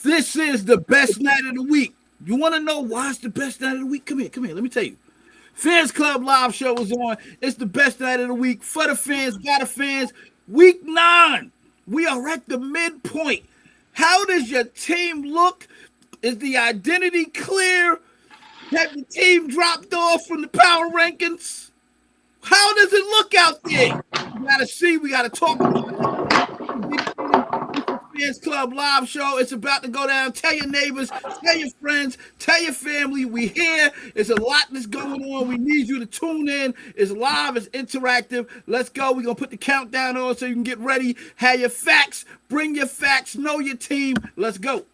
This is the best night of the week. You want to know why it's the best night of the week? Come here, come here. Let me tell you. Fans Club live show is on. It's the best night of the week for the fans, by the fans. Week 9. We are at the midpoint. How does your team look? Is the identity clear? Have the team dropped off from the power rankings? How does it look out there? We gotta see. We gotta talk about it. Fans Club live show. It's about to go down. Tell your neighbors, tell your friends, tell your family. We here. It's a lot that's going on. We need you to tune in. It's live. It's interactive. Let's go. We're gonna put the countdown on so you can get ready. Have your facts. Bring your facts. Know your team. Let's go.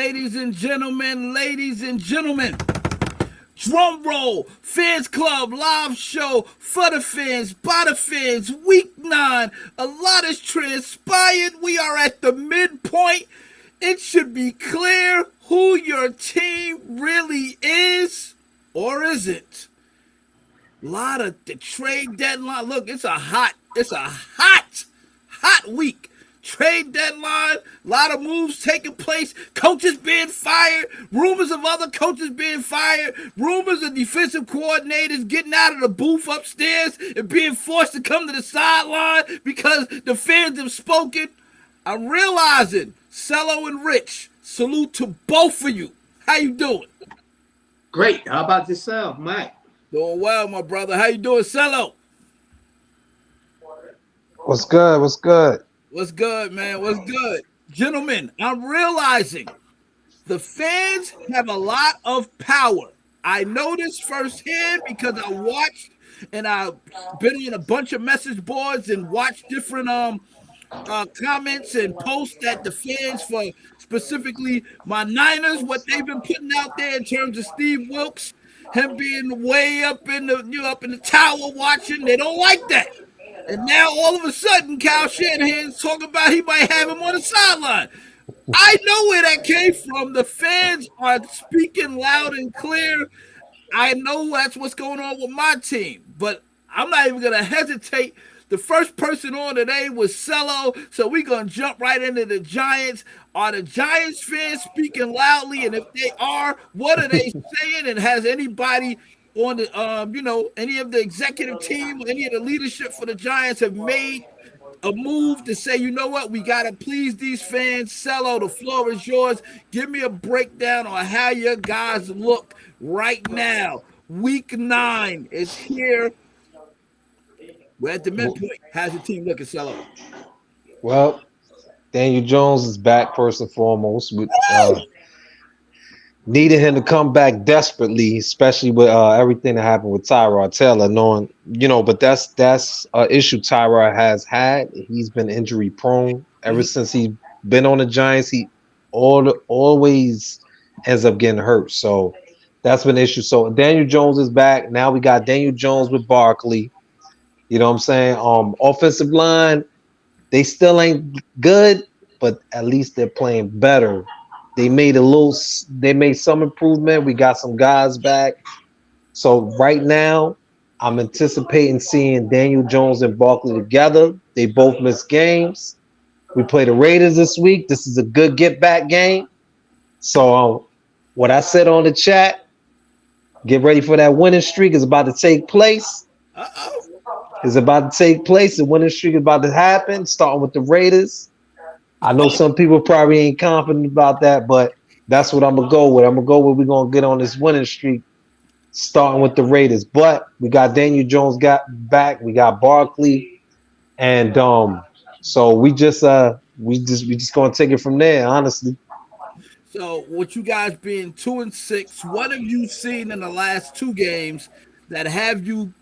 ladies and gentlemen, drum roll, Fans Club live show for the fans, by the fans, week 9. A lot has transpired. We are at the midpoint. It should be clear who your team really is or isn't. A lot of the trade deadline. Look, it's a hot week. Trade deadline, a lot of moves taking place, coaches being fired, rumors of other coaches being fired, rumors of defensive coordinators getting out of the booth upstairs and being forced to come to the sideline because the fans have spoken. I'm realizing, Cello and Rich, salute to both of you. How you doing? Great. How about yourself, Mike? Doing well, my brother. How you doing, Cello? What's good? What's good? What's good, man? What's good? Gentlemen, I'm realizing the fans have a lot of power. I know this firsthand because I watched and I've been on a bunch of message boards and watched different comments and posts that the fans for specifically my Niners, what they've been putting out there in terms of Steve Wilks, him being way up in the tower watching. They don't like that. And now all of a sudden, Kyle Shanahan's talking about he might have him on the sideline. I know where that came from. The fans are speaking loud and clear. I know that's what's going on with my team, but I'm not even going to hesitate. The first person on today was Cello, so we're going to jump right into the Giants. Are the Giants fans speaking loudly? And if they are, what are they saying? And has anybody on the any of the executive team, any of the leadership for the Giants have made a move to say, you know what, we gotta please these fans? Cello, the floor is yours. Give me a breakdown on how your guys look right now. Week 9 is here. We're at the midpoint. How's your team looking, Cello? Well, Daniel Jones is back first and foremost. With needed him to come back desperately, especially with everything that happened with Tyrod Taylor. Knowing, but that's an issue Tyrod has had. He's been injury prone ever since he's been on the Giants. He always ends up getting hurt. So that's been an issue. So Daniel Jones is back. Now we got Daniel Jones with Barkley. You know what I'm saying? Offensive line, they still ain't good, but at least they're playing better. They made some improvement. We got some guys back. So right now, I'm anticipating seeing Daniel Jones and Barkley together. They both missed games. We play the Raiders this week. This is a good get-back game. So what I said on the chat, get ready for that winning streak is about to take place. It's about to take place. The winning streak is about to happen, starting with the Raiders. I know some people probably ain't confident about that, but that's what I'm going to go with. I'm going to go with we're going to get on this winning streak, starting with the Raiders. But we got Daniel Jones got back. We got Barkley. And so we just going to take it from there, honestly. So with you guys being 2-6, what have you seen in the last 2 games that have you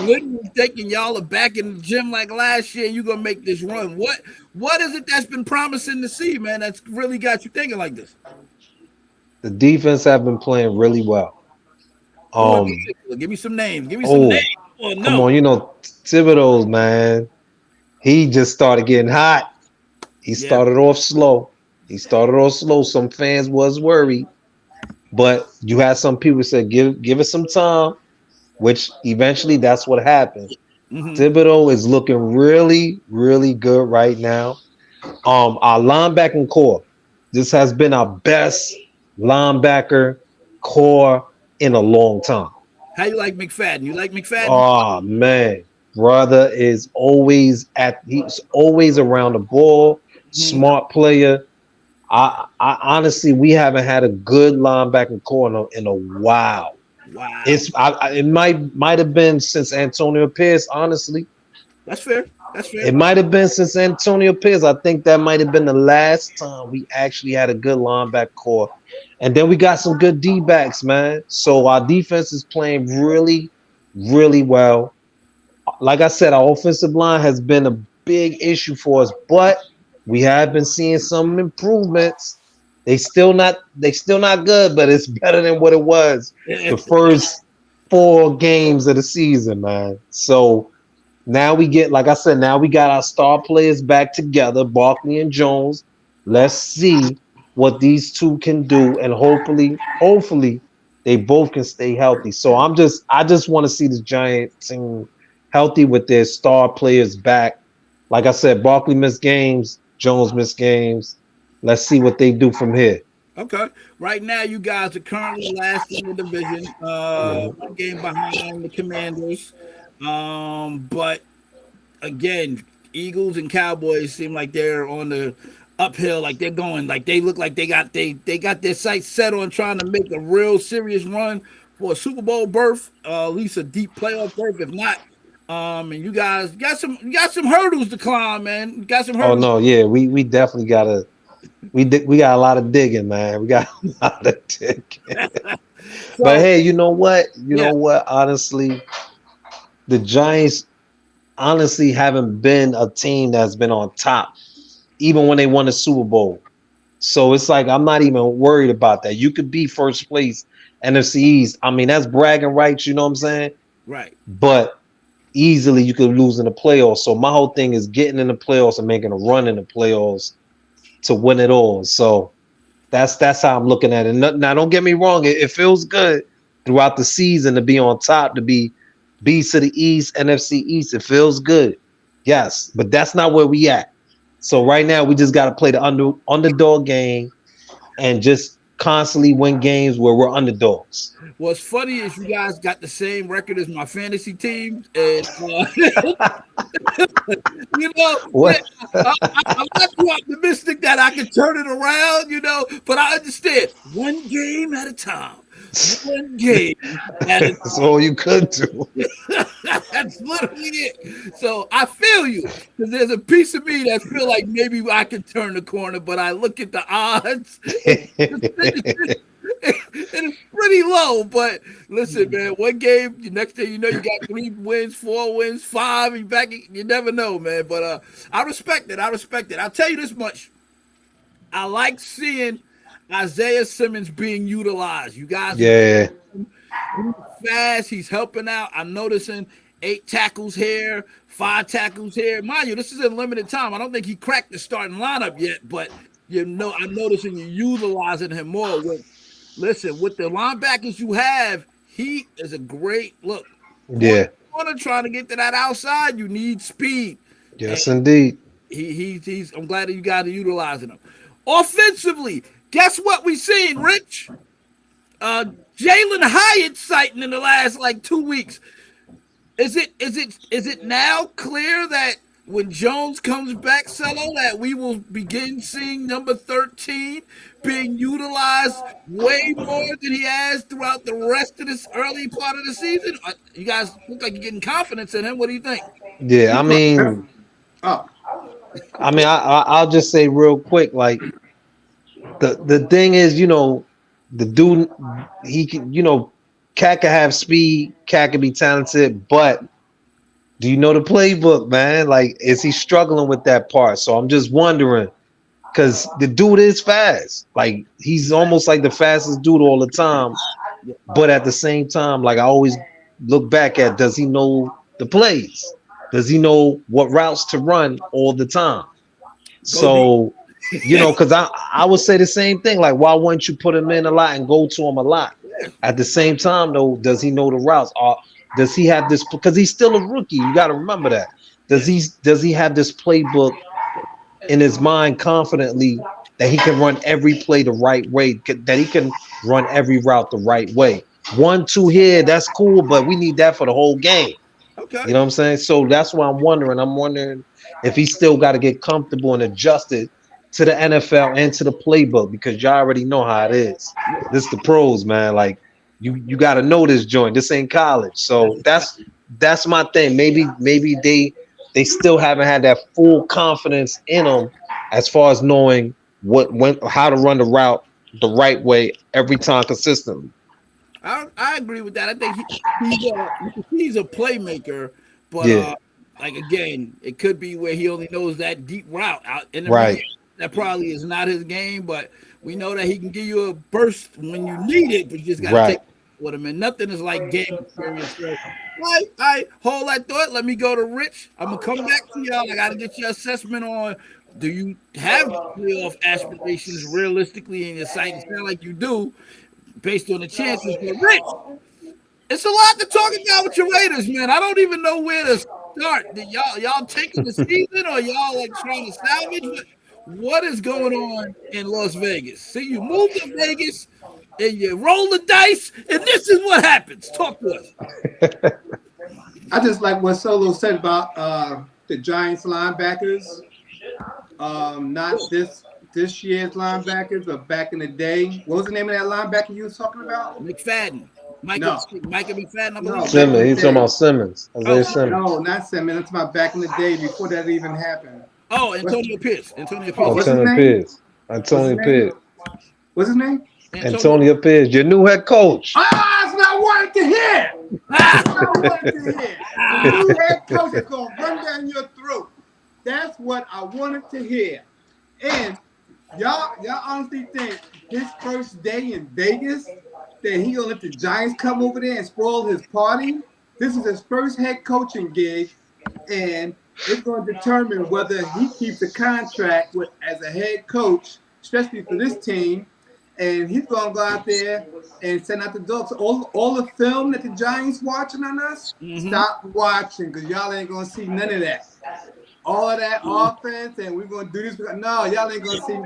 literally thinking y'all are back in the gym like last year and you're going to make this run? What is it that's been promising to see, man, that's really got you thinking like this? The defense have been playing really well. Give me some names. Give me some names. Oh, no. Come on, Thibodeau, man. He just started getting hot. He started off slow. Some fans was worried. But you had some people say, give us some time, which eventually that's what happened. Thibodeau is looking really, really good right now. Our linebacking core, this has been our best linebacker core in a long time. How you like McFadden? You like McFadden? Oh, man. Brother is he's always around the ball, smart player. I honestly, we haven't had a good linebacking core in a while. Wow. It might have been since Antonio Pierce, honestly. That's fair. It might have been since Antonio Pierce. I think that might have been the last time we actually had a good linebacker core. And then we got some good D-backs, man. So our defense is playing really, really well. Like I said, our offensive line has been a big issue for us, but we have been seeing some improvements. They still not good, but it's better than what it was the first 4 games of the season, man. So now we get, like I said, now we got our star players back together, Barkley and Jones. Let's see what these two can do, and hopefully, they both can stay healthy. So I just want to see the Giant team healthy with their star players back. Like I said, Barkley missed games, Jones missed games. Let's see what they do from here. Okay. Right now, you guys are currently last in the division. 1 game behind the Commanders. But again, Eagles and Cowboys seem like they're on the uphill, like they're going, like they look like they got their sights set on trying to make a real serious run for a Super Bowl berth, at least a deep playoff berth, if not. And you guys got some hurdles to climb, man. You got some Oh hurdles. no, yeah, we definitely gotta we got a lot of digging, man. We got a lot of digging. So, But hey, you know what? You Yeah. know what? Honestly, the Giants honestly haven't been a team that's been on top, even when they won the Super Bowl. So it's like I'm not even worried about that. You could be first place NFC East. I mean, that's bragging rights, you know what I'm saying? right. But easily you could lose in the playoffs. So my whole thing is getting in the playoffs and making a run in the playoffs to win it all. So that's how I'm looking at it. Now, don't get me wrong. It feels good throughout the season to be on top, to be beast of the East, NFC East. It feels good. Yes, but that's not where we at. So right now we just got to play the underdog game and just constantly win games where we're underdogs. What's funny is you guys got the same record as my fantasy team, and you know, What? I'm not too optimistic that I can turn it around, but I understand 1 game at a time. 1 game at a That's all you could do. That's literally it. So I feel you, because there's a piece of me that feel like maybe I can turn the corner, but I look at the odds. It's pretty low, but listen, man. 1 game, the next thing you know, you got 3 wins, 4 wins, 5. You back. You never know, man. But I respect it. I'll tell you this much. I like seeing Isaiah Simmons being utilized. You guys, Yeah. he's fast. He's helping out. I'm noticing 8 tackles here, 5 tackles here. Mind you, this is in limited time. I don't think he cracked the starting lineup yet, but I'm noticing you utilizing him more. Listen, with the linebackers you have, he is a great look. Yeah. Corner trying to get to that outside, you need speed. Yes, indeed. He's. I'm glad that you guys are utilizing him. Offensively, guess what we seen, Rich? Jalen Hyatt sighting in the last 2 weeks. Is it now clear that when Jones comes back, Cello, that we will begin seeing number 13 being utilized way more than he has throughout the rest of this early part of the season? You guys look like you're getting confidence in him. What do you think? Yeah, I mean, Oh, I'll just say real quick, like the thing is, the dude, he can, Cat can have speed, Cat can be talented, but do you know the playbook, man? Like, is he struggling with that part? So I'm just wondering, because the dude is fast. Like, he's almost like the fastest dude all the time. But at the same time, like I always look back at, does he know the plays? Does he know what routes to run all the time? So, because I would say the same thing. Like, why wouldn't you put him in a lot and go to him a lot? At the same time, though, does he know the routes? Or does he have this? Because he's still a rookie. You got to remember that. Does he have this playbook in his mind confidently that he can run every play the right way? That he can run every route the right way? 1, 2 here, that's cool, but we need that for the whole game. Okay. You know what I'm saying? So that's why I'm wondering if he still got to get comfortable and adjusted to the NFL and to the playbook, because y'all already know how it is. This the pros, man. Like you got to know this joint. This ain't college. So that's my thing. Maybe they still haven't had that full confidence in them as far as knowing how to run the route the right way every time consistently. I agree with that. I think he's a playmaker, but Yeah. again, it could be where he only knows that deep route out in the Right. That probably is not his game, but we know that he can give you a burst when you need it, but you just gotta take it with him. And nothing is like game experience. So, I hold that thought. Let me go to Rich. I'm gonna come back to y'all. I gotta get your assessment on, do you have playoff aspirations realistically in your sight? It sounds like you do, based on the chances. But Rich, it's a lot to talk about with your Raiders, man. I don't even know where to start. Did y'all taking the season, or y'all like trying to salvage? What is going on in Las Vegas? See, you move to Vegas and you roll the dice, and this is what happens. Talk to us. I just like what Solo said about the Giants linebackers. Not this year's linebackers, but back in the day. What was the name of that linebacker you was talking about? McFadden. Micah McFadden. No, Simmons. He's talking about Simmons. Isaiah Simmons. No, not Simmons. I'm talking about back in the day before that even happened. Oh, Antonio Pierce. Antonio Pierce. What's his name? Antonio Pierce, your new head coach. That's not what I wanted to hear. That's not what I wanted to hear. The new head coach is going to run down your throat. That's what I wanted to hear. And y'all honestly think his first day in Vegas that he gonna let the Giants come over there and spoil his party? This is his first head coaching gig, and it's going to determine whether he keeps a contract as a head coach, especially for this team. And he's going to go out there and send out the dogs. All the film that the Giants watching on us, stop watching, because y'all ain't going to see none of that. All of that offense, and we're going to do this. No, y'all ain't going to see.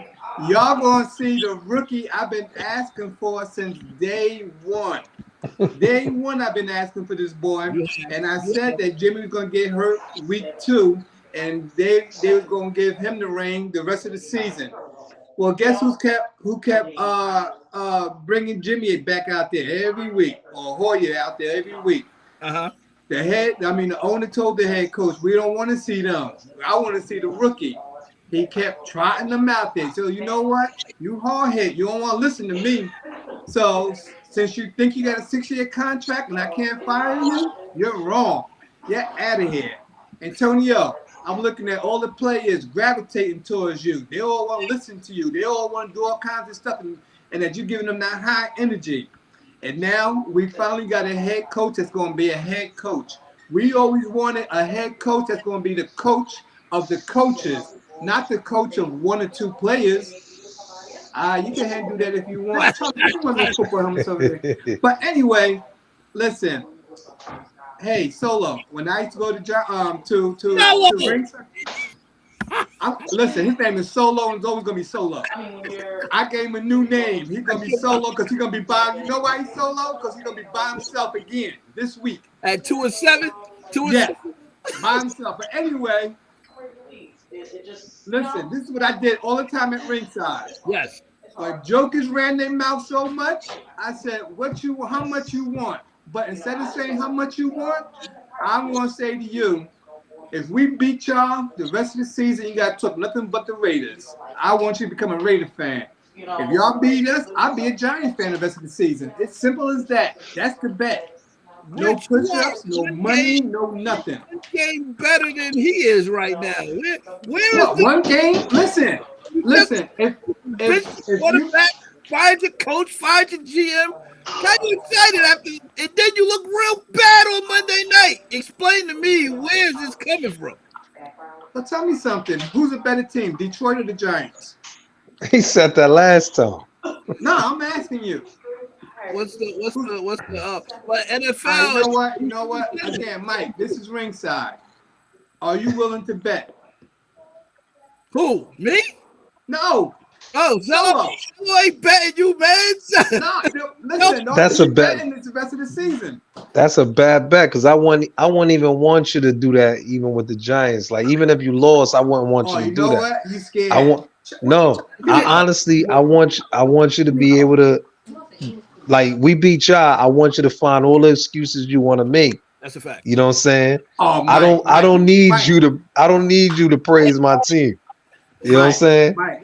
Y'all going to see the rookie I've been asking for since day one. Day one, I've been asking for this boy, and I said that Jimmy was going to get hurt week 2, and they was going to give him the ring the rest of the season. Well, guess who kept bringing Jimmy back out there every week, or Hoyer out there every week? The owner told the head coach, we don't want to see them. I want to see the rookie. He kept trotting them out there. So you know what? You hard head. You don't want to listen to me. So since you think you got a 6-year contract and I can't fire you, you're wrong. You're out of here. Antonio, I'm looking at all the players gravitating towards you. They all want to listen to you. They all want to do all kinds of stuff, and that you're giving them that high energy. And now we finally got a head coach that's going to be a head coach. We always wanted a head coach that's going to be the coach of the coaches, not the coach of 1 or 2 players. You can handle that if you want. But anyway, listen. Hey, Solo. When I used to go to ringside, listen, his name is Solo, and it's always gonna be Solo. I gave him a new name. He's gonna be Solo because he's gonna be by. You know why he's Solo? Because he's gonna be by himself again this week. At 2-7. By himself. But anyway, listen. This is what I did all the time at ringside. Yes. When jokers ran their mouth so much, I said, how much you want? But instead of saying how much you want, I'm going to say to you, if we beat y'all the rest of the season, you got to talk nothing but the Raiders. I want you to become a Raider fan. If y'all beat us, I'll be a Giants fan the rest of the season. It's simple as that. That's the bet. No push-ups, no money, no nothing. One game better than he is right now. Where is one game? Listen. If quarterback, fired your coach, fired your GM. Got you excited after, and then you look real bad on Monday night. Explain to me, where's this coming from? Well, tell me something. Who's a better team, Detroit or the Giants? He said that last time. No, I'm asking you. What's the NFL? You know what? Again, Mike, this is ringside. Are you willing to bet? Who? Me? No. Oh, Solo. I ain't betting you, man. Listen, that's a bet. It's the rest of the season. That's a bad bet because I wouldn't even want you to do that, even with the Giants. Like, even if you lost, I wouldn't want you to do that. You know what? You scared? I want you to be able to, like, we beat y'all. I want you to find all the excuses you want to make. That's a fact. You know what I'm saying? Oh, Mike, I don't need you to praise my team. You know what I'm saying? Mike,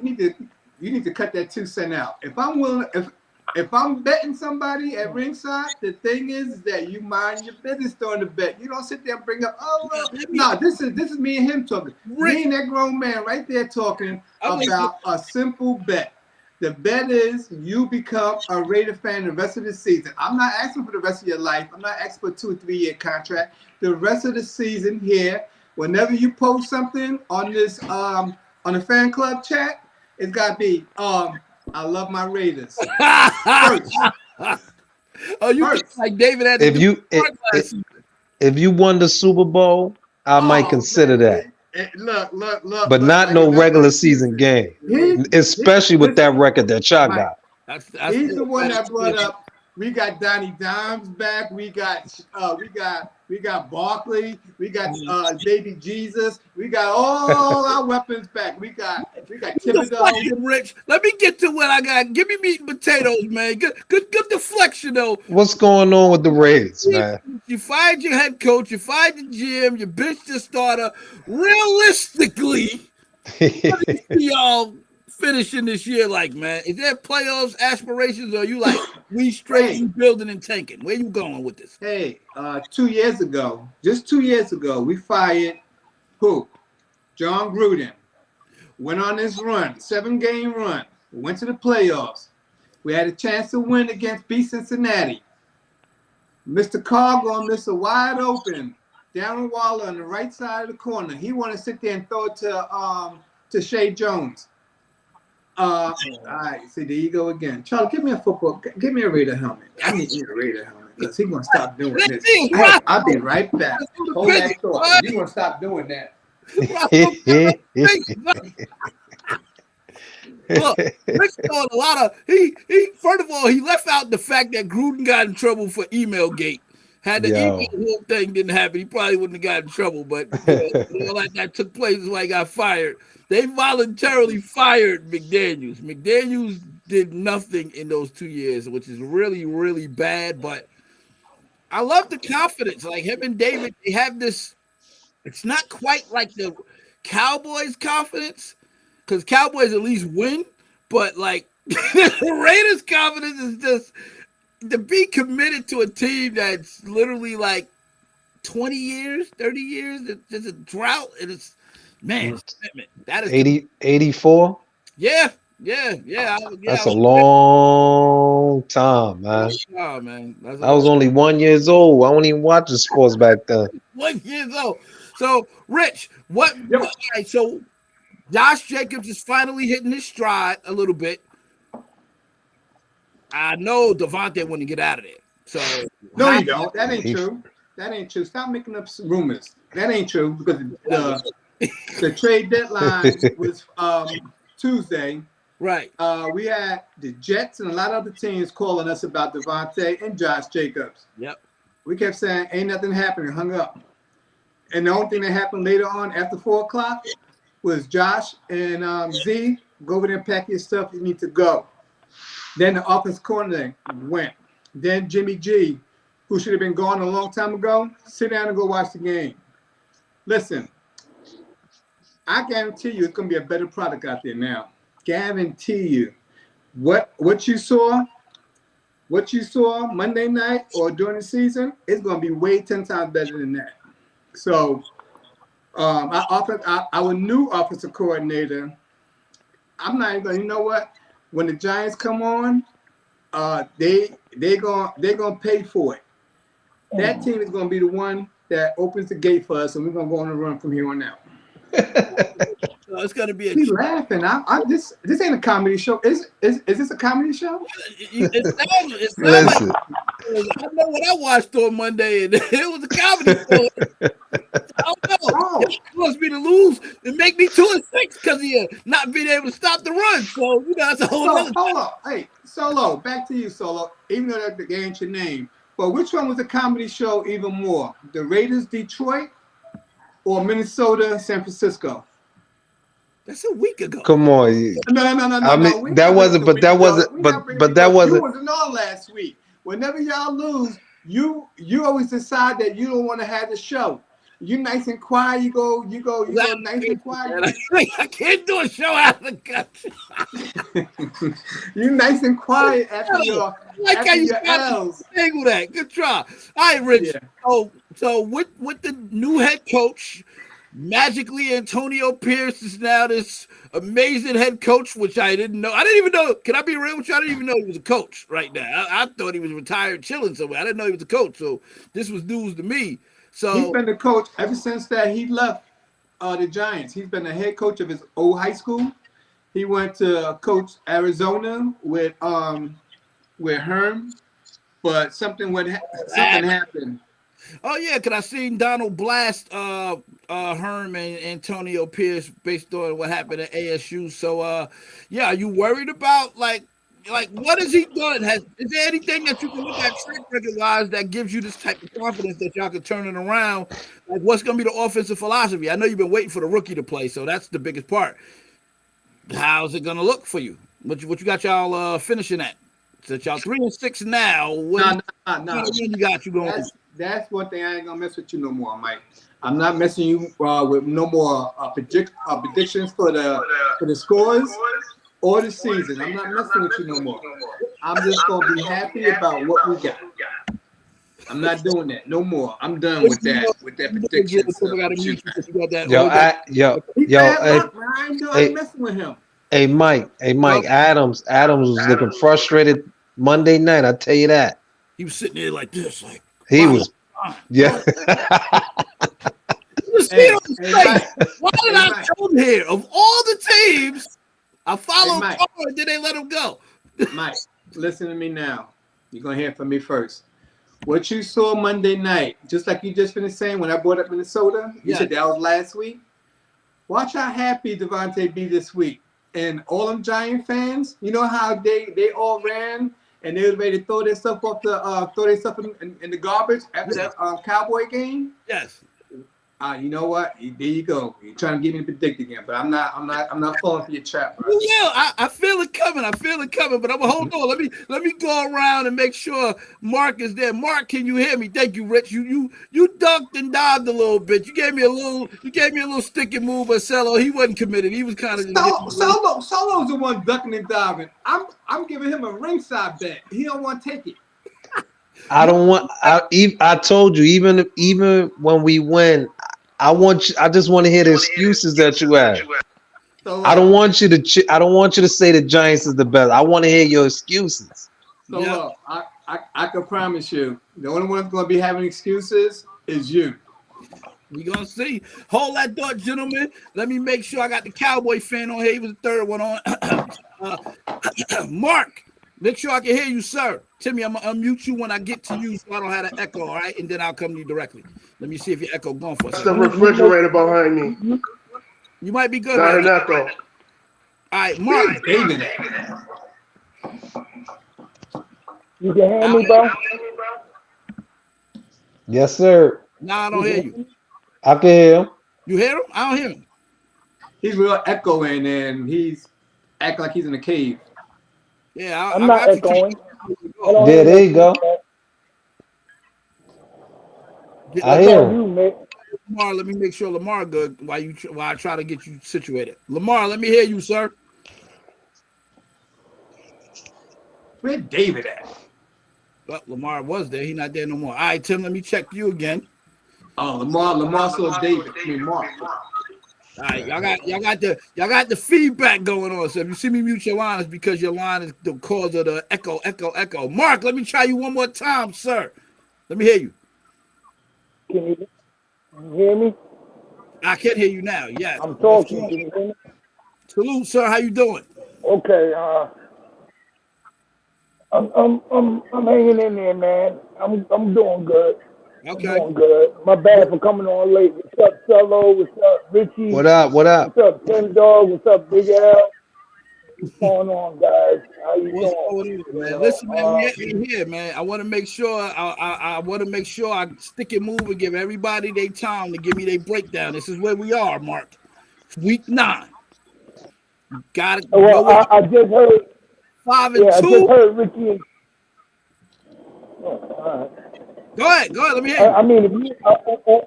you need to cut that 2 cents out. If I'm willing, if if I'm betting somebody at ringside, the thing is that you mind your business during the bet. You don't sit there and bring up, oh well, no, this is me and him talking. Me and that grown man right there talking about a simple bet. The bet is you become a Raider fan the rest of the season. I'm not asking for the rest of your life. I'm not asking for a 2 or 3 year contract. The rest of the season here, whenever you post something on this on the fan club chat, it's gotta be I love my Raiders. First. Oh, you like David had if you won the Super Bowl, I might consider that. Look. But not no regular season game, especially with that record that y'all got. He's the one that brought up. We got Donnie Dimes back. We got Barkley. We got Baby Jesus. We got all our weapons back. We got Thibodeau. Rich, let me get to what I got. Give me meat and potatoes, man. Good deflection though. What's going on with the Raiders, man? You fired your head coach. You fired the GM. You benched the starter. Realistically, what do you see y'all finishing this year like, man? Is there playoffs aspirations, or are you like we straight building and tanking? Where you going with this? Hey, 2 years ago, just 2 years ago, we fired who? John Gruden. Went on this run, 7-game run. Went to the playoffs. We had a chance to win against B Cincinnati. Mr. Carr gonna miss a wide open Darren Waller on the right side of the corner. He want to sit there and throw it to Shea Jones. All right, see, there you go again. Charlie, give me a Raider helmet. I need you a Raider helmet because he's gonna stop doing this. I'll be right back. Hold that thought. You're gonna stop doing that. Look, Rick's doing a lot of he first of all, he left out the fact that Gruden got in trouble for email gate. Had the email thing didn't happen, he probably wouldn't have got in trouble, but like that took place is why he got fired. They voluntarily fired McDaniels. McDaniels did nothing in those 2 years, which is really, really bad. But I love the confidence. Like him and David, they have this. It's not quite like the Cowboys' confidence, because Cowboys at least win. But like the Raiders' confidence is just to be committed to a team that's literally like 20 years, 30 years. There's a drought, and it's. Man, that is 84. Yeah. That's a long time, man. Oh, man. I was only 1 year old. I don't even watch the sports back then. 1 year old. So, Rich, all right, so Josh Jacobs is finally hitting his stride a little bit. I know Devontae wouldn't get out of there. So no, you don't. That ain't true. That ain't true. Stop making up rumors. That ain't true because the trade deadline was Tuesday. Right. We had the Jets and a lot of other teams calling us about Devontae and Josh Jacobs. Yep. We kept saying, ain't nothing happening, hung up. And the only thing that happened later on after 4 o'clock was Josh and Z, go over there and pack your stuff, you need to go. Then the offense coordinator went. Then Jimmy G, who should have been gone a long time ago, sit down and go watch the game. Listen, I guarantee you it's going to be a better product out there now. Guarantee you. What you saw Monday night or during the season, it's going to be way 10 times better than that. So our new offensive coordinator, I'm not even going to, you know what? When the Giants come on, they're gonna pay for it. That team is going to be the one that opens the gate for us, and we're going to go on a run from here on out. So it's going to be He's laughing. This ain't a comedy show. Is this a comedy show? It's like, I know what I watched on Monday, and it was a comedy show. I don't know. Oh. It wants me to lose and make me 2-6 because of not being able to stop the run. So, that's a whole other. Hold on. Hey, Solo, back to you, Solo. Even though that ain't your name. But which one was a comedy show even more? The Raiders, Detroit, or Minnesota, San Francisco? That's a week ago. Come on. No. I mean, that wasn't, but that wasn't, but that wasn't. You wasn't on last week. Whenever y'all lose, you always decide that you don't want to have the show. You nice and quiet. You go nice and quiet. I can't do a show out of the country. You nice and quiet after your Like how you your got L's. to single that. Good try. All right, Rich. Yeah. So with the new head coach, magically Antonio Pierce is now this amazing head coach, which I didn't know. I didn't even know. Can I be real with you? I didn't even know he was a coach right now. I thought he was retired, chilling somewhere. I didn't know he was a coach. So this was news to me. So He's been the coach ever since that he left the Giants. He's been the head coach of his old high school. He went to coach Arizona with Herm, but something happened. oh yeah, because I seen Donald blast Herm and Antonio Pierce based on what happened at ASU. So yeah, are you worried about like what has he done? Is there anything that you can look at track record wise that gives you this type of confidence that y'all can turn it around? Like what's gonna be the offensive philosophy? I know you've been waiting for the rookie to play, so that's the biggest part. How's it gonna look for you? What you got y'all finishing at? Since y'all 3-6 now, what No. you got you going? That's one thing I ain't gonna mess with you no more, Mike. I'm not messing you with no more predictions for the scores or the season. I'm not messing with you no more. I'm just gonna be happy about what we got. I'm not doing that no more. I'm done with that prediction stuff. I ain't messing with him. Hey Mike, Adams was looking frustrated Monday night. I tell you that. He was sitting there like this, like he was. Yeah. Why did I come here? Of all the teams, I followed Carr and then they let him go. Mike, listen to me now. You're gonna hear from me first. What you saw Monday night, just like you just finished saying when I brought up Minnesota, you said that was last week. Watch how happy Devontae be this week. And all them Giant fans, you know how they all ran and they were ready to throw their stuff off in the garbage after that Cowboy game? Yes. You know what? There you go. You're trying to get me to predict again, but I'm not falling for your trap, bro. Yeah, I feel it coming. But I'm hold on. Let me go around and make sure Mark is there. Mark, can you hear me? Thank you, Rich. You ducked and dived a little bit. You gave me a little sticky move, but Cello, he wasn't committed. He was kind of Solo's the one ducking and diving. I'm giving him a ringside bet. He don't want to take it. I don't want. I told you even when we win, I just want to hear the excuses that you have. So, I don't want you to say the Giants is the best. I want to hear your excuses. So I can promise you, the only one that's going to be having excuses is you. We gonna see. Hold that thought, gentlemen. Let me make sure I got the Cowboy fan on here. He was the third one on. Mark, make sure I can hear you, sir. Timmy, I'm gonna unmute you when I get to you, so I don't have an echo. All right, and then I'll come to you directly. Let me see if your echo gone for a second. The refrigerator behind me. You might be good. Not an echo. All right, Mark. David. You can hear me, bro? Yes, sir. No, I don't hear you. I can hear him. You hear him? I don't hear him. He's real echoing and he's acting like he's in a cave. Yeah, I'm not echoing. Yeah, there you go. I hear him. Lamar, let me make sure Lamar good while I try to get you situated. Lamar, let me hear you, sir. Where David at? Well, Lamar was there. He's not there no more. All right, Tim, let me check you again. Oh, Lamar saw David. I mean, Mark. All right, y'all got the feedback going on. So if you see me mute your line, it's because your line is the cause of the echo. Mark, let me try you one more time, sir. Let me hear you. Can you hear me? I can hear you now. Yes. I'm talking. Can you hear me? Salute, sir. How you doing? Okay. I'm hanging in there, man. I'm doing good. Okay. I'm doing good. My bad for coming on late. What's up, Cello? What's up, Richie? What up? What's up, Tim Dog? What's up, Big L? What's going on, guys? How you doing? Man? Listen, man, we here, man. I want to make sure I stick and move and give everybody their time to give me their breakdown. This is where we are, Mark. It's week 9. Got it. Well, I just heard 5 and 2. I just heard Richie. Oh, all right. Go ahead. Let me hear you. I mean, if you,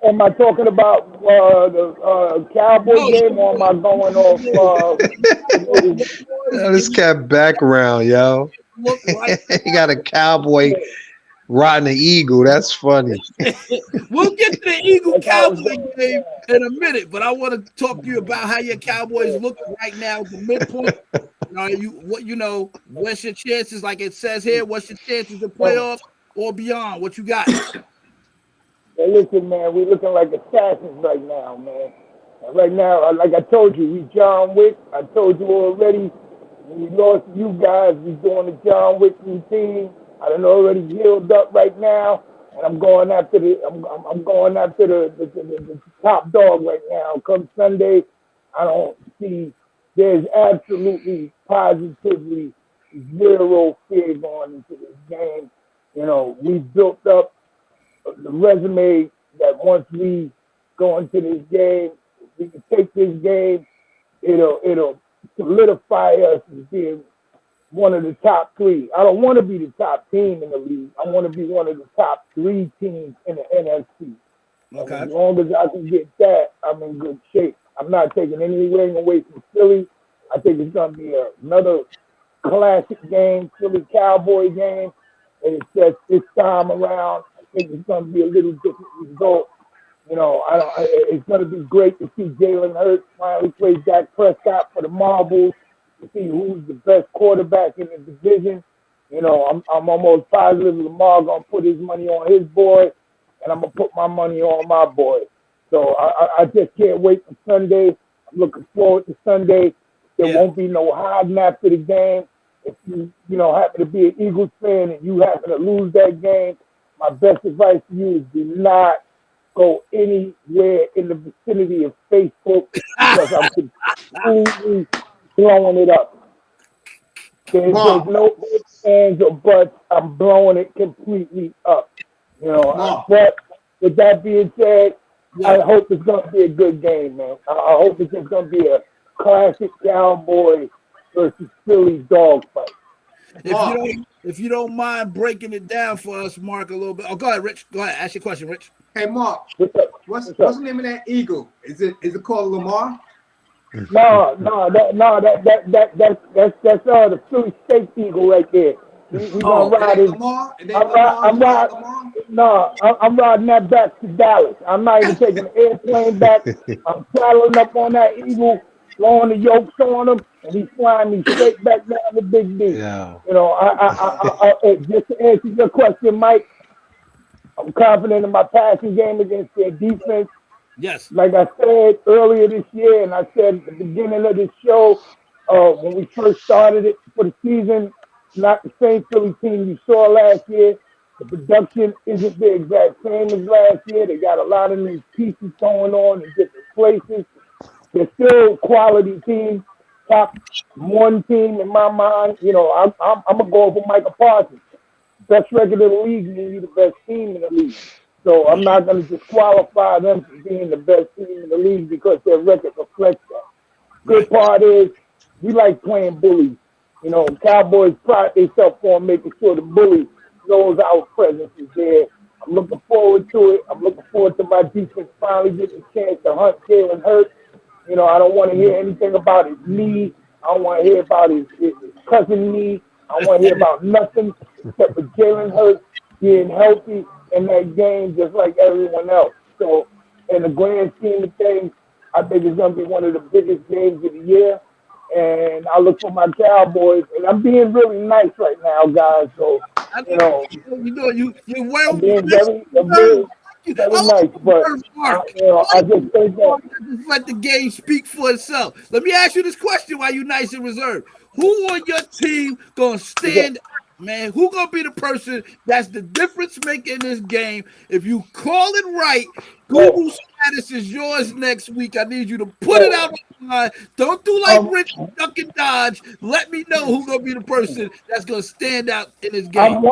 am I talking about the Cowboy No, game, or am I going off? Yo, this cat background, yo. look like He got a cowboy riding an eagle. That's funny. we'll get to the Eagle That's how it's Cowboy game in a minute, but I want to talk to you about how your Cowboys looking right now at the midpoint. What's your chances? Like it says here, what's your chances of playoffs or beyond? What you got? Hey, listen, man, we're looking like assassins right now, man. And right now, like I told you, we John Wick. I told you already, when we lost you guys, we doing the John Wick routine. I done already healed up right now, and I'm going after I'm going after the top dog right now. Come Sunday, I don't see. There's absolutely, positively zero fear going into this game. You know, we built up the resume that once we go into this game, we can take this game, it'll solidify us as being one of the top three. I don't want to be the top team in the league. I want to be one of the top three teams in the NFC. Okay. As long as I can get that, I'm in good shape. I'm not taking anything away from Philly. I think it's going to be another classic game, Philly Cowboy game. And it's just this time around, I think it's going to be a little different result. You know, it's going to be great to see Jalen Hurts finally play Dak Prescott for the Marbles, to see who's the best quarterback in the division. You know, I'm almost positive Lamar going to put his money on his boy, and I'm going to put my money on my boy. So I just can't wait for Sunday. I'm looking forward to Sunday. There won't be no hiding after the game. If you happen to be an Eagles fan and you happen to lose that game, my best advice to you is do not go anywhere in the vicinity of Facebook because I'm completely blowing it up. There's no ifs, ands, or buts. I'm blowing it completely up. You know, but with that being said, I hope it's going to be a good game, man. I hope it's just going to be a classic Cowboy versus Philly dog fight. If you don't mind breaking it down for us, Mark, a little bit. Oh, go ahead, Rich. Go ahead. Ask your question, Rich. Hey, Mark. What's the name of that eagle? Is it called Lamar? No, that's the Philly State Eagle right there. We gonna ride his. I'm riding that back to Dallas. I'm not even taking the airplane back. I'm saddling up on that eagle, blowing the yokes on him, and he's flying me straight back down to Big D. Yeah. You know, I just to answer your question, Mike, I'm confident in my passing game against their defense. Yes. Like I said earlier this year, and I said at the beginning of this show, when we first started it for the season, not the same Philly team you saw last year. The production isn't the exact same as last year. They got a lot of new pieces going on in different places. They're still a quality team, top one team in my mind. You know, I'm gonna go over Micah Parsons. Best record in the league means you're the best team in the league. So I'm not going to disqualify them from being the best team in the league because their record reflects that. Good part is we like playing bullies. You know, Cowboys pride themselves on making sure the bully knows our presence is there. I'm looking forward to it. I'm looking forward to my defense finally getting a chance to hunt Jalen Hurts. You know, I don't want to hear anything about his knee. I don't want to hear about his cousin knee. I don't want to hear about nothing except for Jalen Hurts being healthy in that game just like everyone else. So in the grand scheme of things, I think it's going to be one of the biggest games of the year. And I look for my Cowboys. And I'm being really nice right now, guys. So, you know. You're well. I'm being very nice. But, I just think that. Just let the game speak for itself. Let me ask you this question while you're nice and reserved. Who on your team going to stand man, who gonna be the person that's the difference maker in this game? If you call it right, Google status is yours next week. I need you to put it out online. Don't do like Rich Duck and Dodge. Let me know who's gonna be the person that's gonna stand out in this game.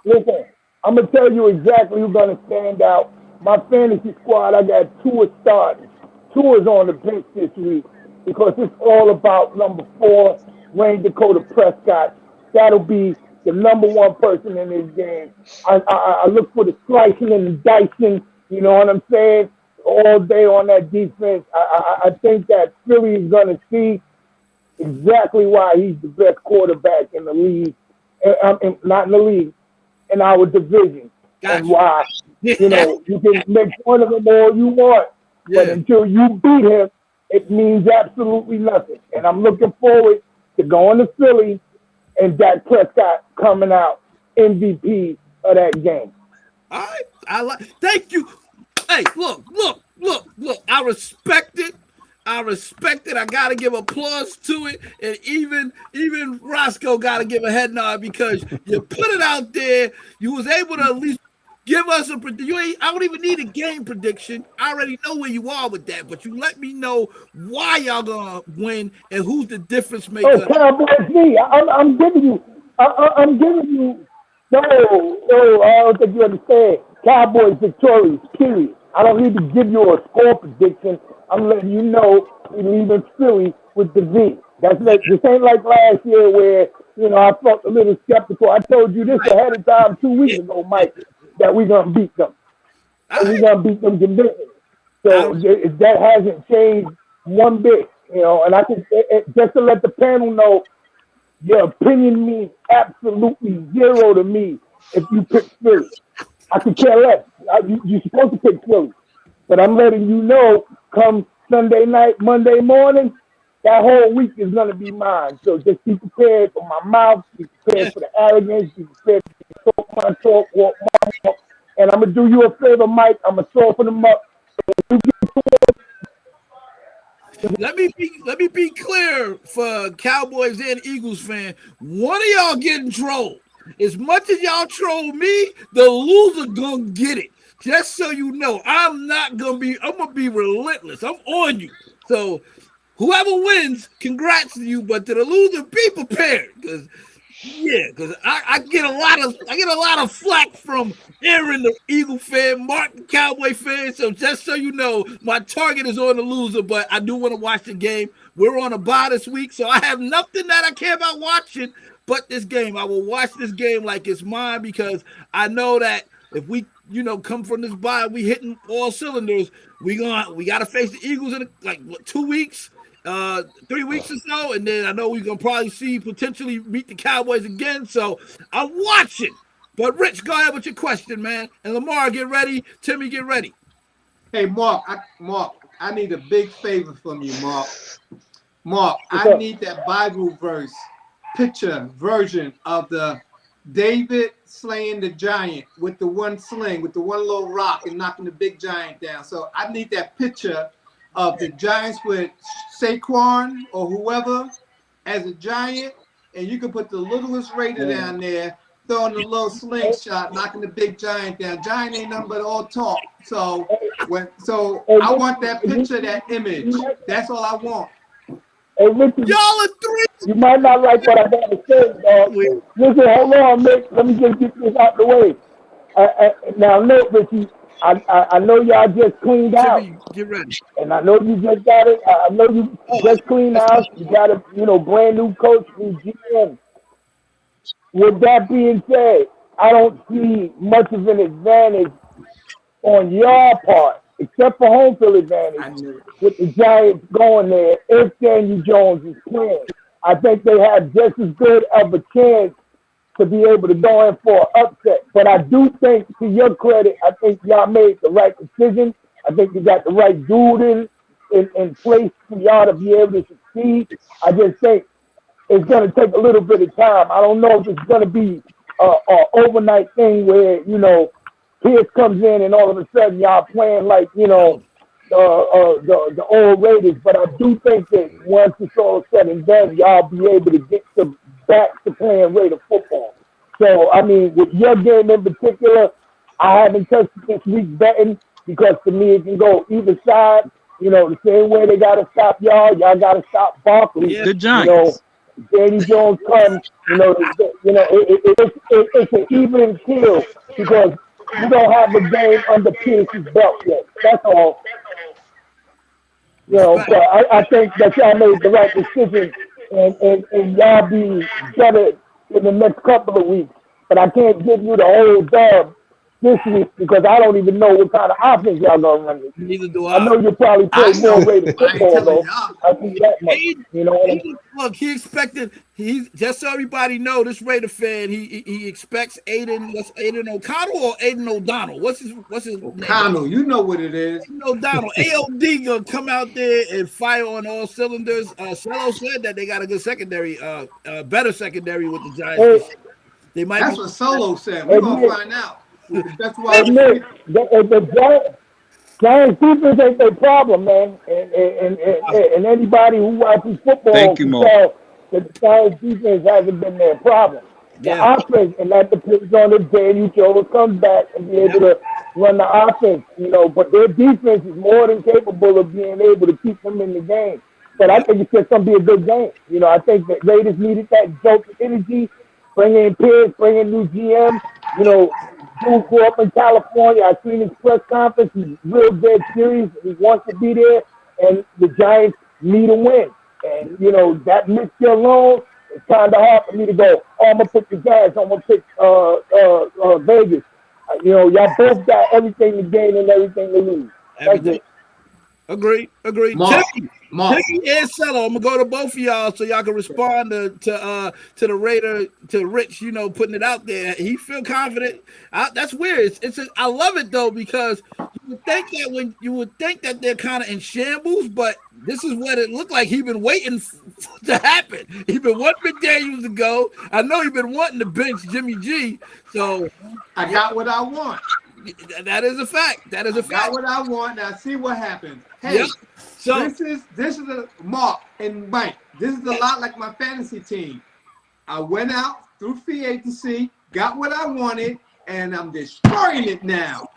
Listen, I'm gonna tell you exactly who's gonna stand out. My fantasy squad, I got Tua starting. Tua's on the bench this week because it's all about number 4, Wayne Dakota Prescott. That'll be the number one person in this game. I look for the slicing and the dicing, you know what I'm saying, all day on that defense. I think that Philly is going to see exactly why he's the best quarterback in the league, not in the league, in our division, and why, you know, you can make fun of him all you want, but until you beat him, it means absolutely nothing. And I'm looking forward to going to Philly and Dak Prescott coming out MVP of that game. All right, thank you. Hey, look. I respect it. I gotta give applause to it, and even Roscoe gotta give a head nod because you put it out there. You was able to at least give us a prediction. I don't even need a game prediction. I already know where you are with that, but you let me know why y'all gonna win and who's the difference maker. Oh, Cowboys, me. I'm giving you. I'm giving you. No, I don't think you understand. Cowboys victorious. Period. I don't need to give you a score prediction. I'm letting you know we're leaving Philly with the V. This ain't like last year where, you know, I felt a little skeptical. I told you this ahead of time 2 weeks ago, Mike, that we're going to beat them. And we're going to beat them convincingly. So that hasn't changed one bit, you know, and I can, just to let the panel know, your opinion means absolutely zero to me if you pick Philly. I could care less. You're supposed to pick Philly. But I'm letting you know, come Sunday night, Monday morning, that whole week is going to be mine. So just be prepared for my mouth, be prepared for the arrogance, be prepared to talk my talk, walk my walk. And I'm going to do you a favor, Mike. I'm going to soften them up. Let me be clear for Cowboys and Eagles fan. One of y'all getting trolled. As much as y'all troll me, the loser gonna get it. Just so you know, I'm gonna be relentless. I'm on you. So whoever wins, congrats to you. But to the loser, be prepared. Because I get a lot of flack from Aaron, the Eagle fan, Mark, the Cowboy fan. So just so you know, my target is on the loser, but I do want to watch the game. We're on a bye this week, so I have nothing that I care about watching but this game. I will watch this game like it's mine because I know that if we, come from this bye, we hitting all cylinders. We got to face the Eagles in 2 weeks. 3 weeks or so, and then I know we're gonna probably potentially meet the Cowboys again. So I'm watching. But Rich, go ahead with your question, man. And Lamar, get ready. Timmy, get ready. Hey, Mark, I need a big favor from you, Mark. Mark, I need that Bible verse picture version of the David slaying the giant with the one sling, with the one little rock and knocking the big giant down. So I need that picture of the Giants with Saquon or whoever as a giant, and you can put the littlest Raider down there, throwing the little slingshot, knocking the big giant down. Giant ain't nothing but all talk. So I want that picture, that image. That's all I want. Hey, listen, y'all are three. You might not like what I got to say, dog. Listen, hold on, Nick. Let me just get this out the way. Now, look, Richie, I know y'all just cleaned out. Get ready. And I know you just got it. I know you just cleaned out. You got a brand new coach, new GM. With that being said, I don't see much of an advantage on your part, except for home field advantage, with the Giants going there if Daniel Jones is playing. I think they have just as good of a chance to be able to go in for an upset. But I do think, to your credit, I think y'all made the right decision. I think you got the right dude in place for y'all to be able to succeed. I just think it's going to take a little bit of time. I don't know if it's going to be an overnight thing where, Pierce comes in and all of a sudden y'all playing like, the old Raiders. But I do think that once it's all said and done, y'all be able to get back to playing Raider football. So, I mean, with your game in particular, I haven't touched this week's betting because to me it can go either side. The same way they got to stop y'all got to stop Barkley. Yeah. The Giants. Danny Jones comes, it's an even kill because you don't have a game under Pierce's belt yet. That's all. So I think that y'all made the right decision and y'all be better in the next couple of weeks. But I can't give you the whole dub this week because I don't even know what kind of offense y'all gonna run this. Neither do I know you probably play more Raiders I ain't football telling though. y'all. I see that much. You know what I mean? Look, he expected. He's just so everybody know. This Raider fan, he expects Aiden. What's Aiden O'Connell or Aiden O'Donnell? What's his name? O'Connell, you know what it is. Aiden O'Donnell. AOD gonna come out there and fire on all cylinders. Cello said that they got a good secondary, better secondary with the Giants. They might. That's be, what Solo said. We're gonna find out. That's why. Nick, the Giants defense ain't their problem, man. And anybody who watches football Thank you, can Mo. tell that the Giants defense hasn't been their problem. The Yeah. offense, and that depends on if Daniel Jones comes back and be able to run the offense, you know. But their defense is more than capable of being able to keep them in the game. But I think it's just going to be a good game. You know, I think that Raiders needed that jolt of energy, bring in Pierce, bring in new GM. You know, dude grew up in California. I seen his press conference. He's real dead serious. He wants to be there, and the Giants need a win. And, you know, that mixture alone, it's kind of hard for me to go, oh, I'm going to pick the Giants. I'm going to pick Vegas. You know, y'all both got everything to gain and everything to lose. That's Everything. it. Agreed. Mark, Timmy and Cello, I'm gonna go to both of y'all so y'all can respond to the Raider, to Rich, you know, putting it out there. He feel confident. That's weird. I love it though, because you would think that they're kind of in shambles, but this is what it looked like. He been waiting to happen. He been wanting McDaniels to go. I know he been wanting to bench Jimmy G. So I got what I want. that is a fact. That is a Got fact. what I want. Now see what happens. Hey, Yep. So this is a Mark and Mike. This is a lot like my fantasy team. I went out through free agency, got what I wanted, and I'm destroying it now.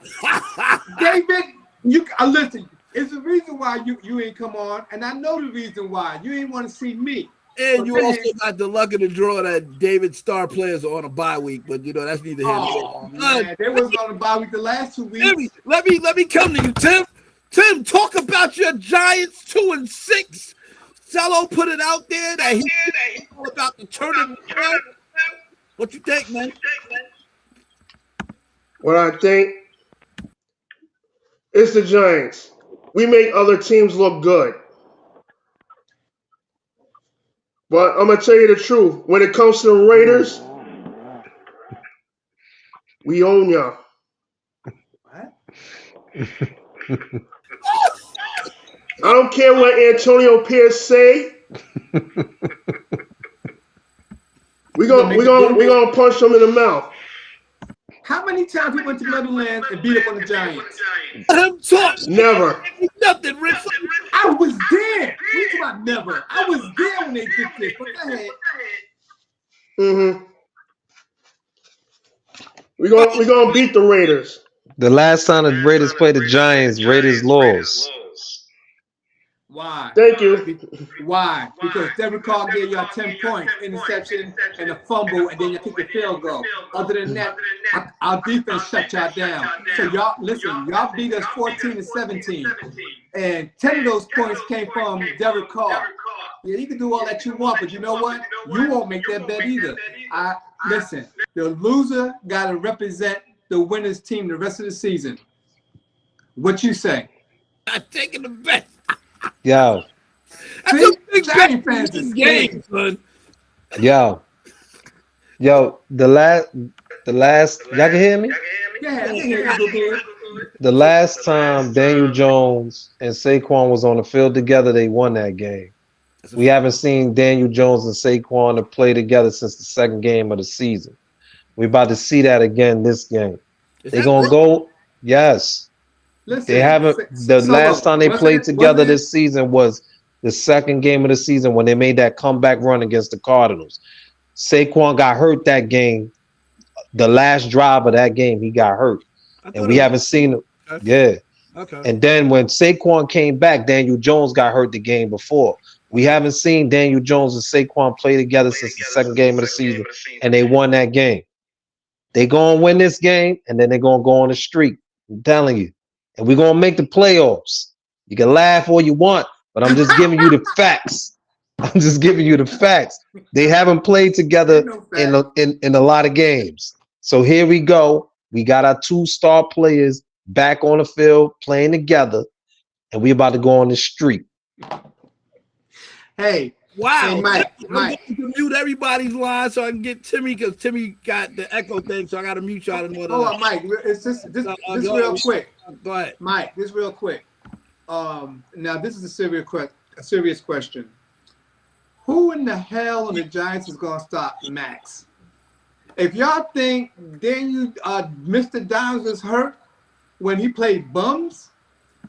David, listen. It's the reason why you ain't come on, and I know the reason why. You ain't want to see me. and you also got the luck of the draw that David star players are on a bye week, but you know that's neither here Oh nor there. man, they was on the bye week the last 2 weeks. Timmy, let me come to you, Tim. Tim, talk about your Giants 2-6. Cello put it out there that he's all about the turning. What you think, man? What I think, it's the Giants. We make other teams look good. But I'm going to tell you the truth. When it comes to the Raiders, we own y'all. I don't care what Antonio Pierce say. We're gonna punch them in the mouth. How many times we went to Meadowlands and beat up on the Giants? Let him talk. Never. Nothing, Rich. I was there. We talking about never. I was there when they did this. But go ahead. Mm-hmm. We're gonna beat the Raiders. The last time the Raiders played the Giants, Raiders lost. Why? Thank you. Why? Because Derek Carr gave y'all 10 points, interception, and a fumble, and then you kick the field goal. Other than that, our defense shut y'all down. So y'all, listen, y'all beat us 14-17, and 10 of those points came from Derek Carr. Yeah, you can do all that you want, but you know what? You won't make that bet either. Listen, the loser got to represent the winner's team the rest of the season. What you say? I'm taking the bet. Yo, That's See? a big bet Giant in fans this is game, son. yo, the last, y'all can hear me? Yeah, yeah. The last time Daniel Jones and Saquon was on the field together, they won that game. We haven't seen Daniel Jones and Saquon to play together since the second game of the season. We're about to see that again this game. They're gonna go, yes. Listen, They haven't. The last time they played together this season was the second game of the season when they made that comeback run against the Cardinals. Saquon got hurt that game. The last drive of that game, he got hurt, and we haven't seen him. Yeah. Okay. And then when Saquon came back, Daniel Jones got hurt the game before. We haven't seen Daniel Jones and Saquon play together since the second game of the season, and they won that game. They gonna win this game, and then they're gonna go on the streak. I'm telling you. And we're gonna make the playoffs. You can laugh all you want, but I'm just giving you the facts. I'm just giving you the facts. They haven't played together in a lot of games. So here we go. We got our 2 star players back on the field playing together, and we about to go on the streak. Hey, Wow. Hey, Mike, I'm Mike. going to mute everybody's line so I can get Timmy, because Timmy got the echo thing, so I got to mute y'all. Hold on, Mike. It's this real quick. Go ahead. Mike, this real quick. Now this is a serious question. Who in the hell on the Giants is gonna stop Max? If y'all think Mr. Downs is hurt when he played bums,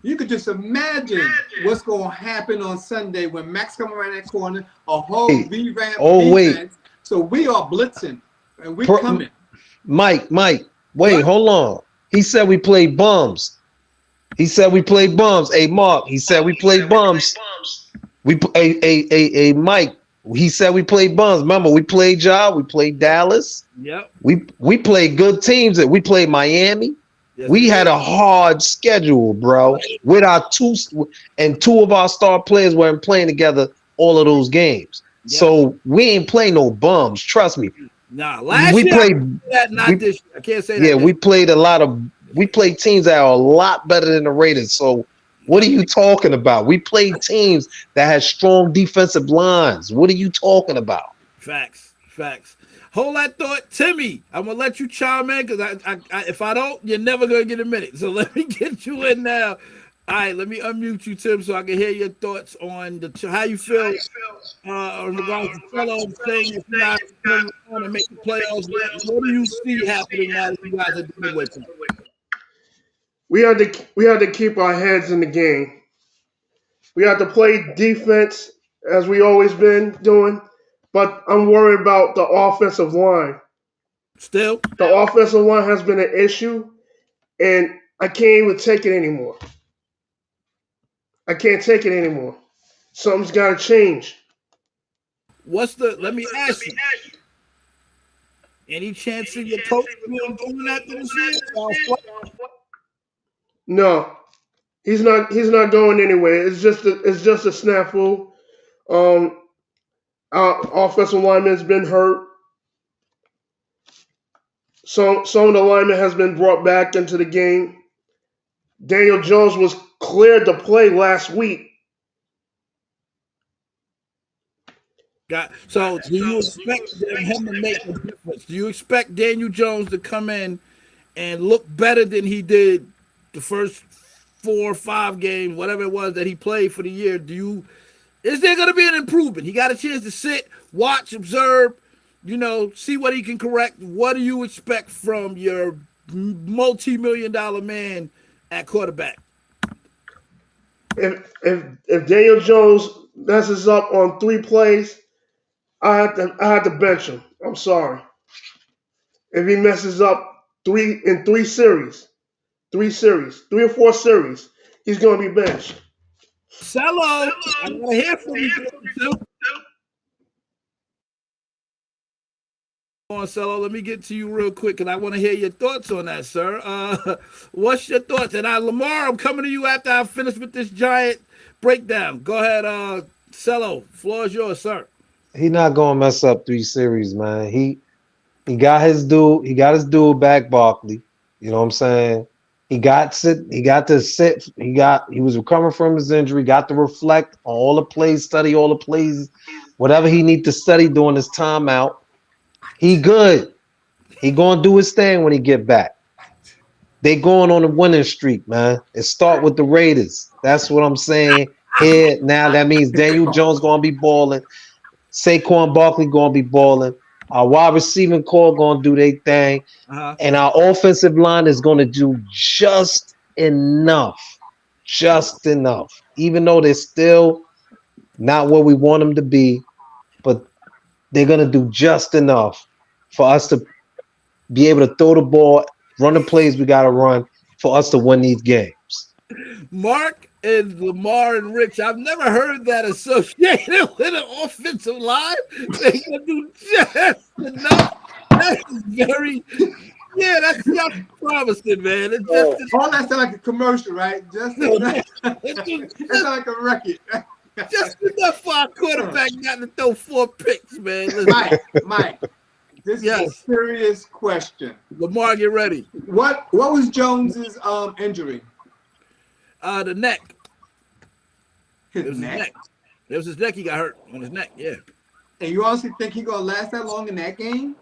you could just imagine what's gonna happen on Sunday when Max come around that corner, a whole revamp defense. So we are blitzing and we coming. Mike, wait, hold on. He said we played bums. Hey, Mark, he said we played bums. Mike, he said we played bums. Remember, we played we played Dallas. Yep. We played good teams. We played Miami. Yes, we had a hard schedule, bro. With our 2 of our star players weren't playing together all of those games. Yep. So we ain't playing no bums. Trust me. Nah, last year played that, not this year. I can't say that. Yeah, we played teams that are a lot better than the Raiders. So what are you talking about? We played teams that had strong defensive lines. What are you talking about? Facts. Hold that thought, Timmy. I'm gonna let you chime in because I if I don't, you're never gonna get a minute. So let me get you in now. All right, let me unmute you, Tim, so I can hear your thoughts on how you feel in regards to fellow saying it's not going to make the playoffs. What do you see happening now that you guys are dealing with it? We have to keep our heads in the game. We have to play defense as we always been doing, but I'm worried about the offensive line. Still, the offensive line has been an issue, and I can't even take it anymore. I can't take it anymore. Something's got to change. Let me ask you. Any chance of your coach doing that this year? No, he's not going anywhere. It's just a snafu. Our offensive lineman's been hurt. Some of the linemen has been brought back into the game. Daniel Jones was cleared to play last week. So do you expect him to make a difference? Do you expect Daniel Jones to come in and look better than he did the first 4 or 5 games, whatever it was that he played for the year? Is there going to be an improvement? He got a chance to sit, watch, observe, see what he can correct. What do you expect from your multi-million-dollar man at quarterback? If Daniel Jones messes up on 3 plays, I have to bench him. I'm sorry. If he messes up 3 or 4 series, he's going to be benched. Cello, I want to hear from you. On Cello, let me get to you real quick, and I want to hear your thoughts on that, sir. What's your thoughts? And Lamar, I'm coming to you after I finish with this Giant breakdown. Go ahead, Cello. Floor is yours, sir. He not gonna mess up 3 series, man. He got his dude. He got his dude back, Barkley. You know what I'm saying? He was recovering from his injury. Got to reflect on all the plays, study all the plays, whatever he need to study during his timeout. He good. He gonna do his thing when he get back. They going on a winning streak, man. It start with the Raiders. That's what I'm saying here. Now that means Daniel Jones gonna be balling. Saquon Barkley gonna be balling. Our wide receiving core gonna do their thing, and our offensive line is gonna do just enough. Even though they're still not where we want them to be, but they're gonna do just enough for us to be able to throw the ball, run the plays we gotta run for us to win these games. Mark and Lamar and Rich, I've never heard that associated with an offensive line. They can do just enough. That is that's not promising, man. It's just all that sounds like a commercial, right? Just it's like a record. Just enough for our quarterback not to throw 4 picks, man. Listen, Mike, this is a serious question. Lamar, get ready. What was Jones's injury? The neck. His neck. It was his neck. He got hurt on his neck. Yeah. And you honestly think he gonna last that long in that game?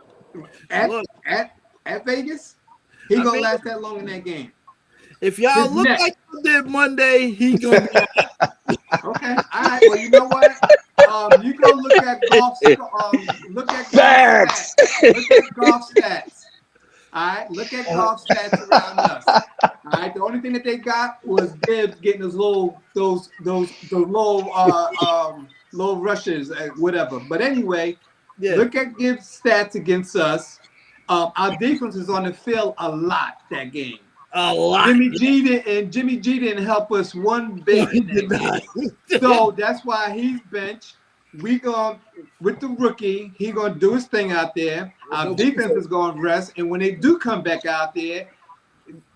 At Vegas? He gonna last that long in that game? If y'all look like you did Monday, he gonna be okay. All right. Well, you know what? You go look at golf. Look at golf stats. Look at golf stats. All right. Look at golf stats around us. All right. The only thing that they got was Gibbs getting those low rushes, whatever. But anyway, look at Gibbs' stats against us. Our defense is on the field a lot that game. A lot. Jimmy G didn't help us one bit. So that's why he's benched. We going with the rookie. He gonna do his thing out there. Our defense is gonna rest, and when they do come back out there,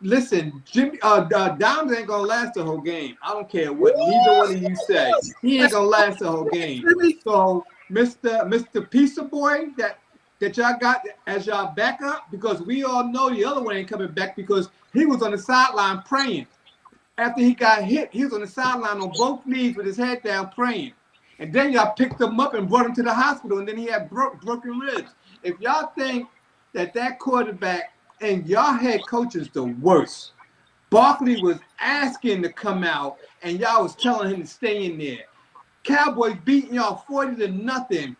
listen, Jimmy Downs ain't gonna last the whole game. I don't care what neither one of you say. He ain't gonna last the whole game. So Mr. Pizza Boy that y'all got as y'all backup, because we all know the other one ain't coming back because he was on the sideline praying. After he got hit, he was on the sideline on both knees with his head down praying. And then y'all picked him up and brought him to the hospital, and then he had broken ribs. If y'all think that quarterback and y'all head coach is the worst, Barkley was asking to come out, and y'all was telling him to stay in there. Cowboys beating y'all 40-0.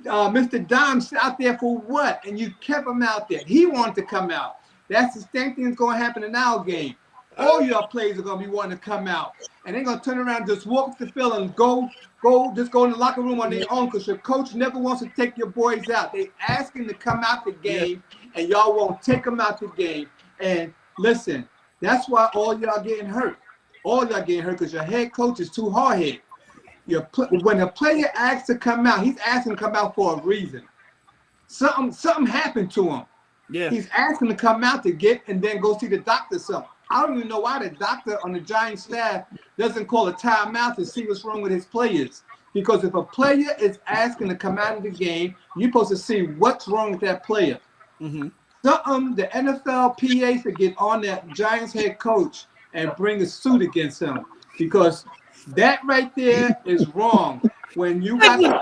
Mr. Dimes out there for what? And you kept him out there. He wanted to come out. That's the same thing that's going to happen in our game. All y'all players are going to be wanting to come out. And they're going to turn around, just walk the field and go in the locker room on their own, because your coach never wants to take your boys out. They asking to come out the game, and y'all won't take them out the game. And listen, that's why all y'all getting hurt. All y'all getting hurt because your head coach is too hard-headed. When a player asks to come out, he's asking to come out for a reason. Something happened to him. Yeah. He's asking to come out to get and then go see the doctor something. I don't even know why the doctor on the Giants staff doesn't call a timeout to see what's wrong with his players. Because if a player is asking to come out of the game, you're supposed to see what's wrong with that player. Mm-hmm. The NFL PA should get on that Giants head coach and bring a suit against him, because that right there is wrong. When you got you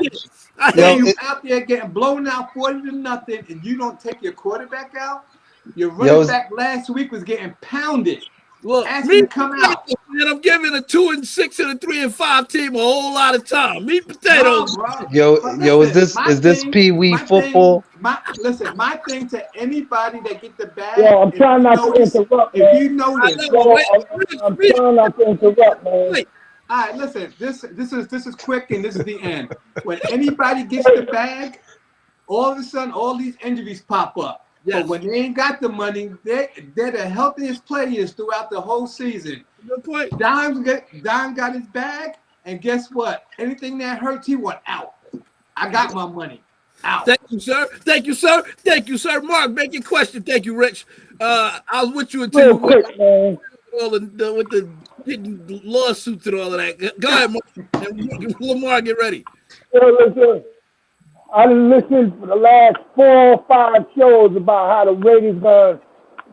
out there getting blown out 40-0 and you don't take your quarterback out, your running back last week was getting pounded. Look, asking to come out. And I'm giving a 2-6 and a 3-5 team a whole lot of time. Meat potatoes. Is this Pee Wee football? My thing to anybody that get the bag. Yo, I'm trying not to interrupt. If you notice, I'm trying not to interrupt, man. Wait. All right, listen. This is quick, and this is the end. When anybody gets the bag, all of a sudden, all these injuries pop up. Yes. But when they ain't got the money, they're the healthiest players throughout the whole season. Good point. Dime got his bag, and guess what? Anything that hurts, he went out. I got my money. Out. Thank you, sir. Thank you, sir. Thank you, sir. Mark, make your question. Thank you, Rich. I was with you until with the lawsuits and all of that. Go ahead, Mark. Lamar, get ready. Listen, I listened for the last 4 or 5 shows about how the Raiders gonna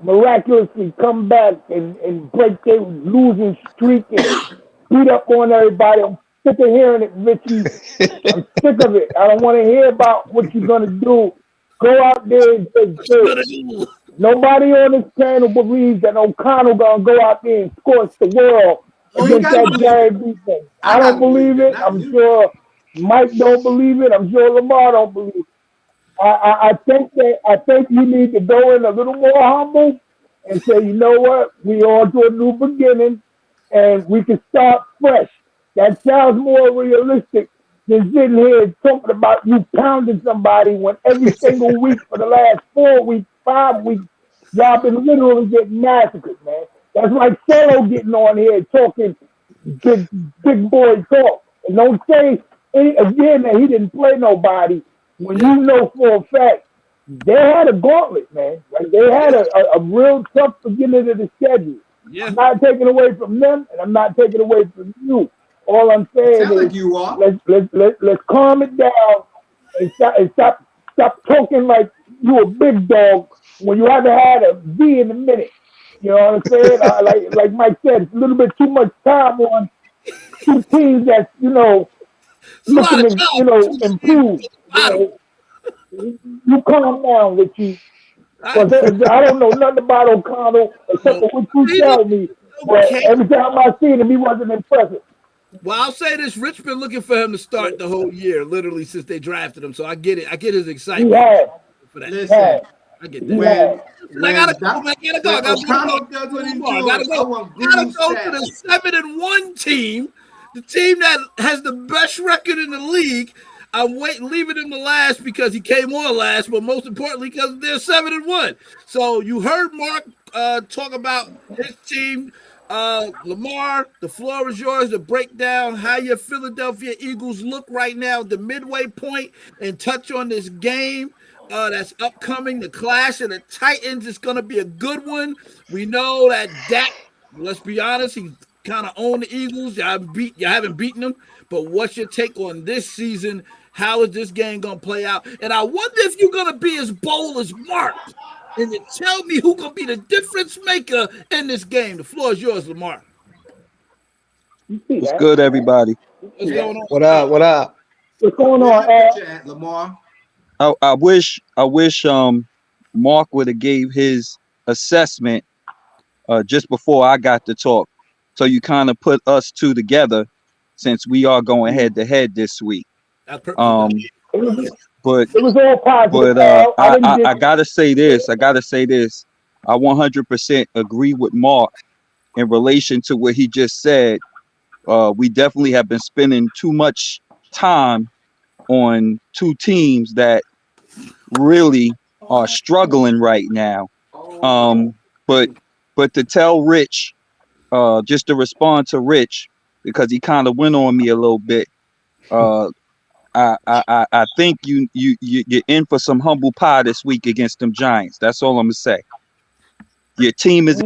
miraculously come back and break their losing streak and beat up on everybody. I'm sick of hearing it, Richie. I'm sick of it. I don't want to hear about what you're gonna do. Go out there and take shit. Nobody on this panel believes that O'Connell gonna go out there and scorch the world against that Giant defense. I don't believe it. I'm sure Mike don't believe it. I'm sure Lamar don't believe it. I think you need to go in a little more humble and say, you know what, we on to a new beginning and we can start fresh. That sounds more realistic than sitting here talking about you pounding somebody when every single week for the last 4 weeks, 5 weeks, y'all been literally getting massacred, man. That's like Solo getting on here talking big boy talk. And don't say again that he didn't play nobody when you know for a fact they had a gauntlet, man. Like they had a real tough beginning of the schedule. Yeah. I'm not taking away from them, and I'm not taking away from you. All I'm saying Sound like is you are. let's calm it down and stop talking like you a big dog when you haven't had a V in a minute. You know what I'm saying? Like Mike said, it's a little bit too much time on two teams that's It's a lot looking of to improve. time. You calm down, Richie. I, Because I don't know nothing about O'Connell except for what you tell me. But okay. every time I seen him, he wasn't impressive. Well, I'll say this: Rich been looking for him to start the whole year, literally since they drafted him. So I get it. I get his He excitement had. for that. Listen, I get He that. had. I gotta go. Man. I gotta go. I when gotta O'Connell go. does what he's I doing, gotta I go. want Gotta Google go to the stats. 7-1 team, the team that has the best record in the league. I'm leaving him to last because he came on last, but most importantly because they're 7-1. So you heard Mark talk about his team. Lamar, the floor is yours to break down how your Philadelphia Eagles look right now at the midway point and touch on this game that's upcoming. The Clash of the Titans is going to be a good one. We know that Dak, let's be honest, he kind of owned the Eagles. You haven't beaten them, but what's your take on this season? How is this game going to play out? And I wonder if you're going to be as bold as Mark and you tell me who going to be the difference maker in this game. The floor is yours, Lamar. You see What's that? good, everybody? What's going on? What up? What up? What's going Where's on, your Al? picture at, Lamar? I wish Mark would have gave his assessment just before I got to talk. So you kind of put us two together since we are going head to head this week. That's perfect. But It was all positive, Al. I gotta say this. I 100% agree with Mark in relation to what he just said. We definitely have been spending too much time on two teams that really are struggling right now. But to tell Rich, just to respond to Rich, because he kind of went on me a little bit. I think you're in for some humble pie this week against them Giants. That's all I'm gonna say. Your team is.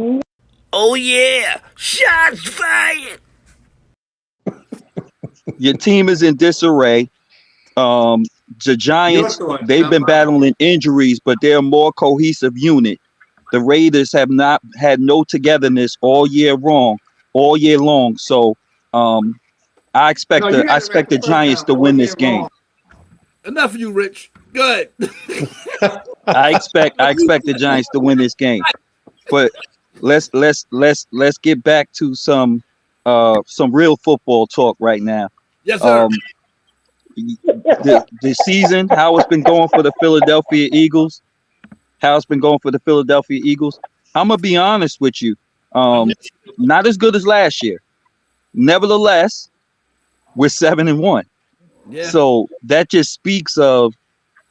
Oh yeah, shots fired. Your team is in disarray. The Giants, they've been battling injuries, but they're a more cohesive unit. The Raiders have not had no togetherness all year long. So I expect the Giants to win this game. Enough of you, Rich. Good. I expect the Giants to win this game. But let's get back to some real football talk right now. Yes, sir. The season, how it's been going for the Philadelphia Eagles. I'm gonna be honest with you. Not as good as last year. Nevertheless, we're 7-1. Yeah. So that just speaks of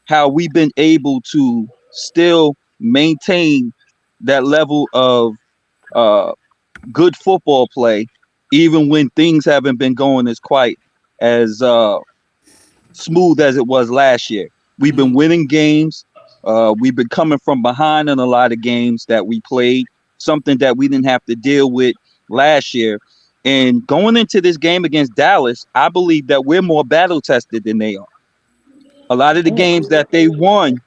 how we've been able to still maintain that level of good football play, even when things haven't been going as quite as smooth as it was last year. We've been winning games. We've been coming from behind in a lot of games that we played, something that we didn't have to deal with last year. And going into this game against Dallas, I believe that we're more battle tested than they are. A lot of the games that they won,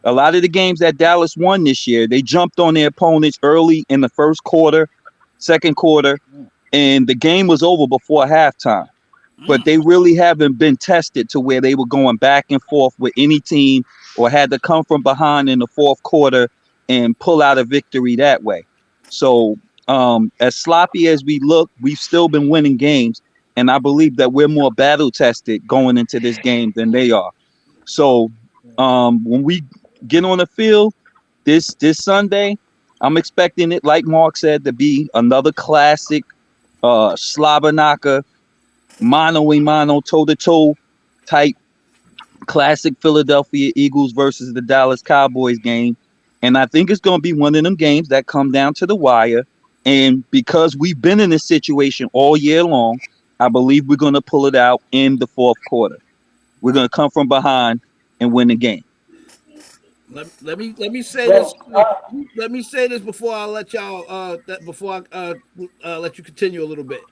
a lot of the games that Dallas won this year, they jumped on their opponents early in the first quarter, second quarter, and the game was over before halftime. But they really haven't been tested to where they were going back and forth with any team or had to come from behind in the fourth quarter and pull out a victory that way. So as sloppy as we look, we've still been winning games. And I believe that we're more battle tested going into this game than they are. So when we get on the field this Sunday, I'm expecting it, like Mark said, to be another classic slobber knocker, mano-a-mano, toe-to-toe type classic Philadelphia Eagles versus the Dallas Cowboys game. And I think it's going to be one of them games that come down to the wire. And because we've been in this situation all year long, I believe we're going to pull it out in the fourth quarter. We're going to come from behind and win the game. Let me say this. Let me say this before I let y'all. Before I let you continue a little bit.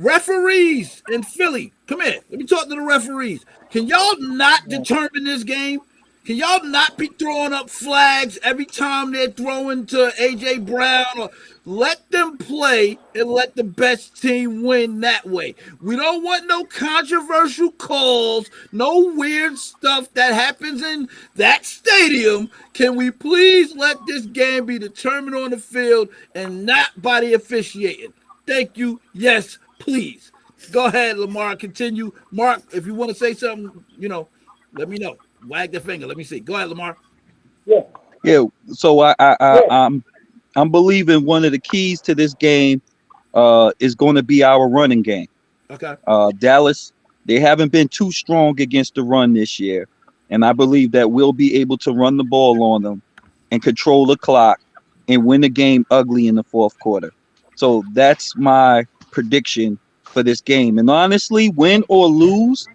Referees in Philly, come here. Let me talk to the referees. Can y'all not determine this game? Can y'all not be throwing up flags every time they're throwing to AJ Brown? Or let them play and let the best team win that way. We don't want no controversial calls, no weird stuff that happens in that stadium. Can we please let this game be determined on the field and not by the officiating? Thank you. Yes, please. Go ahead, Lamar. Continue. Mark, if you want to say something, let me know. Wag the finger. Let me see. Go ahead, Lamar. Yeah. So I'm believing one of the keys to this game is going to be our running game. Okay. Dallas, they haven't been too strong against the run this year, and I believe that we'll be able to run the ball on them and control the clock and win the game ugly in the fourth quarter. So that's my prediction for this game. And honestly, win or lose,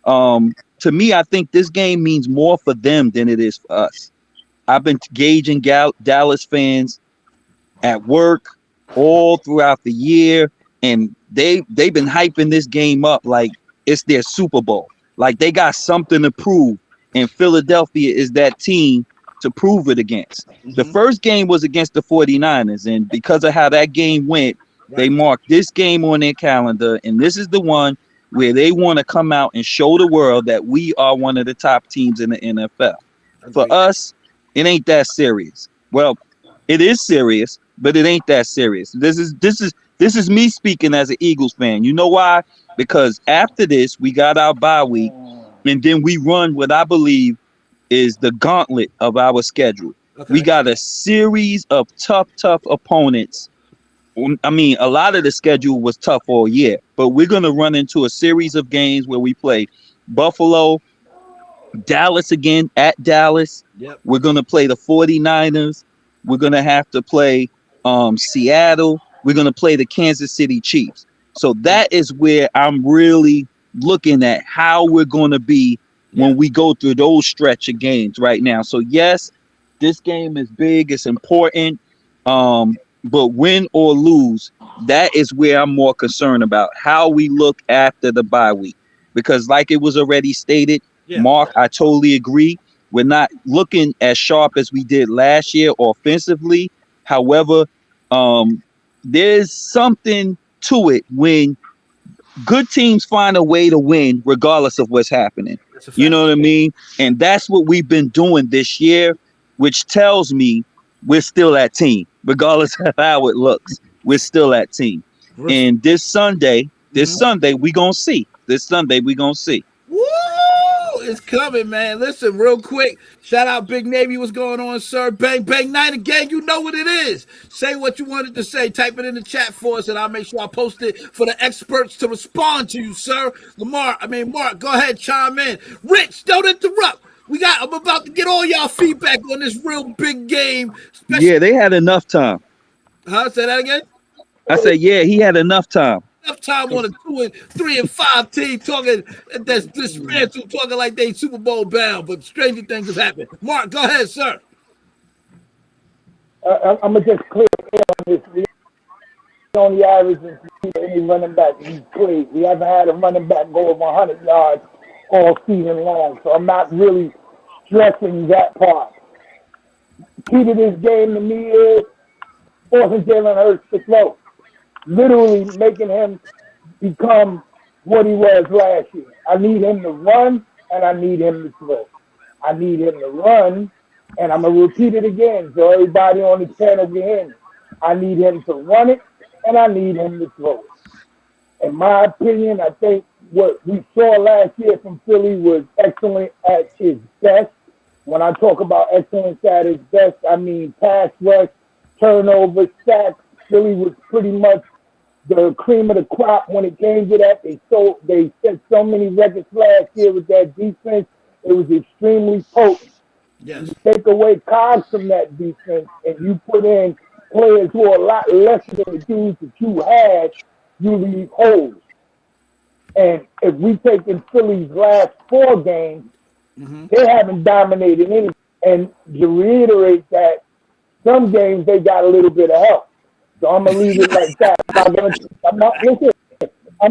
to me, I think this game means more for them than it is for us. I've been gauging Dallas fans at work all throughout the year, and they've been hyping this game up like it's their Super Bowl. Like they got something to prove, and Philadelphia is that team to prove it against. The first game was against the 49ers, and because of how that game went, they marked this game on their calendar, and this is the one where they want to come out and show the world that we are one of the top teams in the NFL. For us, it ain't that serious. Well, it is serious, but it ain't that serious. This is me speaking as an Eagles fan. You know why? Because after this, we got our bye week, and then we run what I believe is the gauntlet of our schedule. Okay. We got a series of tough opponents. I mean, a lot of the schedule was tough all year, but we're going to run into a series of games where we play Buffalo, Dallas again at Dallas. Yep. We're going to play the 49ers. We're going to have to play Seattle. We're going to play the Kansas City Chiefs. So that is where I'm really looking at how we're going to be when we go through those stretch of games right now. So, yes, this game is big. It's important. But win or lose, that is where I'm more concerned about how we look after the bye week. Because like it was already stated, Mark, I totally agree. We're not looking as sharp as we did last year offensively. However, there's something to it when good teams find a way to win regardless of what's happening. You know what I mean? And that's what we've been doing this year, which tells me we're still that team. Regardless of how it looks, we're still that team. And this Sunday, we gonna see. Woo! It's coming, man. Listen, real quick. Shout out Big Navy. What's going on, sir? Bang, bang, night again. You know what it is. Say what you wanted to say. Type it in the chat for us, and I'll make sure I post it for the experts to respond to you, sir. Mark, go ahead, chime in. Rich, don't interrupt. I'm about to get all y'all feedback on this real big game. Yeah, they had enough time. Huh? Say that again? I said, yeah, he had enough time. Enough time on a 2 and 3 and 5 team talking that's dismantled, talking like they Super Bowl bound, but stranger things have happened. Mark, go ahead, sir. I'm going to just clear on this. We only average any running back. We haven't had a running back go over 100 yards all season long, so I'm not really stressing that part. Key to this game to me is forcing Jalen Hurts to throw, literally making him become what he was last year. I need him to run, and I need him to throw. I need him to run, and I'm going to repeat it again so everybody on the channel can hear me. I need him to run it, and I need him to throw it. In my opinion, I think what we saw last year from Philly was excellent at its best. When I talk about excellence at its best, I mean pass rush, turnover, sacks. Philly was pretty much the cream of the crop when it came to that. They set so many records last year with that defense. It was extremely potent. Yes. You take away cogs from that defense and you put in players who are a lot less than the dudes that you had, you leave holes. And if we take in Philly's last 4 games, they haven't dominated any. And to reiterate that, some games they got a little bit of help. So I'm going to leave it like that.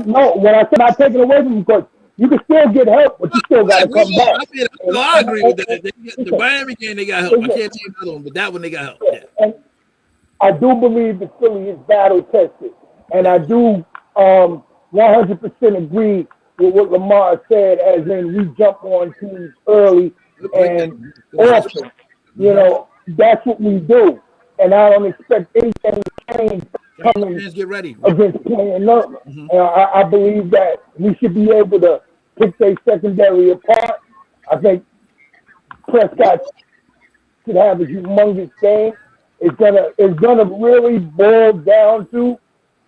No, when I said I take it away from you, because you can still get help, but you still got to come back. I agree with that. The Miami game, they got help. I can't name another one, but that one they got help. Yeah. And I do believe the Philly is battle tested, and I do 100% agree with what Lamar said, as in we jump on teams early and often. You know, that's what we do, and I don't expect anything to change coming get ready against playing up. I believe that we should be able to pick their secondary apart. I think Prescott should have a humongous game. It's gonna really boil down to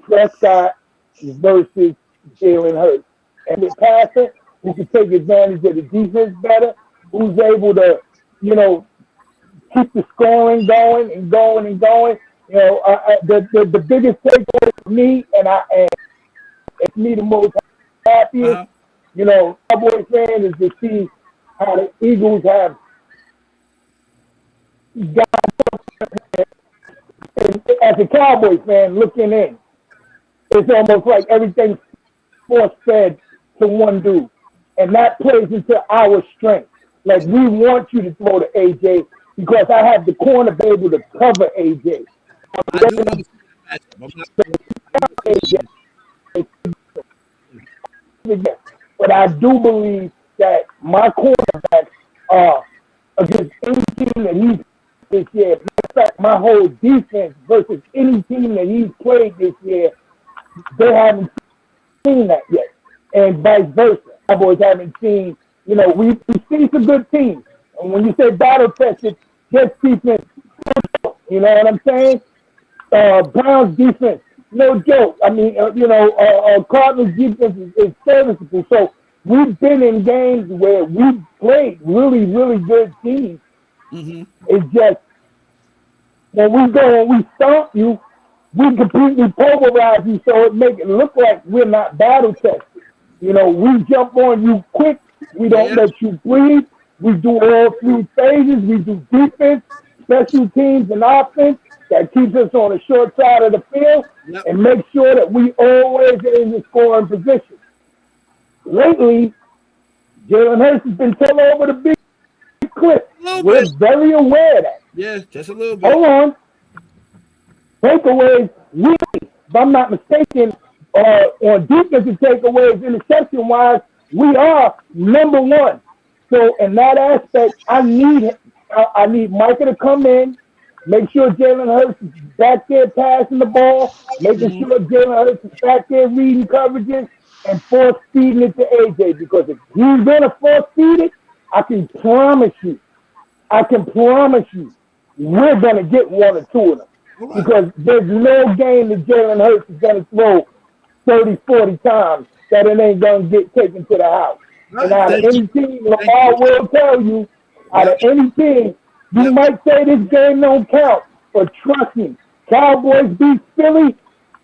Prescott versus Jalen Hurts. And with passing, who can take advantage of the defense better, who's able to, you know, keep the scoring going and going and going. You know, the biggest takeaway for me, and it's me the most happiest, you know, Cowboy fan, is to see how the Eagles have got. As a Cowboy fan looking in, it's almost like everything's force-fed to one dude. And that plays into our strength. Like, we want you to throw to AJ because I have the corner be able to cover AJ. But I do believe that my quarterbacks are against any team that he's this year. Matter of fact, my whole defense versus any team that he's played this year, they haven't seen that yet. And vice versa. Cowboys haven't seen, you know, we see some good teams. And when you say battle tested, just defense, you know what I'm saying? Browns defense, no joke. I mean, Cardinals defense is serviceable. So we've been in games where we played really, really good teams. It's just when we go and we stomp you, we completely pulverize you, so it make it look like we're not battle tested. You know, we jump on you quick. We don't let you breathe. We do all three phases. We do defense, special teams, and offense. That keeps us on the short side of the field and make sure that we always are in the scoring position. Lately, Jalen Hurts has been taken over the big cliff. We're very aware of that. Yeah, just a little bit. Hold on. Takeaways, really, if I'm not mistaken, on defensive takeaways, interception-wise, we are number one. So in that aspect, I need Micah to come in, make sure Jalen Hurts is back there passing the ball, making sure Jalen Hurts is back there reading coverages and force feeding it to AJ. Because if he's gonna force feed it, I can promise you, we're gonna get one or two of them. Right. Because there's no game that Jalen Hurts is gonna throw 30, 40 times that it ain't gonna get taken to the house. Right. And out of any team, Lamar will tell you, out of any team, you might say this game don't count, but trust me, Cowboys beat Philly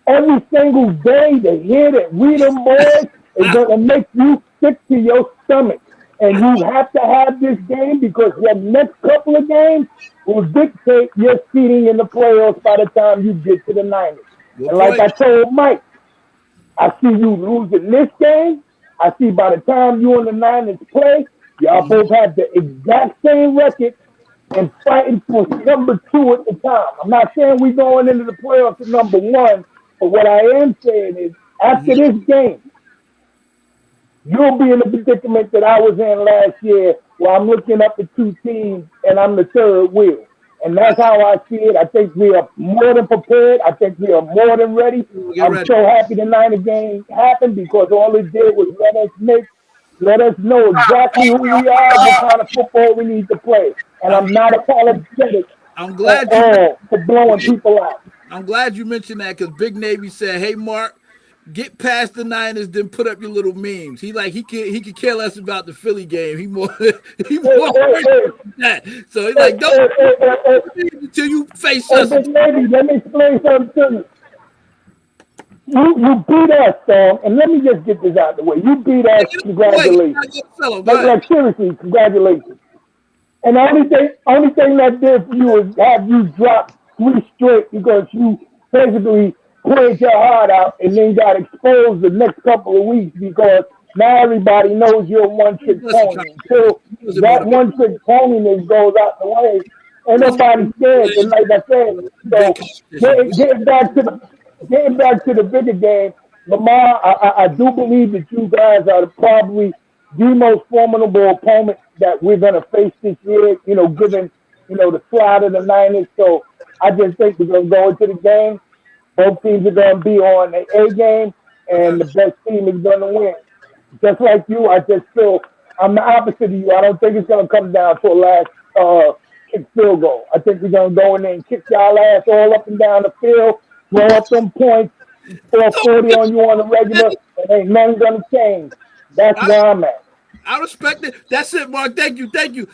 every single day. To hear that we them boys is gonna make you sick to your stomach. And you have to have this game because your next couple of games will dictate your seeding in the playoffs by the time you get to the Niners. And like I told Mike, I see you losing this game. I see by the time you and the Niners play, y'all both have the exact same record and fighting for number 2 at the time. I'm not saying we're going into the playoffs at number 1, but what I am saying is after this game, you'll be in the predicament that I was in last year where I'm looking up at 2 teams and I'm the third wheel. And that's how I see it. I think we are more than prepared. I think we are more than ready. I'm so happy the Niner game happened because all it did was let us know exactly who we are, what kind of football we need to play. And I'm not apologetic for blowing people out. I'm glad you mentioned that because Big Navy said, "Hey, Mark, get past the Niners, then put up your little memes." He could care less about the Philly game. He more that. So he's like, don't until you face us. Big Navy, let me explain something to you. You beat us, Tom, and let me just get this out of the way. You beat us, congratulations. Like seriously, congratulations. And the only thing that did for you is have you drop 3 straight because you basically played your heart out and then got exposed the next couple of weeks because now everybody knows you're a one-trick pony. Until that one-trick ponyness goes out the way, ain't nobody scared. And like I said, so getting back to the bigger game, Lamar, I do believe that you guys are probably the most formidable opponent that we're going to face this year, given, the slide of the Niners. So I just think we're going to go into the game. Both teams are going to be on the A game, and the best team is going to win. Just like you, I just feel I'm the opposite of you. I don't think it's going to come down to a last kick field goal. I think we're going to go in there and kick y'all ass all up and down the field, throw up some points, score 40 on you on the regular, and ain't nothing going to change. That's where I'm at. I respect it. That's it, Mark. Thank you.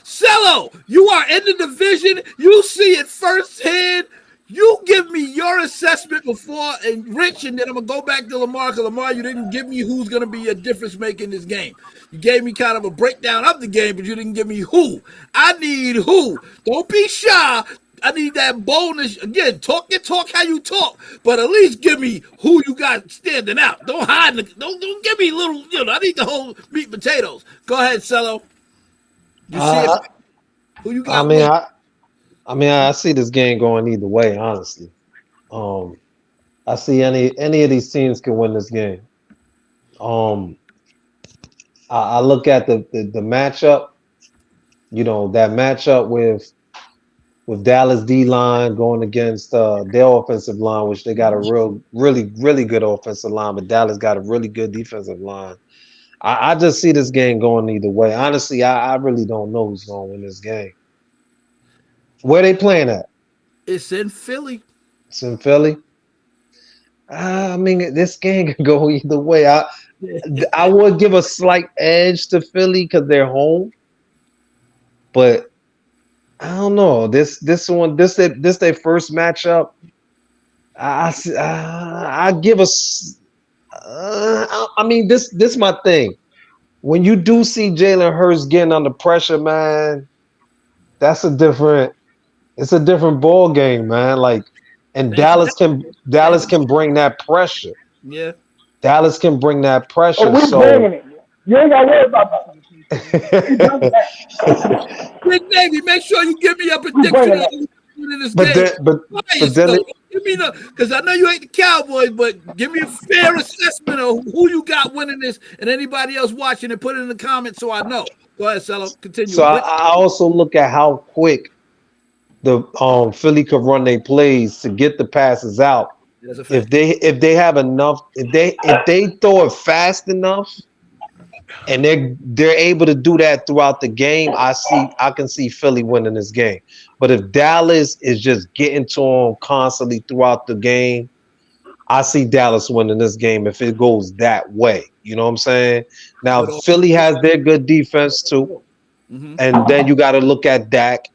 Cello, you are in the division. You see it firsthand. You give me your assessment before, and Rich, and then I'm going to go back to Lamar. Because Lamar, you didn't give me who's going to be a difference maker in this game. You gave me kind of a breakdown of the game, but you didn't give me who. I need who. Don't be shy. I need that boldness. Again, talk your talk how you talk, but at least give me who you got standing out. Don't hide. Don't give me little, I need the whole meat and potatoes. Go ahead, Cello. You see who you got? I see this game going either way, honestly. I see any of these teams can win this game. I look at the matchup, that matchup with Dallas D-line going against their offensive line, which they got a really good offensive line, but Dallas got a really good defensive line. I just see this game going either way. Honestly, I really don't know who's going to win this game. Where they playing at? It's in Philly. It's in Philly? This game can go either way. I would give a slight edge to Philly because they're home, but I don't know. This their first matchup. I give us. This my thing. When you do see Jalen Hurts getting under pressure, man, it's a different ball game, man. And Dallas can bring that pressure. Yeah. Dallas can bring that pressure. Oh, we're bringing it. You ain't got to worry about that. Big Navy, make sure you give me a prediction in this game. Give me because I know you hate the Cowboys, but give me a fair assessment of who you got winning this, and anybody else watching, and put it in the comments so I know. Go ahead, Cello. Continue. So I also look at how quick the Philly could run their plays to get the passes out. If they have enough, if they throw it fast enough, and they're able to do that throughout the game, I can see Philly winning this game. But if Dallas is just getting to them constantly throughout the game, I see Dallas winning this game if it goes that way. You know what I'm saying? Now Philly has their good defense too, and then you got to look at Dak.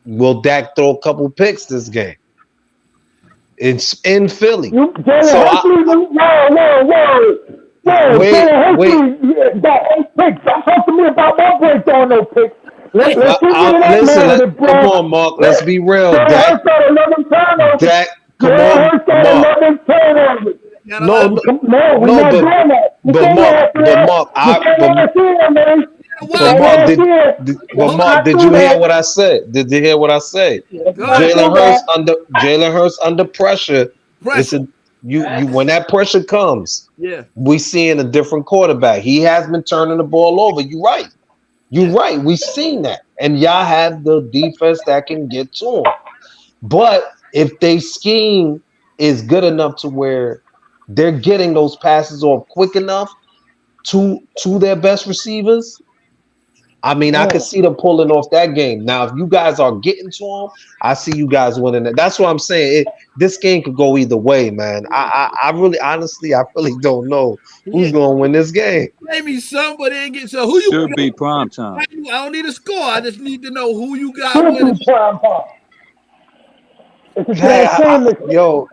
Will Dak throw a couple picks this game? It's in Philly. Whoa. Wait. Got 8 picks. Don't talk to me about my breaks on no picks. Listen, come on, Mark. Let's be real. Dak, come on, Mark. No, we're not doing that. But Mark, did you hear what I said? Did you hear what I said? Jalen Hurts under pressure. You when that pressure comes, we seeing a different quarterback. He has been turning the ball over. You're right. We've seen that, and y'all have the defense that can get to him. But if they scheme is good enough to where they're getting those passes off quick enough to their best receivers, I can see them pulling off that game. Now, if you guys are getting to them, I see you guys winning it. That's what I'm saying. This game could go either way, man. I really don't know who's going to win this game. Maybe somebody ain't getting. So who you should be prime time. I don't need a score. I just need to know who you got winning. Yo,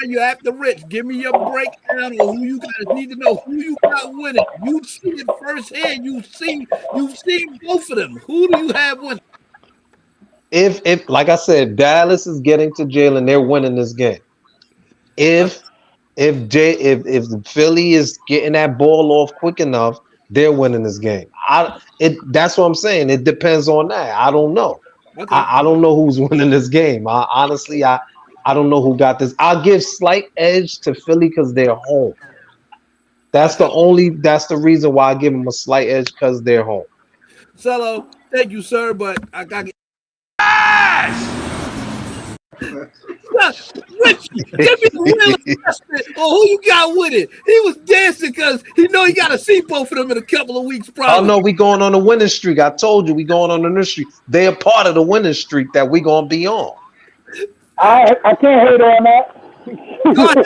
you have to Rich. Give me your breakdown of who you got. I need to know who you got winning. You see it firsthand. You've seen both of them. Who do you have winning? If like I said, Dallas is getting to Jalen, they're winning this game. if if Philly is getting that ball off quick enough, they're winning this game. That's what I'm saying. It depends on that. I don't know. Okay. I don't know who's winning this game. Honestly, I don't know who got this. I'll give slight edge to Philly because they're home. That's the reason why I give them a slight edge, because they're home. Cello, thank you, sir, but I got to get. Rich, give me the real assessment on who you got with it. He was dancing because he know he got to see both of them in a couple of weeks, probably. Oh no, we going on a winning streak. I told you we going on a winning streak. They're part of the winning streak that we gonna be on. I can't hate on that. I can't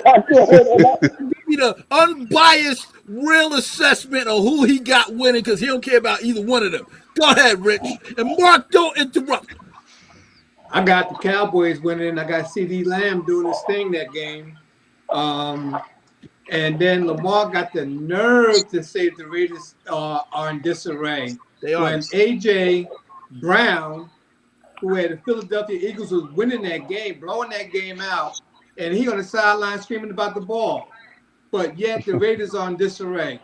hate on that. Give me the unbiased, real assessment of who he got winning, because he don't care about either one of them. Go ahead, Rich. And Mark, don't interrupt. I got the Cowboys winning. I got CD Lamb doing his thing that game. And then Lamar got the nerve to say the Raiders are in disarray. They are. When A.J. Brown, who had the Philadelphia Eagles, was winning that game, blowing that game out, and he on the sideline screaming about the ball. But yet the Raiders are in disarray.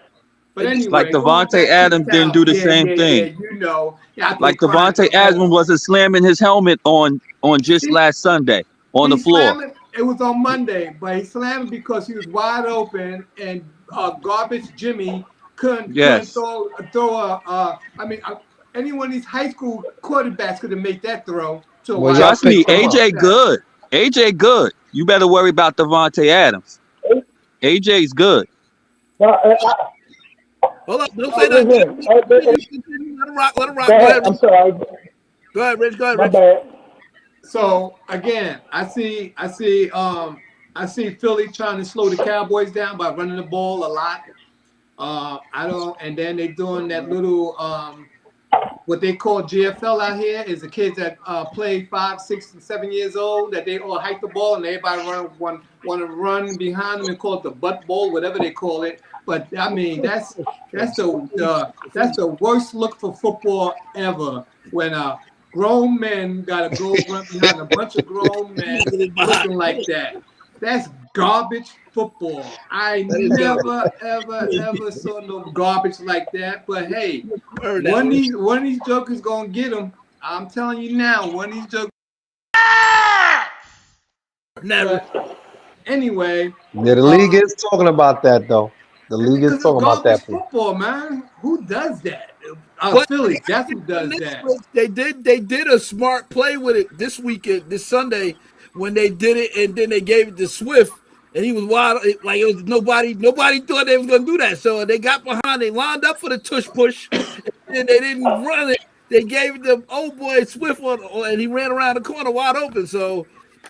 But anyway, like Devontae Adams didn't do the same thing. Yeah, you know. Yeah, like Devontae Adams wasn't slamming his helmet on just last Sunday on the floor. It was on Monday, but he slammed because he was wide open, and garbage Jimmy couldn't throw any one of these high school quarterbacks could have made that throw. So trust me, AJ good. AJ good. You better worry about Devontae Adams. AJ's good. Hold up, don't say that. Let him rock. Let him rock. Go ahead. I'm sorry. Go ahead, Rich. Go ahead, My Rich. bad. So again, I see Philly trying to slow the Cowboys down by running the ball a lot. And then they doing that little what they call GFL out here is the kids that play 5, 6, and 7 years old, that they all hike the ball and everybody want to run behind them and call it the butt bowl, whatever they call it. But I mean, that's the worst look for football ever, when grown men got to go run behind a bunch of grown men looking like that. That's garbage football. I never, ever saw no garbage like that. But hey, one of these jokers gonna get them. I'm telling you now, one of these jokers. Never. Anyway. Yeah, the league is talking about that though. The league is talking about that. Football, man. Who does that? Philly. That's who does that. They did a smart play with it this weekend, this Sunday, when they did it, and then they gave it to Swift, and he was wild. Like it was nobody thought they was gonna do that. So they got behind, they lined up for the tush push, and they didn't run it. They gave it to old boy Swift and he ran around the corner wide open. So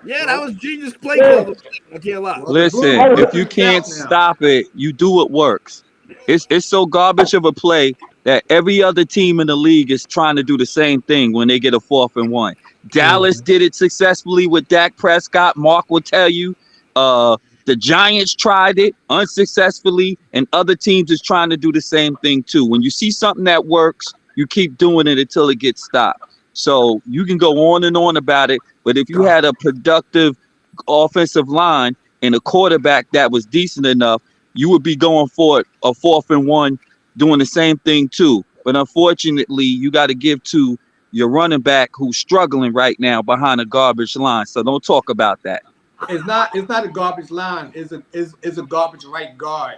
yeah, that was genius play. I can't lie. Listen, if you can't stop it, you do what works. It's so garbage of a play that every other team in the league is trying to do the same thing when they get a 4th and 1. Dallas did it successfully with Dak Prescott. Mark will tell you. The Giants tried it unsuccessfully, and other teams is trying to do the same thing too. When you see something that works, you keep doing it until it gets stopped. So you can go on and on about it, but if you had a productive offensive line and a quarterback that was decent enough, you would be going for a 4th and 1, doing the same thing too. But unfortunately, you got to give to your running back who's struggling right now behind a garbage line. So don't talk about that. It's not a garbage line. It's a garbage right guard.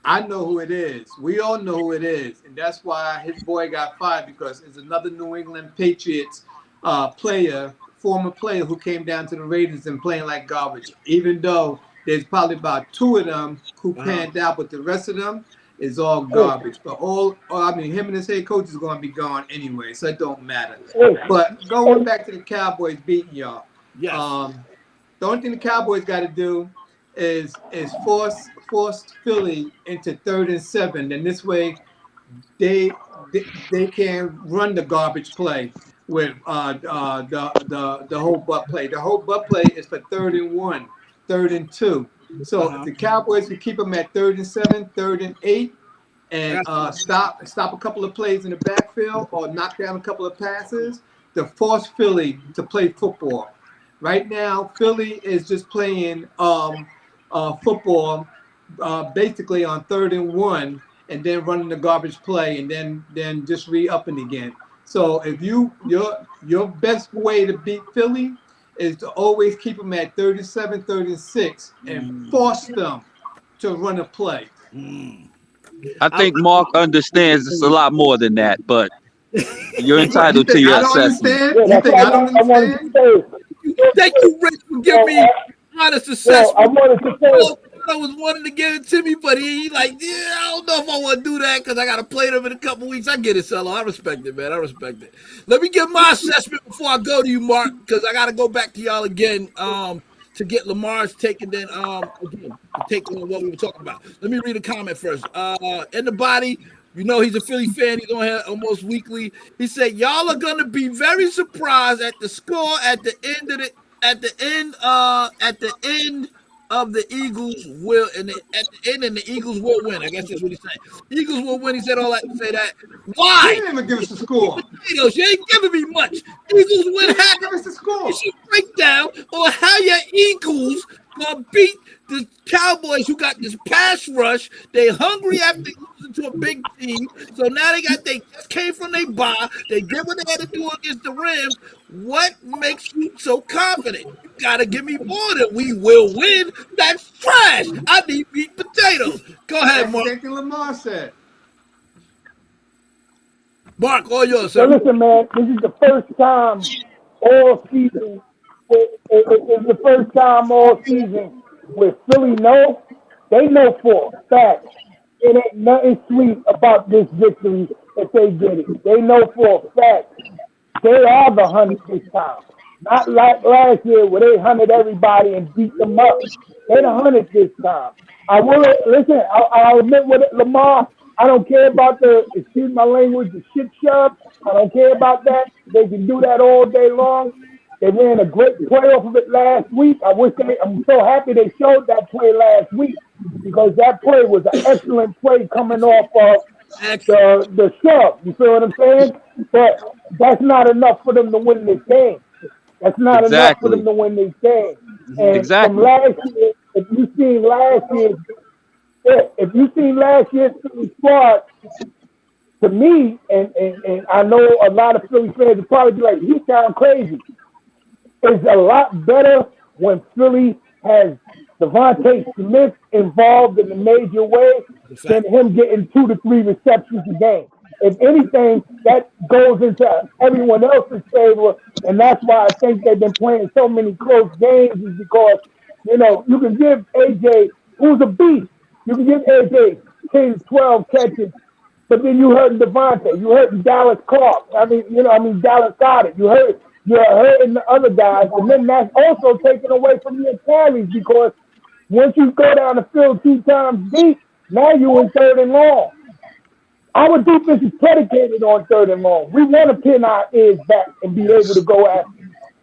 I know who it is. We all know who it is, and that's why his boy got fired, because it's another New England Patriots former player who came down to the Raiders and playing like garbage. Even though there's probably about 2 of them who panned out, but the rest of them is all garbage. But him and his head coach is going to be gone anyway, so it don't matter. But going back to the Cowboys beating y'all. Yes. The only thing the Cowboys got to do is force Philly into 3rd and 7. And this way, they can run the garbage play with the whole butt play. The whole butt play is for 3rd and 1, 3rd and 2. So if the Cowboys can keep them at 3rd and 7, 3rd and 8, and stop a couple of plays in the backfield or knock down a couple of passes, to force Philly to play football. Right now, Philly is just playing football, basically on 3rd and 1, and then running the garbage play, and then just re-upping again. So if your best way to beat Philly is to always keep them at 37, 36, and force them to run a play. I think Mark understands it's a lot more than that, but you're entitled to your I don't assessment. understand? Yeah, You that's think what I don't I wanted understand? to say. Thank you, Rich, for giving me honest Well, I assessment. wanted to say. I was wanting to give it to me, but he like, yeah, I don't know if I want to do that because I got to play them in a couple weeks. I get it, Cello. I respect it, man. I respect it. Let me give my assessment before I go to you, Mark, because I got to go back to y'all again to get Lamar's take, and then again to take on what we were talking about. Let me read a comment first. In the body, you know he's a Philly fan. He's on here almost weekly. He said, "Y'all are gonna be very surprised at the score at the end of the Eagles will at the end, and the Eagles will win." I guess that's what he's saying. Eagles will win. He said all that to say that. He Why? didn't even give us a score. Potatoes, you ain't giving me much. Eagles He win didn't half. give us a score. You should break down on how your Eagles gonna beat the Cowboys who got this pass rush. They hungry after losing to a big team. So now they just came from their bye. They did what they had to do against the Rams. What makes you so confident? You gotta give me more than we will win. That's trash. I need meat potatoes. Go ahead, That's Mark. exactly Lamar said. Mark, all yours, So sir. listen, man, this is the first time all season. It's the first time all season where Philly they know for a fact it ain't nothing sweet about this victory if they get it. They know for a fact they are the 100 this time. Not like last year where they hunted everybody and beat them up. They're the 100 this time. I'll admit with it, Lamar, I don't care about excuse my language, the shit shove. I don't care about that. They can do that all day long. They ran a great play off of it last week. I'm so happy they showed that play last week because that play was an excellent play coming off of the shove. You feel what I'm saying? But that's not enough for them to win this game. That's not enough for them to win this game. And from last year, if you've seen last year's Philly squad, to me, and I know a lot of Philly fans will probably be like, "You sound crazy." It's a lot better when Philly has Devontae Smith involved in a major way than him getting 2 to 3 receptions a game. If anything, that goes into everyone else's favor, and that's why I think they've been playing so many close games is because, you can give AJ, who's a beast, you can give AJ 10, 12 catches, but then you hurt Devontae, you hurt Dallas Clark. Dallas Goddard. You're hurting the other guys, and then that's also taken away from your carries because once you go down the field 2 times deep, now you're in 3rd and long. Our defense is predicated on 3rd and long. We want to pin our ears back and be able to go after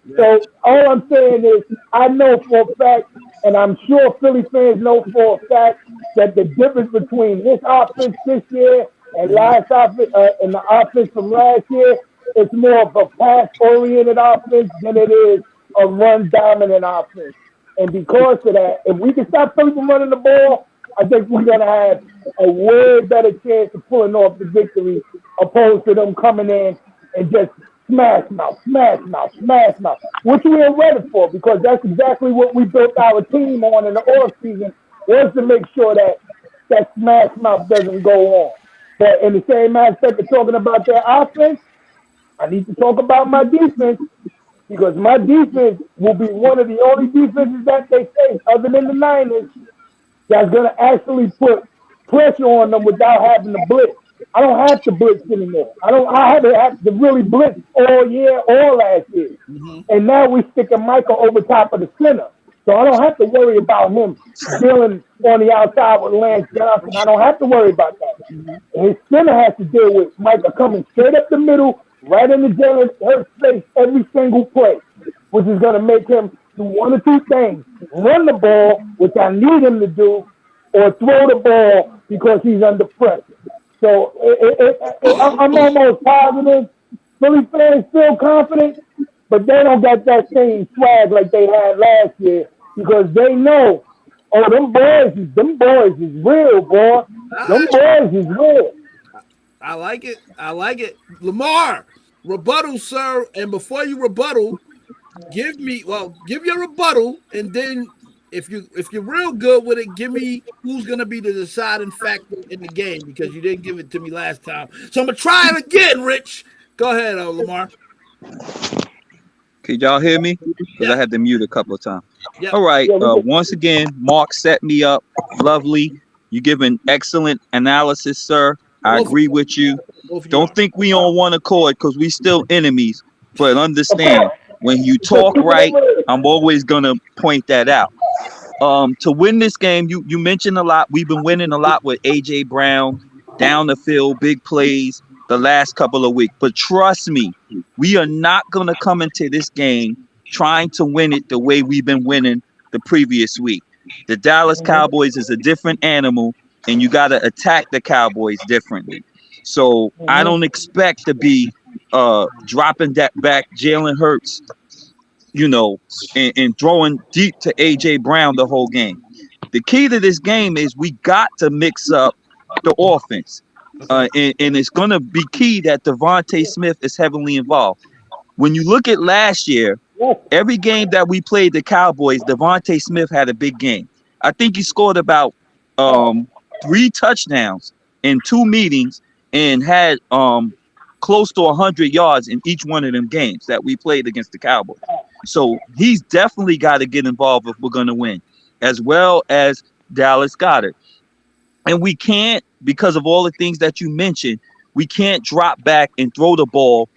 it. So all I'm saying is I know for a fact, and I'm sure Philly fans know for a fact, that the difference between this offense this year and and the offense from last year, it's more of a pass-oriented offense than it is a run-dominant offense. And because of that, if we can stop Philly from running the ball, I think we're going to have a way better chance of pulling off the victory opposed to them coming in and just smash mouth, which we ain't ready for because that's exactly what we built our team on in the offseason was to make sure that smash mouth doesn't go on. But in the same aspect of talking about their offense, I need to talk about my defense because my defense will be one of the only defenses that they face other than the Niners that's going to actually put pressure on them without having to blitz. I don't have to blitz anymore. I haven't had to really blitz all year or last year. Mm-hmm. And now we're sticking Michael over top of the center. So I don't have to worry about him dealing on the outside with Lance Johnson. I don't have to worry about that. Mm-hmm. His center has to deal with Michael coming straight up the middle, right in the Jalen Hurts face every single play, which is going to make him do one or two things. Run the ball, which I need him to do, or throw the ball because he's under pressure. So I'm almost positive. Philly fans feel confident, but they don't got that same swag like they had last year because they know Oh, them boys is real, boy. Them boys is real. I like it. I like it. Lamar, rebuttal, sir. And before you rebuttal, give your rebuttal, and then if you're real good with it, give me who's gonna be the deciding factor in the game because you didn't give it to me last time. So I'm gonna try it again, Rich. Go ahead, Lamar. Can y'all hear me? Because Yeah. I had to mute a couple of times. Yeah. All right. Yeah, we can- Once again, Mark set me up. Lovely. You give an excellent analysis, sir. I agree with you. Both of you Don't are. think we on one accord because we still enemies. But understand, when you talk right, I'm always gonna point that out. To win this game, you mentioned a lot. We've been winning a lot with AJ Brown, down the field, big plays the last couple of weeks. But trust me, we are not gonna come into this game trying to win it the way we've been winning the previous week. The Dallas Cowboys is a different animal, and you gotta attack the Cowboys differently. So I don't expect to be dropping that back Jalen Hurts, and throwing deep to AJ Brown the whole game. The key to this game is we got to mix up the offense. And it's going to be key that Devontae Smith is heavily involved. When you look at last year, every game that we played the Cowboys, Devontae Smith had a big game. I think he scored about 3 touchdowns in 2 meetings and had close to 100 yards in each one of them games that we played against the Cowboys. So he's definitely got to get involved if we're going to win, as well as Dallas Goedert. And we can't, because of all the things that you mentioned, we can't drop back and throw the ball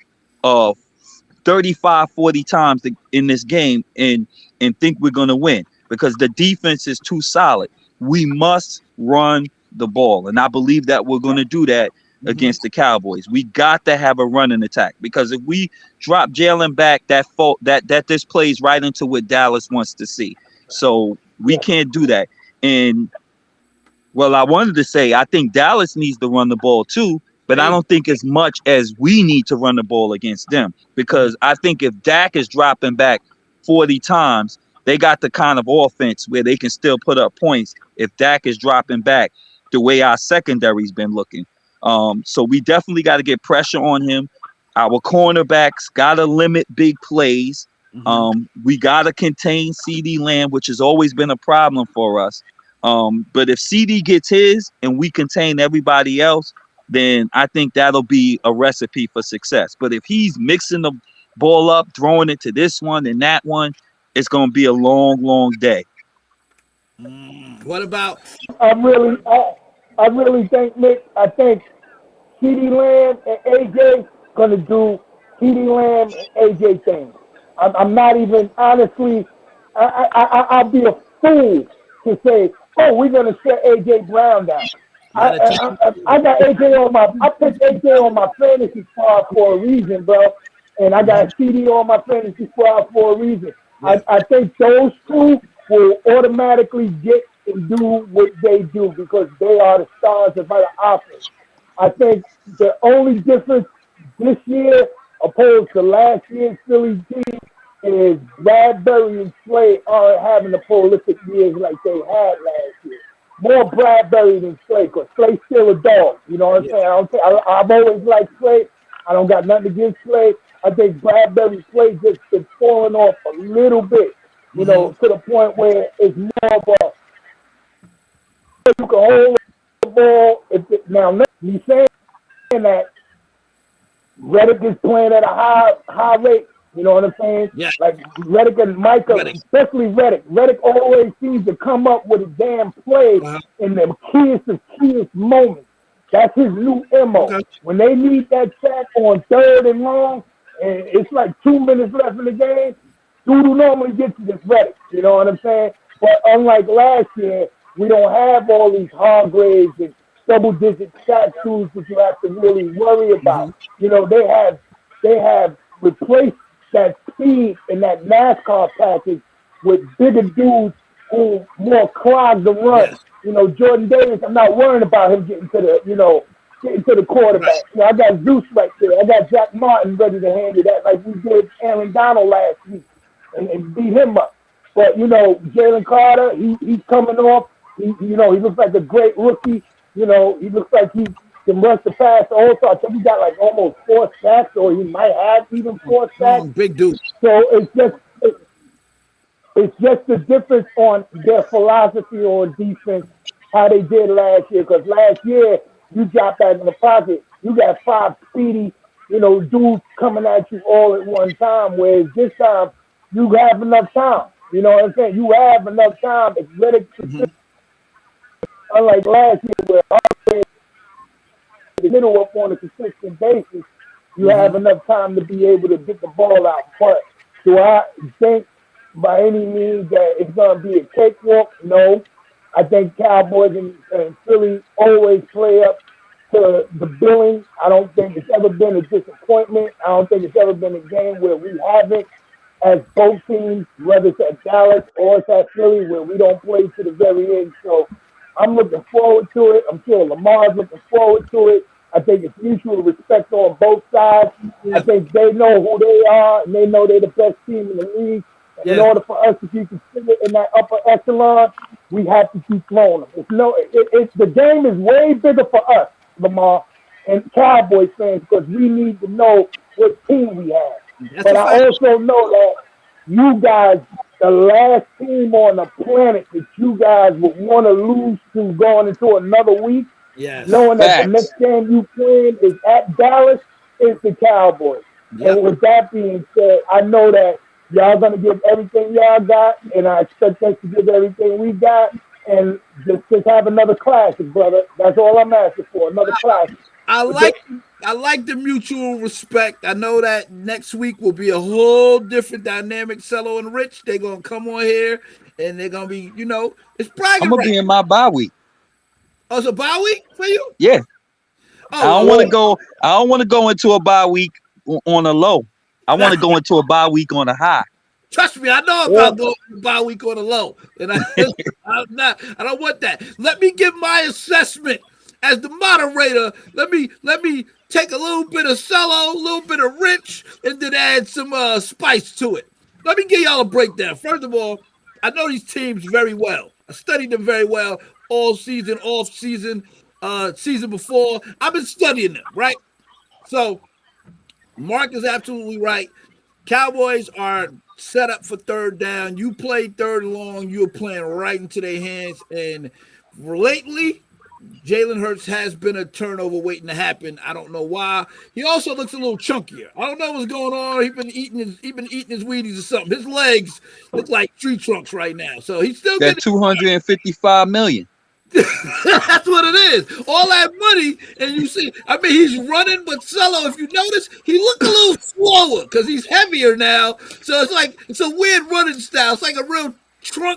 35, 40 times in this game and think we're going to win because the defense is too solid. We must run the ball. And I believe that we're going to do that against the Cowboys. We got to have a running attack because if we drop Jalen back, that this plays right into what Dallas wants to see. So we can't do that. And well, I wanted to say I think Dallas needs to run the ball too, but I don't think as much as we need to run the ball against them because I think if Dak is dropping back 40 times, they got the kind of offense where they can still put up points if Dak is dropping back the way our secondary's been looking. So we definitely got to get pressure on him. Our cornerbacks got to limit big plays. We got to contain CeeDee Lamb, which has always been a problem for us. But if CD gets his and we contain everybody else, then I think that'll be a recipe for success. But if he's mixing the ball up, throwing it to this one and that one, it's going to be a long, long day. What about? I really think, Nick, I think CeeDee Lamb and AJ gonna do CeeDee Lamb and AJ things. I'm not even, honestly, I'll be a fool to say, oh, we're gonna shut AJ Brown down. I got AJ I picked AJ on my fantasy squad for a reason, bro. And I got CD on my fantasy squad for a reason. I think those two will automatically get and do what they do because they are the stars of our offense. I think the only difference this year opposed to last year's Philly team is Bradbury and Slay aren't having the prolific years like they had last year. More Bradbury than Slay because Slay's still a dog. You know what I'm saying? I've always liked Slay. I don't got nothing against Slay. I think Bradbury's play just been falling off a little bit, to the point where it's more of a you can hold the ball. Now, me saying that Reddick is playing at a high rate. You know what I'm saying? Yeah. Like Reddick and Michael, especially Reddick. Reddick always seems to come up with a damn play in the keyest moments. That's his new MO. Okay. When they need that sack on 3rd and long, and it's like 2 minutes left in the game, Doodle normally gets to this Reddick. You know what I'm saying? But unlike last year, we don't have all these Hargraves and double-digit sack dudes that you have to really worry about. They have replaced that speed in that NASCAR package with bigger dudes who more clog the run. Yes. Jordan Davis, I'm not worrying about him getting to the quarterback. Right. I got Zeus right there. I got Jack Martin ready to handle that like we did Aaron Donald last week and beat him up. But Jalen Carter, he's coming off. He looks like a great rookie. He looks like he can rush the pass. Also, I think he got like almost 4 sacks, or he might have even 4 sacks. Big dude. So it's just the difference on their philosophy on defense, how they did last year. Because last year, you dropped that in the pocket. You got 5 speedy, dudes coming at you all at one time. Whereas this time, you have enough time. You know what I'm saying? You have enough time. It's ready to unlike last year where the middle up on a consistent basis, you have enough time to be able to get the ball out. But do I think by any means that it's going to be a cakewalk? No. I think Cowboys and Philly always play up to the billing. I don't think it's ever been a disappointment. I don't think it's ever been a game where we haven't, as both teams, whether it's at Dallas or it's at Philly, where we don't play to the very end. So I'm looking forward to it. I'm sure Lamar's looking forward to it. I think it's mutual respect on both sides. I think they know who they are, and they know they're the best team in the league. In order for us to be considered in that upper echelon, we have to keep throwing them. The game is way bigger for us, Lamar, and Cowboys fans, because we need to know what team we have. But I also know that you guys, the last team on the planet that you guys would want to lose to going into another week, knowing that the next game you playing is at Dallas, is the Cowboys. And with that being said, I know that y'all going to give everything y'all got, and I expect us to give everything we got, and just have another classic, brother. That's all I'm asking for, another classic. I like the mutual respect. I know that next week will be a whole different dynamic. Cello and Rich, they're going to come on here, and they're going to be, it's bragging. I'm going to be in my bye week. Oh, it's a bye week for you? Yeah. I don't want to go into a bye week on a low. I want to go into a bye week on a high. Trust me, I know about going to a bye week on a low, and I don't want that. Let me give my assessment as the moderator. Let me take a little bit of Cello, a little bit of Rich, and then add some spice to it. Let me give y'all a breakdown. First of all, I know these teams very well. I studied them very well all season, off season, season before. I've been studying them, right? So Mark is absolutely right. Cowboys are set up for third down. You play third and long, you're playing right into their hands. And lately, Jalen Hurts has been a turnover waiting to happen. I don't know why. He also looks a little chunkier. I don't know what's going on. He's been eating his Wheaties or something. His legs look like tree trunks right now. So he's still getting $255 million. That's what it is. All that money, and you see, he's running, but Cello, if you notice, he looked a little slower because he's heavier now. So it's a weird running style. It's like a real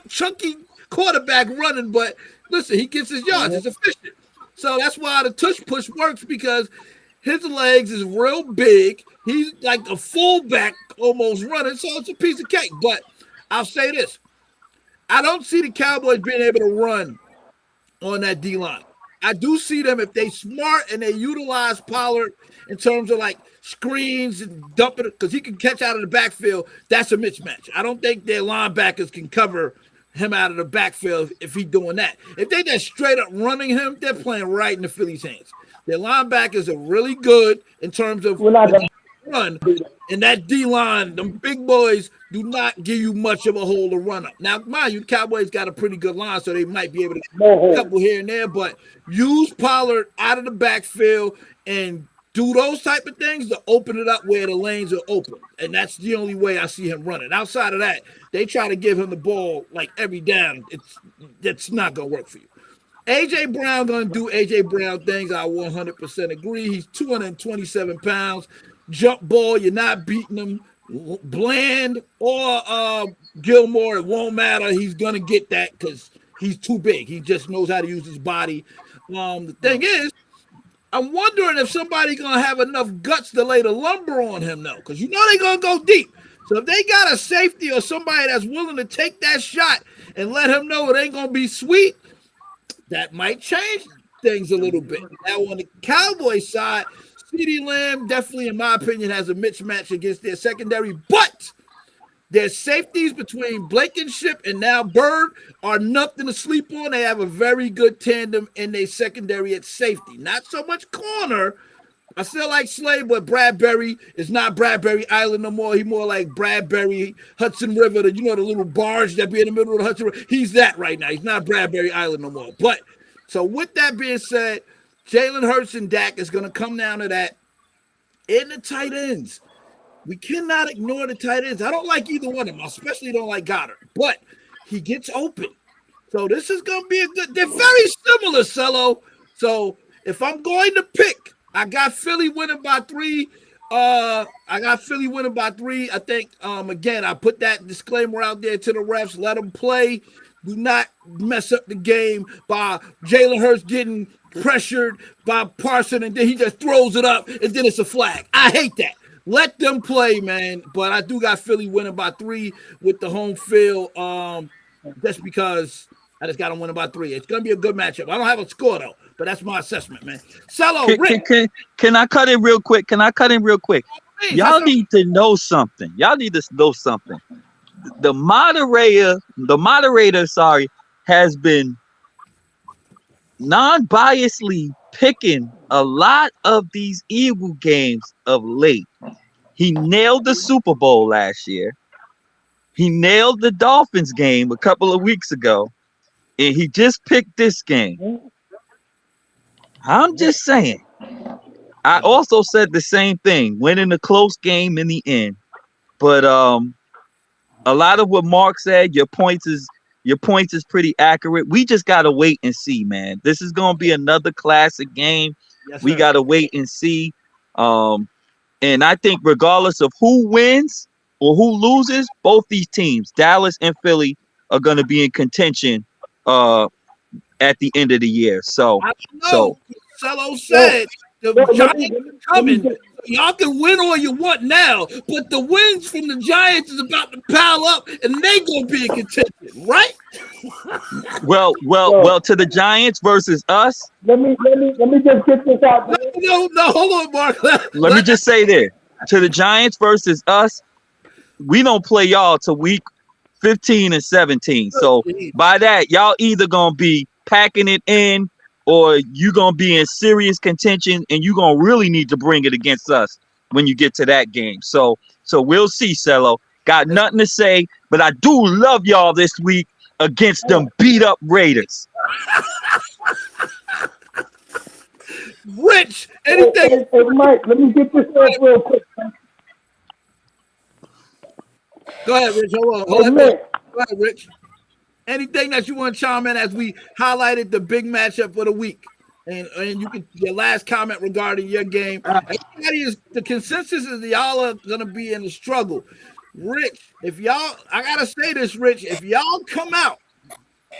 chunky quarterback running, but listen, he gets his yards. It's efficient. So that's why the tush push works, because his legs is real big. He's like a fullback almost running, so it's a piece of cake. But I'll say this. I don't see the Cowboys being able to run on that D-line. I do see them, if they smart and they utilize Pollard in terms of like screens and dumping it, because he can catch out of the backfield. That's a mismatch. I don't think their linebackers can cover him out of the backfield if he's doing that. If they just straight up running him, they're playing right in the Phillies' hands. Their linebackers are really good in terms of run, and that D-line, them big boys do not give you much of a hole to run up. Now, mind you, Cowboys got a pretty good line, so they might be able to get a couple here and there, but use Pollard out of the backfield and do those type of things to open it up where the lanes are open. And that's the only way I see him running. Outside of that, they try to give him the ball like every down. It's not going to work for you. A.J. Brown going to do A.J. Brown things. I 100% agree. He's 227 pounds. Jump ball, you're not beating him. Bland or Gilmore, it won't matter. He's going to get that because he's too big. He just knows how to use his body. The thing is, I'm wondering if somebody's going to have enough guts to lay the lumber on him, though, because they're going to go deep. So if they got a safety or somebody that's willing to take that shot and let him know it ain't going to be sweet, that might change things a little bit. Now, on the Cowboys side, CeeDee Lamb definitely, in my opinion, has a mismatch against their secondary, but Their safeties between Blankenship and now Bird are nothing to sleep on. They have a very good tandem in their secondary at safety. Not so much corner. I still like Slade, but Bradbury is not Bradbury Island no more. He's more like Bradbury Hudson River, the little barge that be in the middle of the Hudson River. He's that right now. He's not Bradbury Island no more. But so with that being said, Jalen Hurts and Dak is going to come down to that. In the tight ends, we cannot ignore the tight ends. I don't like either one of them. I especially don't like Goddard, but he gets open. So this is going to be a good. They're very similar, Cello. So if I'm going to pick, I got Philly winning by 3. I think, again, I put that disclaimer out there to the refs. Let them play. Do not mess up the game by Jalen Hurts getting pressured by Parson, and then he just throws it up, and then it's a flag. I hate that. Let them play, man. But I do got Philly winning by 3 with the home field, just because I just got them winning by 3. It's going to be a good matchup. I don't have a score, though, but that's my assessment, man. Cello, can I cut in real quick? Y'all need to know something. The moderator, has been non-biasedly picking a lot of these Eagle games of late. He nailed the Super Bowl last year. He nailed the Dolphins game a couple of weeks ago, and he just picked this game. I'm just saying. I also said the same thing, winning a close game in the end. But a lot of what Mark said, your points is pretty accurate. We just gotta wait and see, man. This is gonna be another classic game. Yes, we gotta wait and see. And I think regardless of who wins or who loses, both these teams, Dallas and Philly, are gonna be in contention at the end of the year. So Cello said the Giants are coming. Y'all can win all you want now, but the wins from the Giants is about to pile up, and they gonna be in contention, right? Well, to the Giants versus us. Let me just get this out there. No, hold on, Mark. Let me just say this: to the Giants versus us, we don't play y'all till week 15 and 17. So by that, y'all either gonna be packing it in, or you gonna be in serious contention, and you gonna really need to bring it against us when you get to that game. So we'll see, Cello. Got nothing to say, but I do love y'all this week against them beat up Raiders. Rich, anything? Hey, Mike, let me get this up real quick. Go ahead, Rich. Hold on. Go ahead, Rich. Anything that you want to chime in as we highlighted the big matchup for the week, and you can your last comment regarding your game. The consensus is y'all are gonna be in the struggle. Rich, I gotta say this, Rich, if y'all come out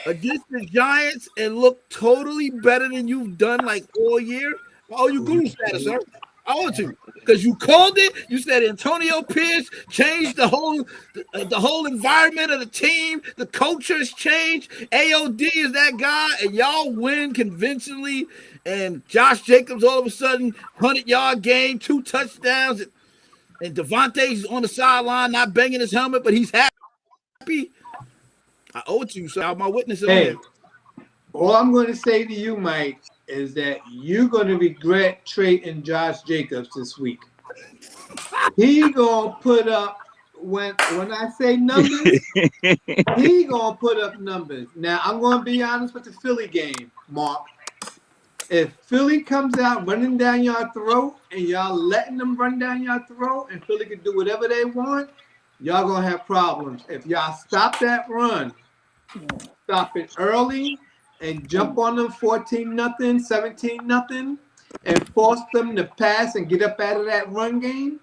against the Giants and look totally better than you've done like all year, oh, you guru status, sir. I want you because you called it. You said Antonio Pierce changed the whole environment of the team. The culture has changed. AOD is that guy, and y'all win convincingly. And Josh Jacobs all of a sudden 100-yard game, 2 touchdowns, and Devontae's on the sideline not banging his helmet, but he's happy. I owe it to you, so I'm my witness. Hey, all I'm going to say to you, Mike, is that you're going to regret trading Josh Jacobs this week. He going to put up, when I say numbers, he going to put up numbers. Now, I'm going to be honest with the Philly game, Mark. If Philly comes out running down your throat and y'all letting them run down your throat and Philly can do whatever they want, y'all going to have problems. If y'all stop that run, stop it early, and jump on them 14-0, 17-0, and force them to pass and get up out of that run game,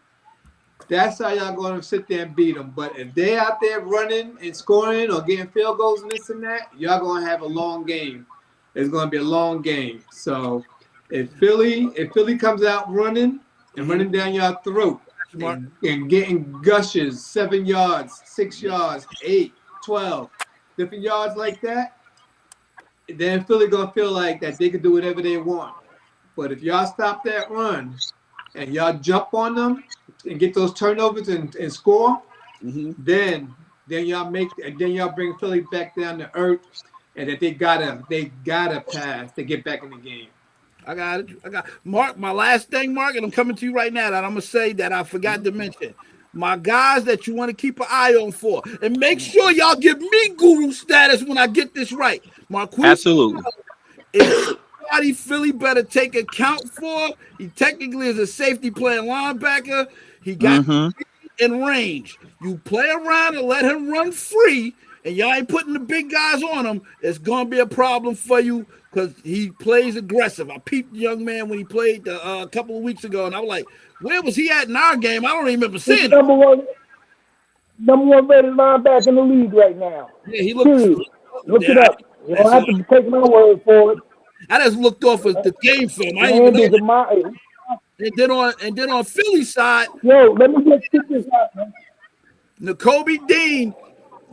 that's how y'all going to sit there and beat them. But if they out there running and scoring or getting field goals and this and that, y'all going to have a long game. It's going to be a long game. So if Philly comes out running and running down your throat and getting gushes, 7 yards, 6 yards, 8, 12, different yards like that, then Philly gonna feel like that they can do whatever they want. But if y'all stop that run and y'all jump on them and get those turnovers and score, then y'all bring Philly back down to earth, and that they gotta pass to get back in the game. I got it. Mark, my last thing, Mark, and I'm coming to you right now that I'm gonna say that I forgot to mention. My guys that you want to keep an eye on for, and make sure y'all give me guru status when I get this right. Marquise, Absolutely. is somebody Philly better take account for. He technically is a safety playing linebacker. He got in range. You play around and let him run free, and y'all ain't putting the big guys on him. It's gonna be a problem for you because he plays aggressive. I peeped the young man when he played a couple of weeks ago, and I was like, where was he at in our game? I don't remember seeing him. Number one rated linebacker in the league right now. Yeah, he looks. Look it up. You don't have to take my word for it. I just looked off of the game film. I didn't even know. And then on Philly's side, yo, let me just get this out, man. Nakobe Dean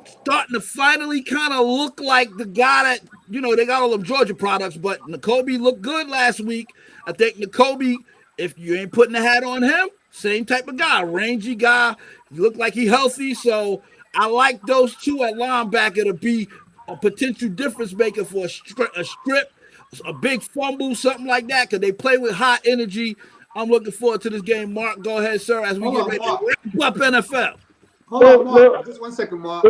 starting to finally kind of look like the guy that, they got all of Georgia products, but Nakobe looked good last week. I think Nakobe, if you ain't putting a hat on him, same type of guy, rangy guy. He looked like he healthy, so I like those two at linebacker to be a potential difference maker for a strip, a big fumble, something like that, because they play with high energy. I'm looking forward to this game. Mark, go ahead, sir, as we get ready to wrap up NFL. Hold on, Mark. Just 1 second, Mark.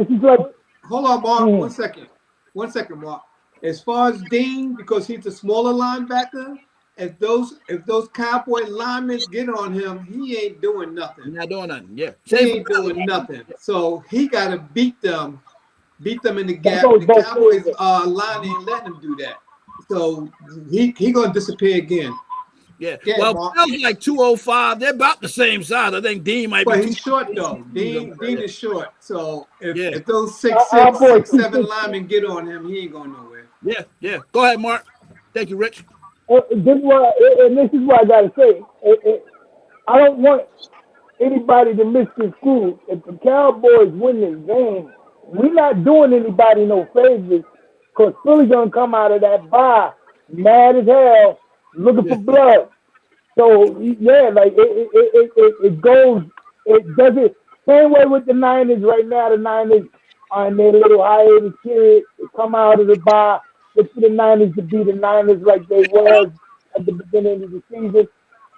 Hold on, Mark. 1 second. 1 second, Mark. As far as Dean, because he's a smaller linebacker, if those Cowboy linemen get on him, he ain't doing nothing. He's not doing nothing. Yeah, he ain't doing nothing. So he got to beat them in the gap. The Cowboys line ain't letting him do that. So he gonna disappear again. Yeah. Well, Bell's like 205. They're about the same size. I think Dean might be. But he's short though. Dean is short. So if those 6'6", 6'7" linemen get on him, he ain't going nowhere. Yeah. Go ahead, Mark. Thank you, Rich. This is what I gotta say. I don't want anybody to misconstrue. If the Cowboys win this game, we're not doing anybody no favors, because Philly's gonna come out of that bye mad as hell, looking for blood. So yeah, like it goes. It does it same way with the Niners right now. The Niners are in their little hiatus period. They come out of the bye. Look for the Niners to be the Niners like they was at the beginning of the season.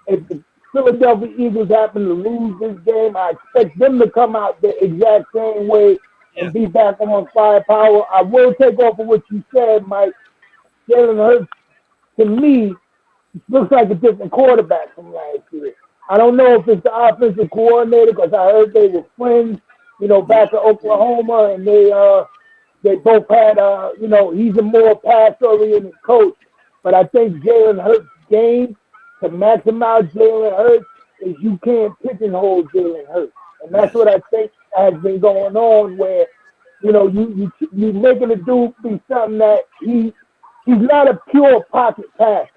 If the Philadelphia Eagles happen to lose this game, I expect them to come out the exact same way and be back on firepower. I will take off of what you said, Mike. Jalen Hurts, to me, looks like a different quarterback from last year. I don't know if it's the offensive coordinator, because I heard they were friends, back at Oklahoma, and they both had, he's a more pass-oriented coach. But I think Jalen Hurts' game, to maximize Jalen Hurts, is you can't pigeonhole Jalen Hurts. And that's what I think has been going on, where, you making a dude be something that he's not a pure pocket passer.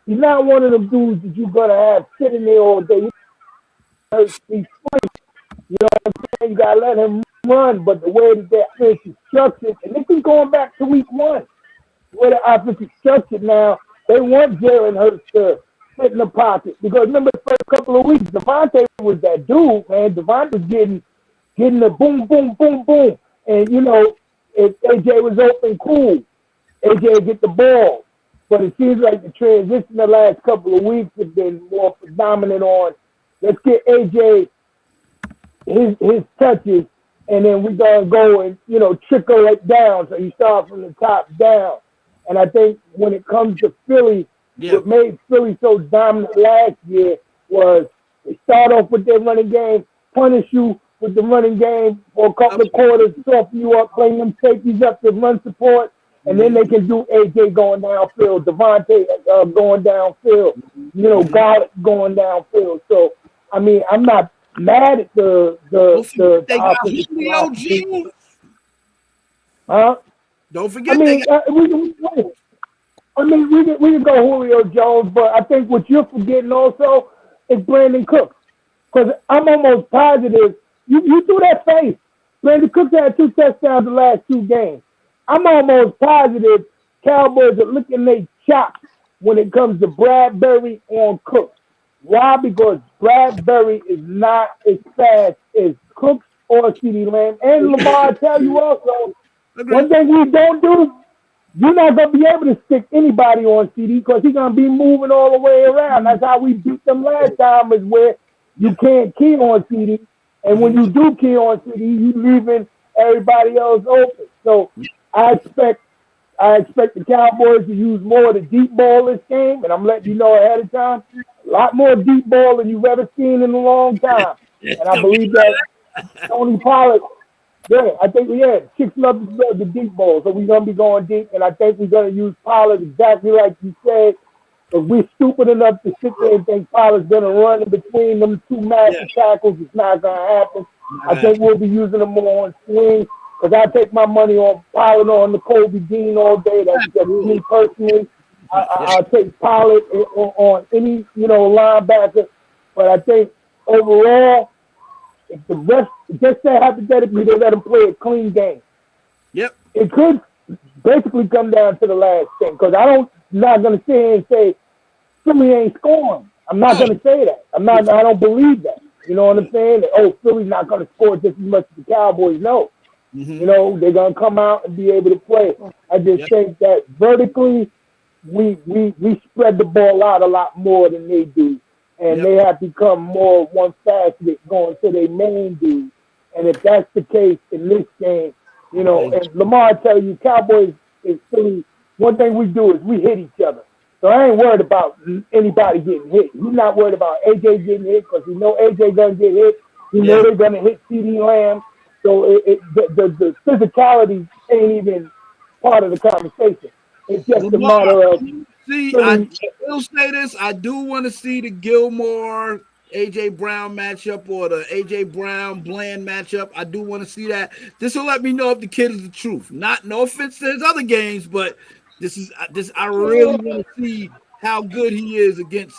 He's not one of them dudes that you're going to have sitting there all day. He's free. You know what I'm saying? You got to let him run, but the way that their offense is structured, and this is going back to week one, where the offense is structured now, they want Jalen Hurts to sit in the pocket. Because remember the first couple of weeks, Devontae was that dude, man. Devontae was getting the boom, boom, boom, boom. And, if AJ was open, cool. AJ would get the ball. But it seems like the transition the last couple of weeks has been more predominant on, let's get AJ his touches, and then we're going to go and, trickle it down. So you start from the top down. And I think when it comes to Philly, what made Philly so dominant last year was they start off with their running game, punish you with the running game for a couple of quarters, soften you up, playing them safeties up to run support, and then they can do AJ going downfield, Devontae going downfield, Garrett going downfield. So, I mean, I'm not mad at the Julio Jones. Huh? Don't forget. We can go Julio Jones, but I think what you're forgetting also is Brandon Cooks, because I'm almost positive you threw that face. Brandon Cooks had 2 touchdowns the last 2 games. I'm almost positive Cowboys are licking their chops when it comes to Bradbury on Cooks. Why? Because Bradbury is not as fast as Cooks, or CeeDee Lamb. And Lamar, I tell you also, Agreed. one thing we don't do, you're not going to be able to stick anybody on CD because he's going to be moving all the way around. That's how we beat them last time, is where you can't key on CD. And when you do key on CD, you leaving everybody else open. So I expect the Cowboys to use more of the deep ball this game, and I'm letting you know ahead of time. A lot more deep ball than you've ever seen in a long time. And I believe that Tony Pollard, I think 6 love the deep ball, so we're gonna be going deep, and I think we're gonna use Pollard exactly like you said. But we're stupid enough to sit there and think Pollard's gonna run in between them two massive tackles. It's not gonna happen. I think we'll be using them more on swing, because I take my money on Pollard on the Kobe Dean all day. That's me personally. I'll take Pollard on any linebacker, but I think overall, if the rest, just say hypothetically, they let him play a clean game. Yep. It could basically come down to the last thing, because not going to sit here and say Philly ain't scoring. I'm not going to say that. I don't believe that. You know what I'm saying? That, Philly's not going to score just as much as the Cowboys. No. Mm-hmm. They're going to come out and be able to play. I just think that vertically, we spread the ball out a lot more than they do. And they have become more one-faceted going to their main dude. And if that's the case in this game, and Lamar tell you, Cowboys is Philly, one thing we do is we hit each other. So I ain't worried about anybody getting hit. He's not worried about AJ getting hit because he know AJ gonna get hit. He know they're gonna hit CeeDee Lamb. So the physicality ain't even part of the conversation. It's just a matter of. See, I will say this. I do want to see the Gilmore AJ Brown matchup or the AJ Brown Bland matchup. I do want to see that. This will let me know if the kid is the truth. No offense to his other games, but this. I really want to see how good he is against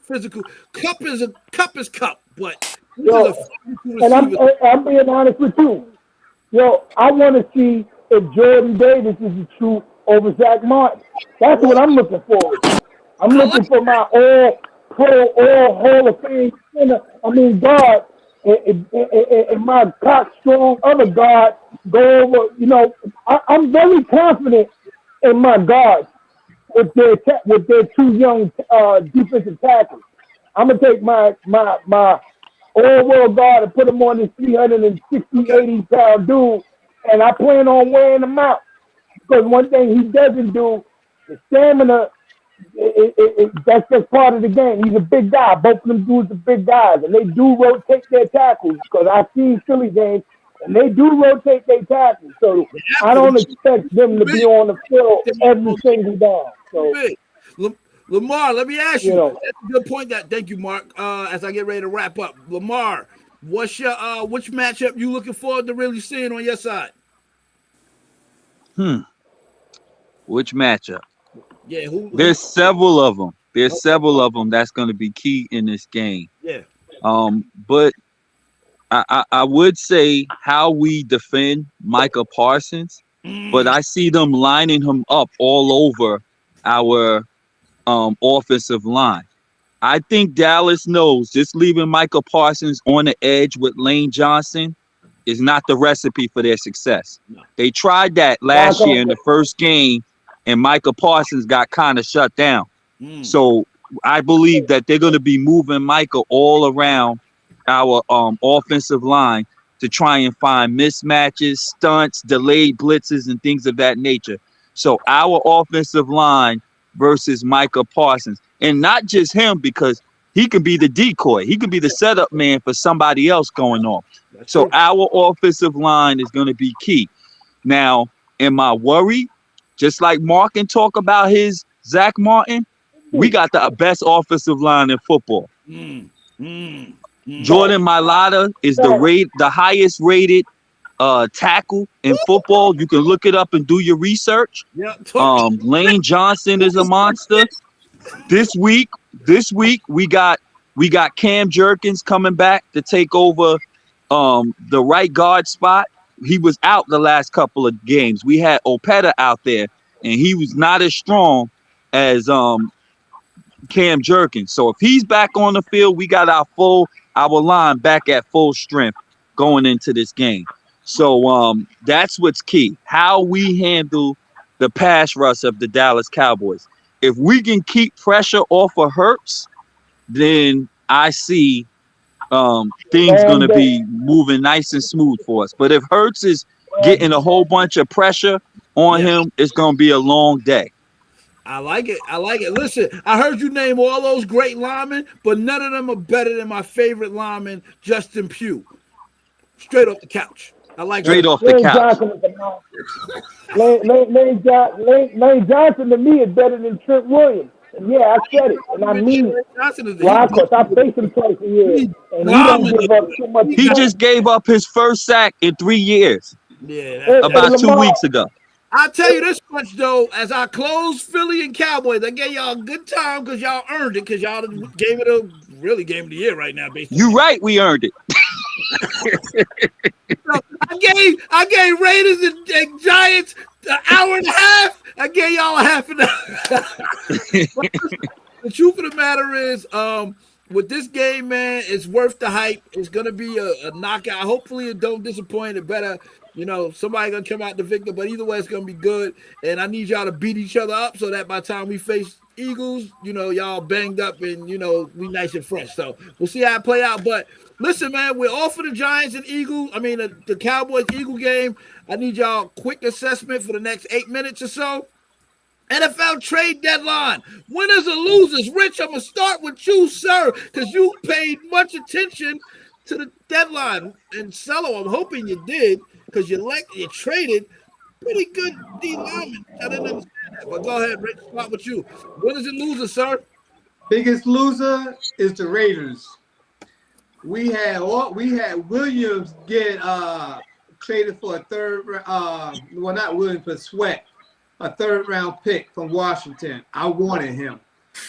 physical. Cup is Cup, but and I'm being honest with you. I want to see if Jordan Davis is the truth over Zach Martin. That's what I'm looking for. I'm looking for my all-pro, all-Hall of Fame center. guard, and my cock-strong other guard go over. I'm very confident in my guards with their two young defensive tackles. I'm gonna take my all-world guard and put him on this 360, 80-pound dude, and I plan on wearing him out. Because one thing he doesn't do, the stamina, that's just part of the game. He's a big guy. Both of them dudes are big guys, and they do rotate their tackles. Because I've seen Philly games, and they do rotate their tackles. So I don't expect them to be on the field every single down. So Lamar, let me ask you. That's a good point. Thank you, Mark. As I get ready to wrap up, Lamar, what's your which matchup you looking forward to really seeing on your side? Which matchup? Yeah, there's several of them. There's several of them that's going to be key in this game. Yeah. But I would say how we defend Micah Parsons, but I see them lining him up all over our offensive line. I think Dallas knows just leaving Micah Parsons on the edge with Lane Johnson is not the recipe for their success. No. They tried that last year in the first game, and Micah Parsons got kind of shut down. So I believe that they're going to be moving Micah all around our offensive line to try and find mismatches, stunts, delayed blitzes, and things of that nature. So our offensive line versus Micah Parsons, and not just him, because he could be the decoy. He could be the setup man for somebody else going off. So our offensive line is going to be key. Now, am I worried? Just like Mark can talk about his Zach Martin, we got the best offensive line in football. Jordan Mailata is the highest rated tackle in football. You can look it up and do your research. Lane Johnson is a monster. This week we got Cam Jerkins coming back to take over the right guard spot. He was out the last couple of games. We had Opeta out there, and he was not as strong as Cam Jerkins. So if he's back on the field, we got our line back at full strength going into this game. So that's what's key. How we handle the pass rush of the Dallas Cowboys. If we can keep pressure off of Hurts, then I see things going to be moving nice and smooth for us. But if Hurts is getting a whole bunch of pressure on him, it's going to be a long day. I like it. I like it. Listen, I heard you name all those great linemen, but none of them are better than my favorite lineman, Justin Pugh. Straight off the couch. I like Straight that. off the Lane couch. Johnson is Lane Johnson to me is better than Trent Williams. And yeah, I said it, and I mean it. Johnson is Why? Because I face him twice a year, and he don't give up too much. He just gave up his first sack in 3 years about 2 weeks ago. I'll tell you this much, though. As I close Philly and Cowboys, I gave y'all a good time because y'all earned it because y'all gave it a really game of the year right now. Basically. You right, we earned it. So I gave Raiders and Giants an hour and a half. I gave y'all a half an hour. The truth of the matter is, with this game, man, it's worth the hype. It's gonna be a knockout. Hopefully, it don't disappoint. It better, somebody gonna come out the victor. But either way, it's gonna be good. And I need y'all to beat each other up so that by the time we face Eagles, y'all banged up and we nice and fresh. So we'll see how it play out. But listen, man, we're all for the Giants and Eagles. I mean, the Cowboys-Eagle game. I need y'all quick assessment for the next 8 minutes or so. NFL trade deadline. Winners or losers? Rich, I'm going to start with you, sir, because you paid much attention to the deadline. And Cello, I'm hoping you did because you traded pretty good D linemen. I didn't understand that. But go ahead, Rich, start with you. Winners and losers, sir? Biggest loser is the Raiders. We had Williams get traded for a third. Well, not Williams, but Sweat, a third-round pick from Washington. I wanted him.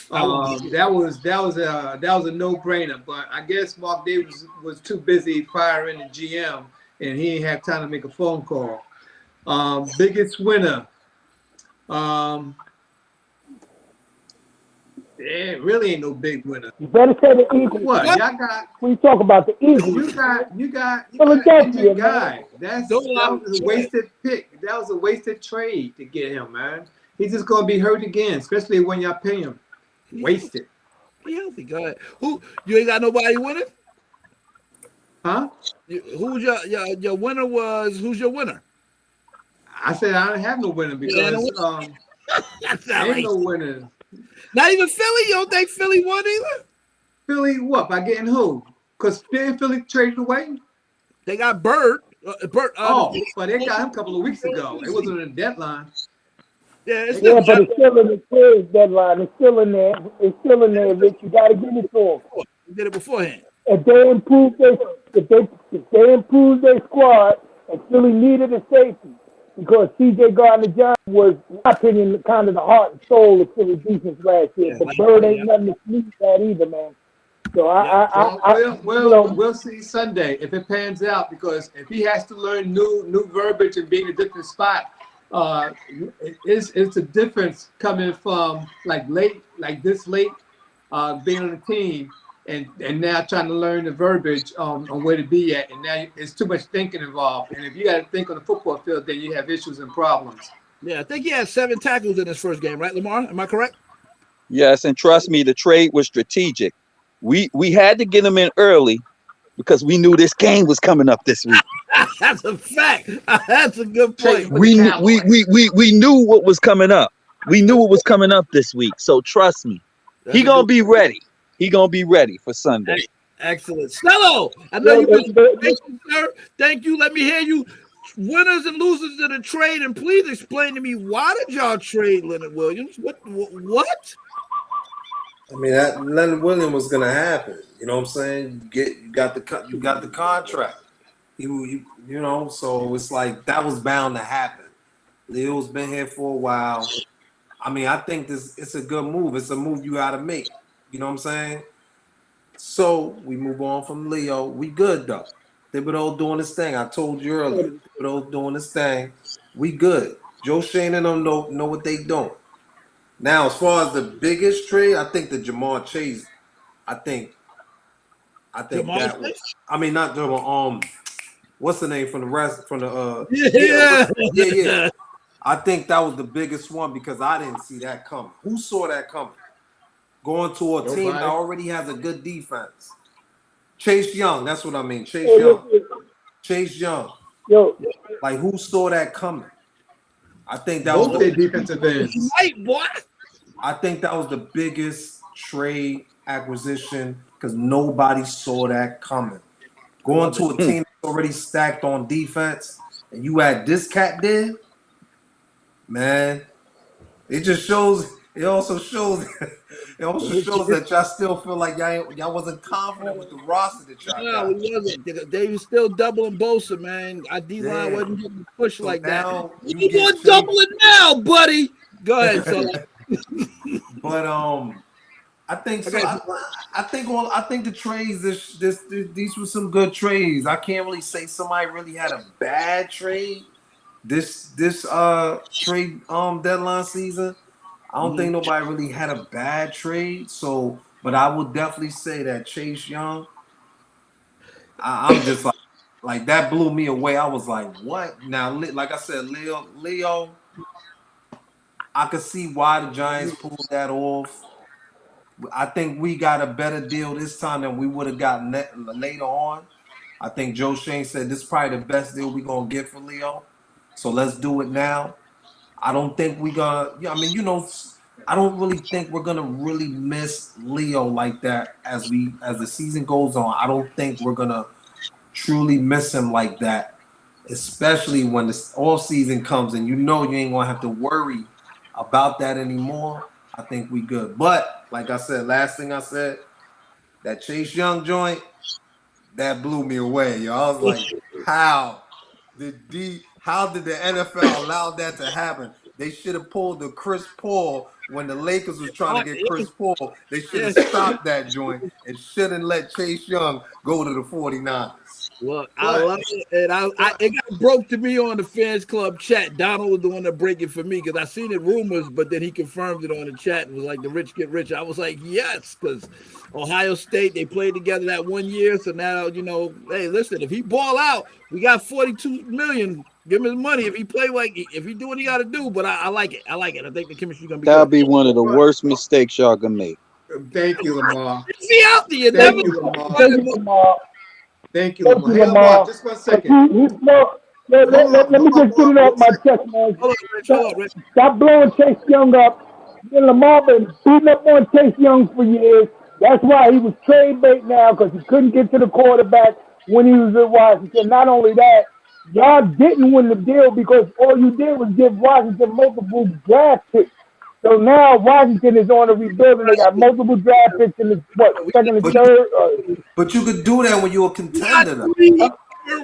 That was a no-brainer. But I guess Mark Davis was too busy firing the GM, and he didn't have time to make a phone call. Biggest winner. It really ain't no big winner. You better say the Eagles. What? Y'all got? When you talk about the Eagles, You got Philadelphia, a guy. That was a wasted pick. That was a wasted trade to get him, man. He's just gonna be hurt again, especially when y'all pay him. Wasted. Be healthy. Go ahead. Who? You ain't got nobody winning? Huh? Who's your winner? Who's your winner? I said I don't have no winner because ain't no winner. Not even Philly. You don't think Philly won either? Philly what? By getting who? Because Philly traded away. They got Bird. But they got him a couple of weeks ago. It wasn't a deadline. Yeah, but it's still in the trade deadline. It's still in there. Rich. You got to give it to them. You did it beforehand. If they improve their squad, and Philly needed a safety, because C.J. Gardner-Johnson was, in my opinion, kind of the heart and soul of Philly defense last year. But Bird ain't nothing to sneak at either, man. So we'll see Sunday if it pans out, because if he has to learn new verbiage and be in a different spot, it's a difference coming from this late being on the team and now trying to learn the verbiage on where to be at, and now it's too much thinking involved. And if you got to think on the football field, then you have issues and problems. Yeah, I think he had 7 tackles in his first game, right, Lamar? Am I correct? Yes, and trust me, the trade was strategic. We had to get him in early because we knew this game was coming up this week. That's a fact. That's a good point. We knew what was coming up. We knew what was coming up this week. So trust me, he gonna be ready. He gonna be ready for Sunday. Hey, excellent. Stello, I know you been patient, sir. Thank you. Let me hear you. Winners and losers of the trade, and please explain to me, why did y'all trade Leonard Williams? What? I mean, that Leonard Williams was gonna happen. You know what I'm saying? You got the contract. So it's like that was bound to happen. Leo's been here for a while. I mean, I think it's a good move. It's a move you gotta make. You know what I'm saying? So we move on from Leo. We good though. Thibodeau doing his thing. I told you earlier. Thibodeau doing his thing. We good. Joe Shane and them know what they doing. Now, as far as the biggest trade, I think the Jamar Chase. I think Jamar that was. I mean, not Jamar. what's the name from the rest from the Yeah. yeah. I think that was the biggest one because I didn't see that coming. Who saw that coming? Going to a team that Nobody. already has a good defense. Chase Young, that's what I mean. Chase Hey, Young. listen, Chase Young. yo, Like who saw that coming? I think that was Both their the, defensive ends. Right, boy. I think that was the biggest trade acquisition because nobody saw that coming. Going to a team that's already stacked on defense, and you had this cat there, man. It just shows. It also shows. It also shows that y'all still feel like y'all wasn't confident with the roster that y'all No, got. we wasn't. They was still doubling Bosa, man. Our D-line Yeah. wasn't getting pushed So like that. now you You get want Chase- doubling now, buddy. Go ahead, so But I think so. Okay. I think the trades. These were some good trades. I can't really say somebody really had a bad trade. This trade deadline season. I don't think nobody really had a bad trade. So, but I would definitely say that Chase Young. I'm just like that blew me away. I was like, what? Now, like I said, Leo. I could see why the Giants pulled that off. I think we got a better deal this time than we would have gotten later on. I think Joe Shane said this is probably the best deal we're going to get for Leo. So let's do it now. I don't think we're going to, I don't really think we're going to really miss Leo like that as the season goes on. I don't think we're going to truly miss him like that, especially when the off season comes and you ain't going to have to worry about that anymore. I think we good. But like I said, last thing I said, that Chase Young joint, that blew me away, yo. I was like, how did the NFL allow that to happen? They should have pulled the Chris Paul when the Lakers was trying to get Chris Paul. They should have stopped that joint and shouldn't let Chase Young go to the 49ers. Look, I love it, and it got broke to me on the fans club chat. Donald was the one that break it for me because I seen it rumors, but then he confirmed it on the chat and was like, "The rich get rich." I was like, "Yes," because Ohio State they played together that 1 year. So now hey, listen, if he ball out, we got 42 million. Give him his money if he play if he do what he got to do. But I like it. I like it. I think the chemistry's gonna be. That'll good. be one of the worst mistakes y'all can make. Thank you, Lamar. See out there, Thank never. you, Lamar. thank you, Lamar. Thank you, Thank Lamar. you, Hey, Lamar, Lamar. just 1 second. Let me just get it off my chest, man. Hold on, Rich. Hold on, Rich. Stop blowing Chase Young up. Then Lamar been beating up on Chase Young for years. That's why he was trade bait now because he couldn't get to the quarterback when he was at Washington. Not only that, y'all didn't win the deal because all you did was give Washington multiple draft picks. So now Washington is on a rebuilding. They got multiple draft picks in the second and third. But you could do that when you're a contender. Though.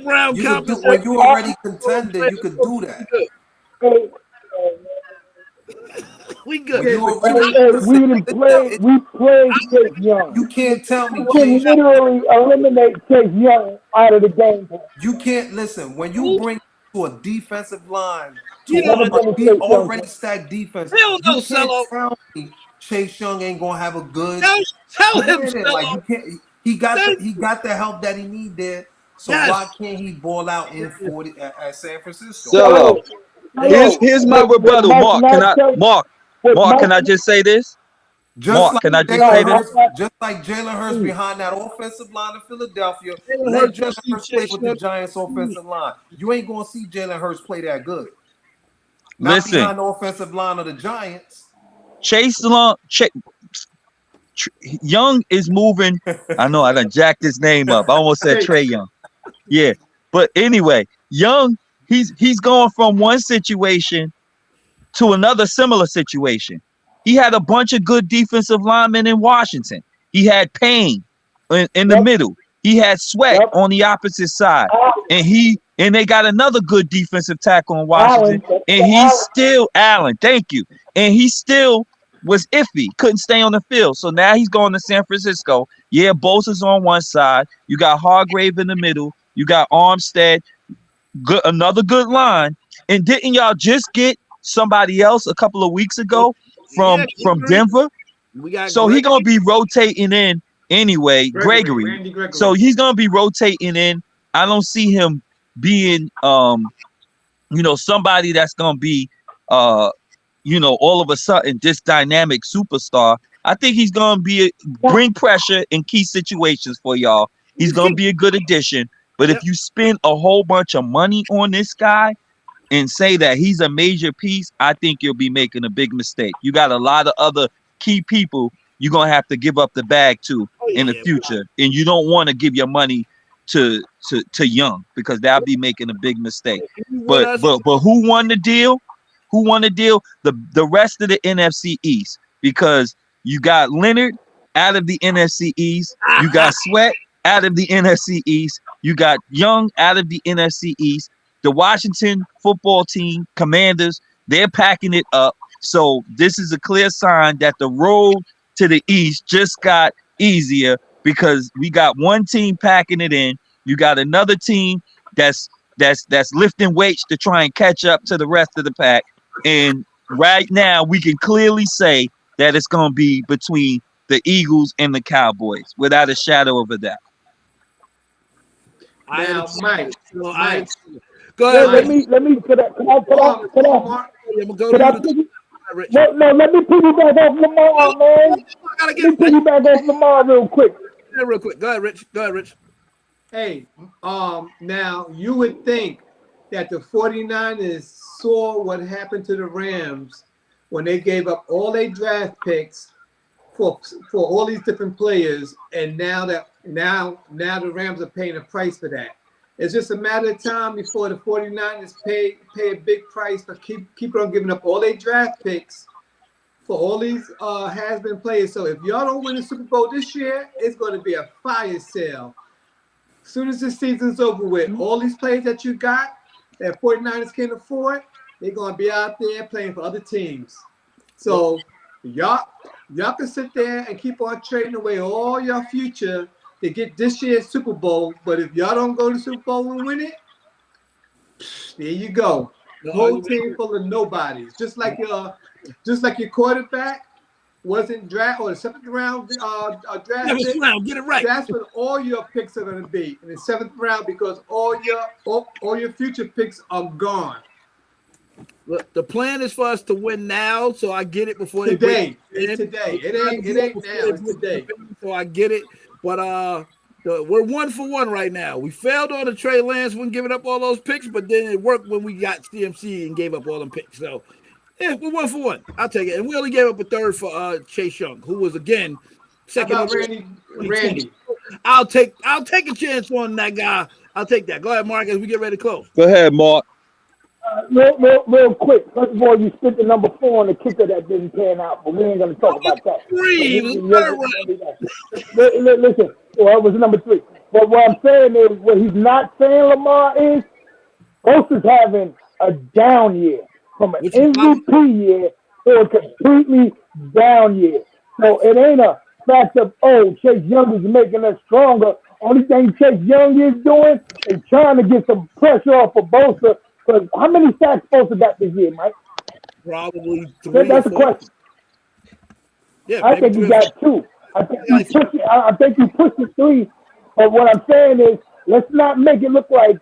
Round You could do, when you're already contender, you could do that. We good. We played Chase Young. You can't tell me We can Chase. literally eliminate Chase Young out of the game. You can't listen when you bring to a defensive line to You know, already stacked defense. Hell no, You can't Cello. tell me Chase Young ain't gonna have a good. Tell him, minute. Cello. Like you can't. He got the help that he need there. So Yes. why can't he ball out in 40 at San Francisco? So here's my rebuttal, Mark. Mark, can I just say this? Mark, can I just say this? Just like Jalen Hurts behind that offensive line of Philadelphia, Jalen let Hurts Jalen Hurts play with the Giants offensive line. You ain't gonna see Jalen Hurts play that good. Not Listen, behind the offensive line of the Giants. Young is moving. I know I done jacked his name up. I almost said Trey Young. Yeah, but anyway, Young, he's going from one situation to another similar situation. He had a bunch of good defensive linemen in Washington. He had Payne in the middle. He had Sweat on the opposite side, and they got another good defensive tackle in Washington. And he's still Allen. Thank you. And he still was iffy, couldn't stay on the field. So now he's going to San Francisco. Yeah, Bosa's on one side. You got Hargrave in the middle. You got Armstead. Good, another good line. And didn't y'all just get somebody else a couple of weeks ago from Denver? So he's gonna be rotating in anyway, Gregory. So he's gonna be rotating in. I don't see him being somebody that's gonna be all of a sudden this dynamic superstar. I think he's gonna bring pressure in key situations for y'all. He's gonna be a good addition. But if you spend a whole bunch of money on this guy and say that he's a major piece, I think you'll be making a big mistake. You got a lot of other key people you're gonna have to give up the bag to in the future, and you don't want to give your money to Young, because that'll be making a big mistake. But who won the deal? Who won the deal? The rest of the NFC East, because you got Leonard out of the NFC East, you got Sweat out of the NFC East, you got Young out of the NFC East. The Washington football team, Commanders, they're packing it up. So this is a clear sign that the road to the East just got easier, because we got one team packing it in. You got another team that's lifting weights to try and catch up to the rest of the pack. And right now we can clearly say that it's going to be between the Eagles and the Cowboys, without a shadow of a doubt. Now, Mike, go Yeah, ahead. let me. Could I? No, let me piggyback off Lamar, man. I gotta Let me get piggyback off Lamar real quick. real quick. Go ahead, Rich. hey, now you would think that the 49ers saw what happened to the Rams when they gave up all their draft picks for all these different players, and now the Rams are paying a price for that. It's just a matter of time before the 49ers pay a big price for keep on giving up all their draft picks for all these has-been players. So if y'all don't win the Super Bowl this year, it's going to be a fire sale. As soon as the season's over with, all these players that you got that 49ers can't afford, they're going to be out there playing for other teams. So y'all can sit there and keep on trading away all your future to get this year's Super Bowl, but if y'all don't go to the Super Bowl and win it, there you go. The whole team full of nobodies. Just like your quarterback wasn't draft or the seventh round draft pick. Get it right. That's what all your picks are going to be in the seventh round, because all your future picks are gone. Look, the plan is for us to win now, so I get it before Today. they It's today. It ain't now. It's today. So I get it, but we're 1 for 1 right now. We failed on the Trey Lance when giving up all those picks, but then it worked when we got CMC and gave up all them picks. So yeah, we're 1 for 1. I'll take it. And we only gave up a third for Chase Young, who was again second. How about Randy? I'll take a chance on that guy. I'll take that. Go ahead, Mark, as we get ready to close. Go ahead, Mark. Real quick. First of all, you spent the number 4 on the kicker that didn't pan out, but we ain't going to talk about that. Listen, well, it was number 3. But what I'm saying is, what he's not saying, Lamar, is Bosa's having a down year. From an MVP year to a completely down year. So it ain't a fact of, Chase Young is making us stronger. Only thing Chase Young is doing is trying to get some pressure off of Bosa. Because how many sacks Bosa got this year, Mike? Probably 3. That's the question. Yeah, I think you got 2. I think you pushed the 3. But what I'm saying is, let's not make it look like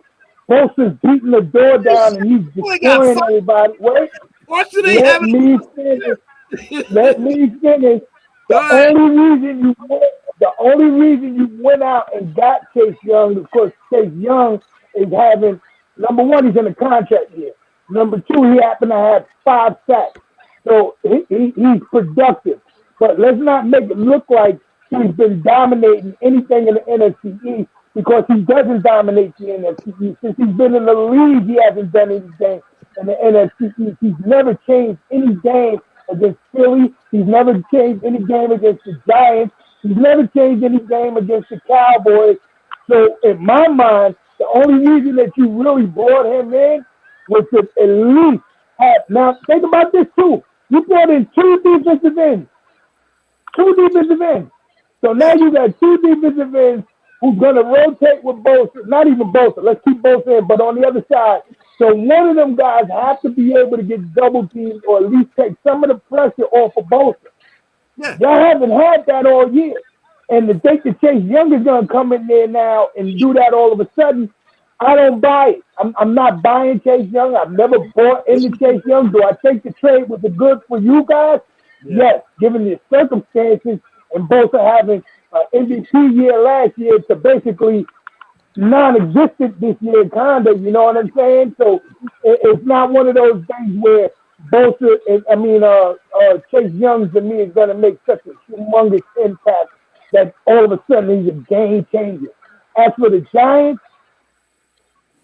Bosa's beating the door down and he's destroying everybody. Wait, let me finish. The only reason you went out and got Chase Young, of course, Chase Young is having, number 1, he's in a contract year. Number 2, he happened to have 5 sacks. So he's productive. But let's not make it look like he's been dominating anything in the NFC East, because he doesn't dominate the NFC East. Since he's been in the league, he hasn't done anything in the NFC East. He's never changed any game against Philly. He's never changed any game against the Giants. He's never changed any game against the Cowboys. So in my mind, the only reason that you really brought him in was to at least have. Now think about this too. You brought in 2 defensive ends. 2 defensive ends. So now you got 2 defensive ends who's going to rotate with Bosa. Not even Bosa. Let's keep Bosa in, but on the other side. So one of them guys have to be able to get double teamed or at least take some of the pressure off of Bosa. Yeah. Y'all haven't had that all year. And to think that Chase Young is going to come in there now and do that all of a sudden, I don't buy it. I'm not buying Chase Young. I've never bought into Chase Young. Do I think the trade was a good for you guys? Yeah. Yes, given the circumstances and both are having an MVP year last year to basically non-existent this year, kind of. You know what I'm saying? So it's not one of those things where Bosa, Chase Young to me is going to make such a humongous impact that all of a sudden he's a game changer. As for the Giants,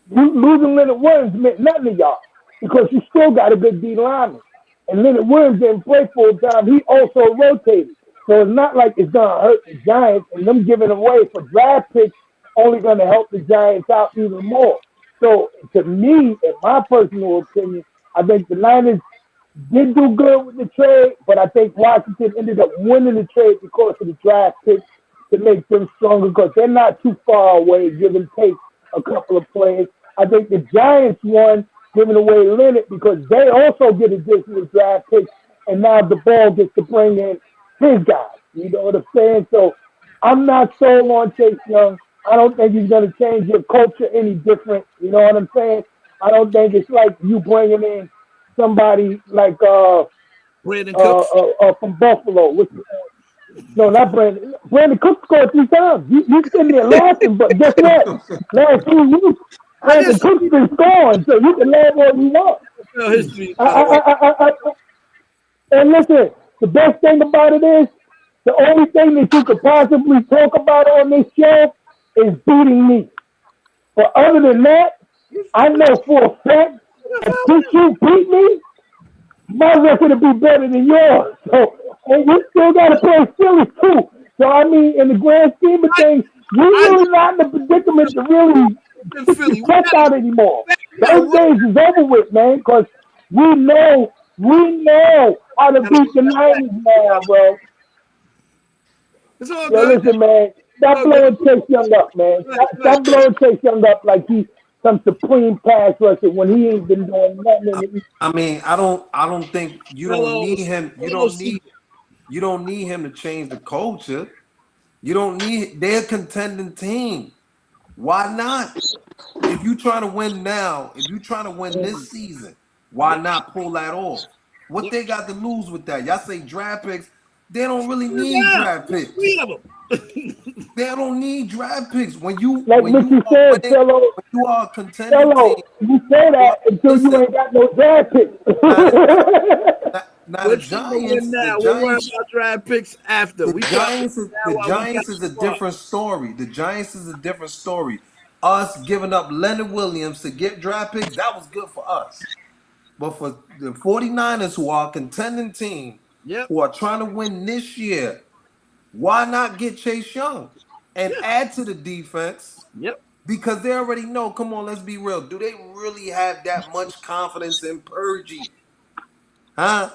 losing Leonard Williams meant nothing to y'all because you still got a good D lineman. And Leonard Williams didn't play full time. He also rotated. So it's not like it's going to hurt the Giants, and them giving away for draft picks only going to help the Giants out even more. So to me, in my personal opinion, I think the Niners did do good with the trade, but I think Washington ended up winning the trade because of the draft picks to make them stronger because they're not too far away, give and take a couple of players. I think the Giants won giving away Leonard because they also get additional draft picks, and now the ball gets to bring in his guys. You know what I'm saying? So I'm not sold on Chase Young. I don't think he's going to change your culture any different. You know what I'm saying? I don't think it's like you bringing in somebody like Brandon Cooks. From Buffalo. No, not Brandon. Brandon Cooks scored 3 times. You sitting there laughing, but guess what? Last 2 weeks, Brandon Cooks been scoring, so you can laugh all you want. No history. And listen, the best thing about it is the only thing that you could possibly talk about on this show is beating me. But other than that, I know for a fact that since you beat me, my record will be better than yours. So, and you still got to play Philly too. So, I mean, in the grand scheme of things, you're really not in the predicament to really check out anymore. Those days is over with, man, because we know how to beat the Niners now, bro. It's all Yo, good. listen, man. Stop blowing Chase Young up, man. Stop blowing Chase Young up like he's some supreme pass rusher when he ain't been doing nothing. I mean, I don't think you don't need him. You don't need him to change the culture. You don't need. They're a contending team. Why not? If you trying to win now, if you trying to win this season, why not pull that off? What they got to lose with that? Y'all say draft picks. They don't really need draft picks. 3 of them. They don't need draft picks. When you Like when Mickey you said, when Cello, you are a contending Cello, team. you say that until you ain't got no draft picks. Now the Giants, Now the we're worrying Giants, about draft picks after. the Giants is a different story. The Giants is a different story. Us giving up Leonard Williams to get draft picks, that was good for us. But for the 49ers, who are a contending team, who are trying to win this year, why not get Chase Young and add to the defense? Yep. Because they already know, come on, let's be real. Do they really have that much confidence in Purgie? Huh?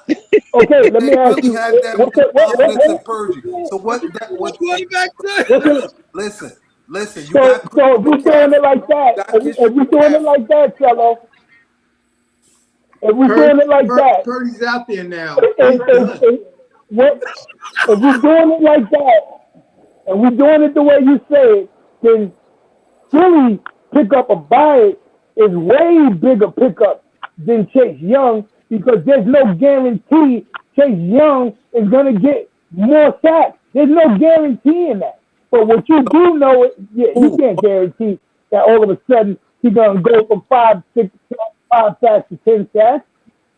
Okay, let me ask really you. have that much confidence in Purgie. So what listen, you got so if we're doing it like that, if we're doing it like that, Cello, if we're doing it like that, Purdy's out there now. if we're doing it like that, and we're doing it the way you say it, then Philly pickup of Bryant is way bigger pickup than Chase Young because there's no guarantee Chase Young is going to get more sacks. There's no guarantee in that. But what you do know is, you can't guarantee that all of a sudden he's going to go from 5 sacks to 10 sacks.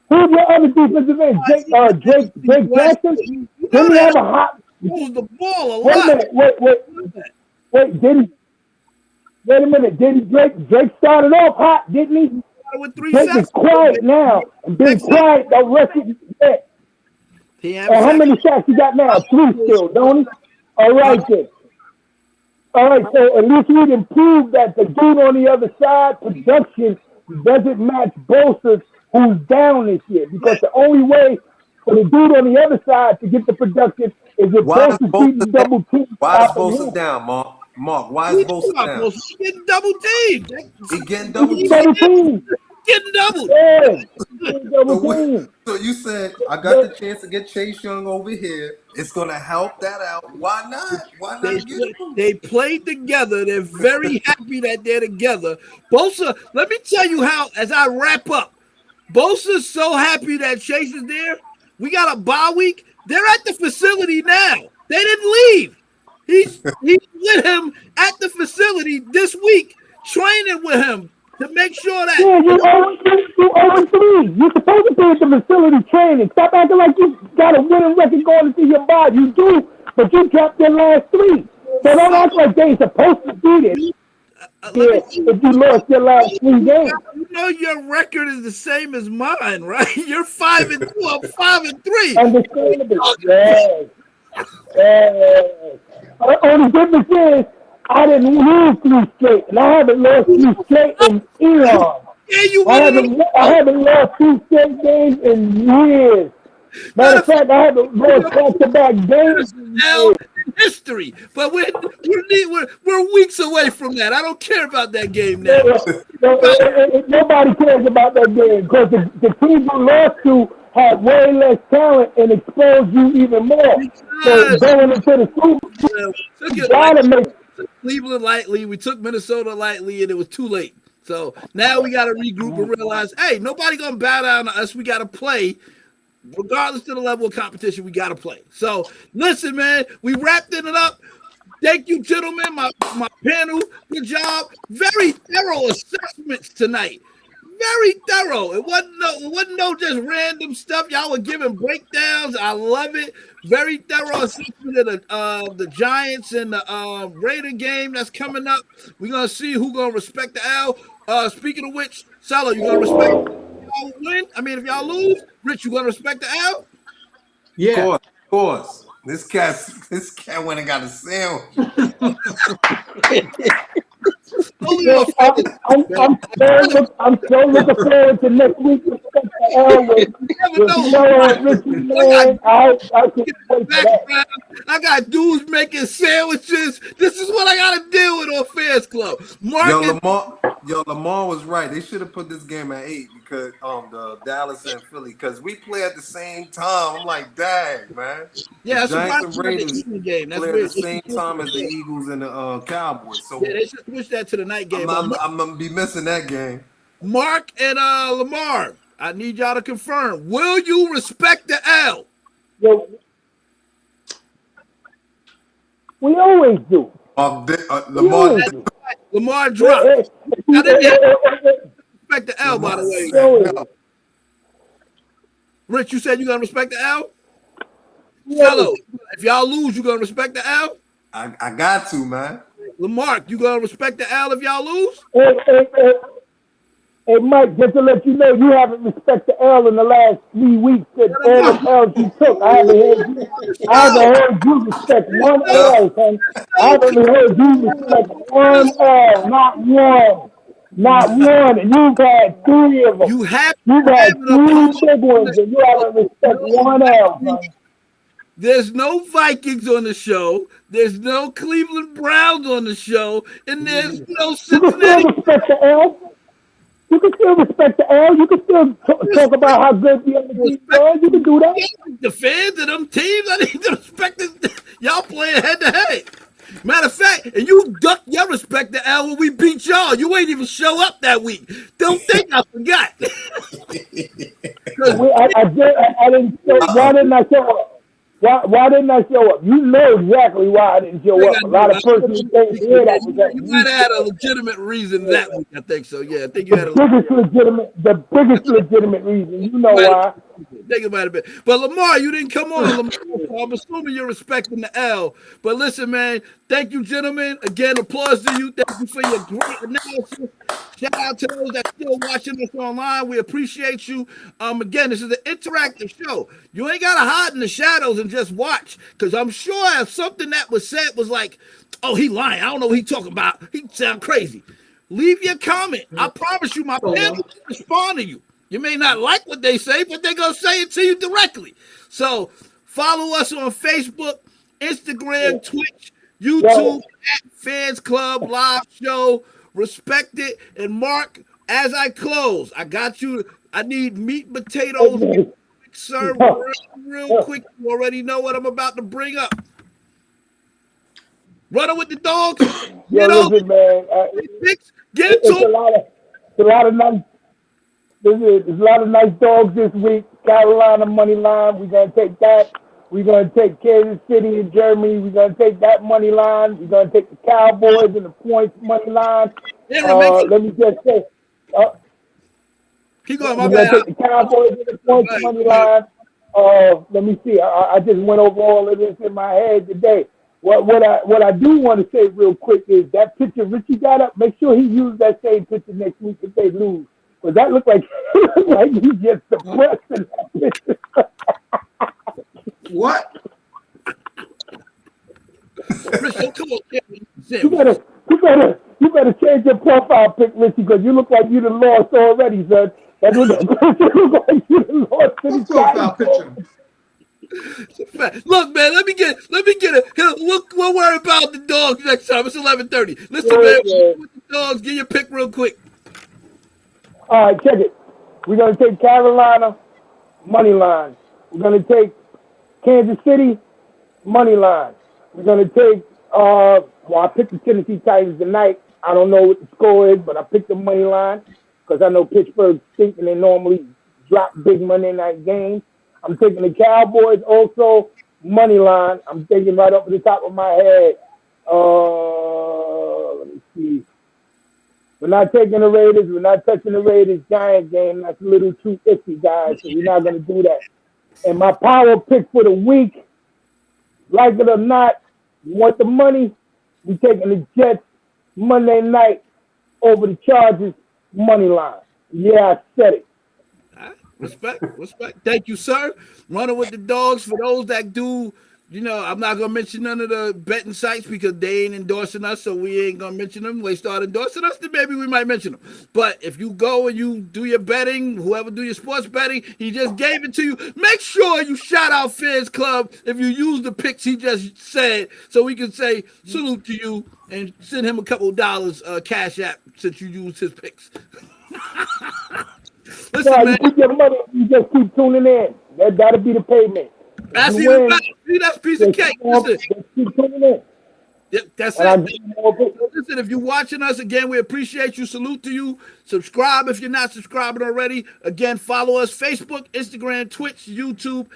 Who's your other defensive end? Drake Jackson? Didn't he have a hot... Throws the ball a lot. Wait a minute. Wait, did he? Wait a minute. Didn't Drake started off hot, didn't he? With 3 Drake sacks. is quiet now. And been quiet the rest of the day. And how many sacks he got now? 3 still, don't he? All right, then. All right, so at least we can prove that the dude on the other side, production, doesn't match Bosa's, who's down this year. Because the only way for the dude on the other side to get the production is if Bosa's beating double team. Why is Bosa down, Mark? Why is Bosa down? He's getting double teamed. He getting double teamed. Getting double. Yeah. So you said I got the chance to get Chase Young over here. It's gonna help that out. Why not? Why They, not get it. they played together. They're very happy that they're together. Bosa, let me tell you how, as I wrap up, Bosa's so happy that Chase is there. We got a bye week. They're at the facility now. They didn't leave. He's with him at the facility this week, training with him to make sure that. Yeah, you 0-3. You're supposed to be at the facility training. Stop acting like you got a winning record going into your body. You do, but you dropped your last 3. So don't act like they ain't supposed to be there. Yeah, if you lost your last 3 games. You know your record is the same as mine, right? You're 5-2. I'm 5-3. Understandable. Yes. Yes. Only difference is I didn't lose 3 straight, and I haven't lost 3 straight in eons. Yeah, you I won. haven't lost 2 straight games in years. Matter of fact, I haven't lost back-to-back games in Now years. in history, but we're weeks away from that. I don't care about that game now. Nobody cares about that game because the team you lost to had way less talent and exposed you even more. So going into the Super Bowl, you gotta make Cleveland lightly. We took Minnesota lightly, and it was too late. So now we got to regroup and realize, hey, nobody gonna bow down to us. We got to play. Regardless of the level of competition, we got to play. So, listen, man, we wrapped it up. Thank you, gentlemen, my panel. Good job. Very thorough assessments tonight. Very thorough. It wasn't no just random stuff. Y'all were giving breakdowns. I love it. Very thorough assessment of the Giants and the Raider game that's coming up. We're gonna see who's gonna respect the L. Speaking of which, Salo, you gonna respect? Y'all win? I mean, if y'all lose, Rich, you gonna respect the L? Yeah. Of course. This cat went and got a sandwich. I'm so looking forward to next week. I got dudes making sandwiches. This is what I gotta deal with on Fans Club. Lamar was right. They should have put this game at 8 because the Dallas and Philly, because we play at the same time. I'm like, dang, man. Yeah, the Giants and Raiders game. That's play weird. at the same time as the Eagles and the Cowboys. So yeah, they should switch that to the night game. I'm gonna be missing that game. Mark and Lamar, I need y'all to confirm. Will you respect the L? Yo, we always do. Lamar dropped. I didn't respect the L, by the way. Rich, you said you're gonna respect the L? Hello. If y'all lose, you gonna respect the L? I got to, man. Lamar, you gonna respect the L if y'all lose? Hey, Mike, just to let you know, you haven't respected the L in the last 3 weeks. That all the L's you took, I haven't heard you respect one L, son. I haven't heard you respect one L, not one. Not one. And you've had 3 of them. You've had 3 big ones, and you haven't respected one L, son. There's no Vikings on the show. There's no Cleveland Browns on the show, and there's no Cincinnati. You can still respect the L. You can still respect the L. You can still talk about how good the other teams are. You can do that. The fans of them teams, I need to respect this. Y'all playing head to head. Matter of fact, and you ducked your respect the L when we beat y'all. You ain't even show up that week. Don't think I forgot. I didn't show. Why didn't I show up? Why didn't I show up? You know exactly why I didn't show up. A lot of personal things here that was that. You might have had a legitimate reason that week. I think so. Yeah, I think you had the biggest legitimate reason. You know why? Think about it. But Lamar, you didn't come on. Lamar, so I'm assuming you're respecting the L. But listen, man, thank you, gentlemen. Again, applause to you. Thank you for your great analysis. Shout out to those that still watching us online. We appreciate you. Again, this is an interactive show. You ain't gotta hide in the shadows and just watch, because I'm sure if something that was said was like, "Oh, he lying. I don't know what he talking about. He sound crazy." Leave your comment. I promise you, my panel will respond to you. You may not like what they say, but they're going to say it to you directly. So follow us on Facebook, Instagram, Twitch, YouTube, at Fans Club Live Show. Respect it. And Mark, as I close, I got you. I need meat and potatoes. Sir, real quick. You already know what I'm about to bring up. Running with the dogs. Yo, Get over listen, man. picks. Get it It's to a lot of nice. There's a lot of nice dogs this week. Carolina money line. We're gonna take that. We're gonna take Kansas City and Germany. We're gonna take that money line. We're gonna take the Cowboys and the points money line. Let me just say, keep going. My we're bad. gonna take the Cowboys and the points money line. Let me see. I just went over all of this in my head today. What I do want to say real quick is that picture Richie got up. Make sure he uses that same picture next week if they lose, because that looked like he just depressed in that picture. What? Richie, come on. You better change your profile pic, Richie, because you look like you done lost already, son. That look like you done lost. What profile picture? Look, man, let me get it. We'll worry about the dogs next time. It's 11:30. Listen, Yeah, man, yeah. with the dogs, get your pick real quick. All right, check it. We're going to take Carolina, money line. We're going to take Kansas City, money line. We're going to take, I picked the Tennessee Titans tonight. I don't know what the score is, but I picked the money line because I know Pittsburgh stinks and they normally drop big Monday night games. I'm taking the Cowboys also, money line. I'm thinking right up at the top of my head. Let me see. We're not taking the Raiders. We're not touching the Raiders Giants game. That's a little too iffy, guys, so we're not going to do that. And my power pick for the week, like it or not, you want the money, we're taking the Jets Monday night over the Chargers money line. Yeah, I said it. Respect. Thank you, sir. Running with the dogs. For those that do, I'm not gonna mention none of the betting sites because they ain't endorsing us, so we ain't gonna mention them. When they start endorsing us, then maybe we might mention them. But if you go and you do your betting, whoever do your sports betting, he just gave it to you. Make sure you shout out Fans Club if you use the picks he just said, so we can say salute to you and send him a couple of dollars cash app since you used his picks. Listen, No, man. you put your money, you just keep tuning in. That'll be the payment. That's You even win, better. See, that's a piece of cake. Listen, just keep tuning in. that's And I'll it. give you more picks. Listen, if you're watching us, again, we appreciate you. Salute to you. Subscribe if you're not subscribing already. Again, follow us Facebook, Instagram, Twitch, YouTube,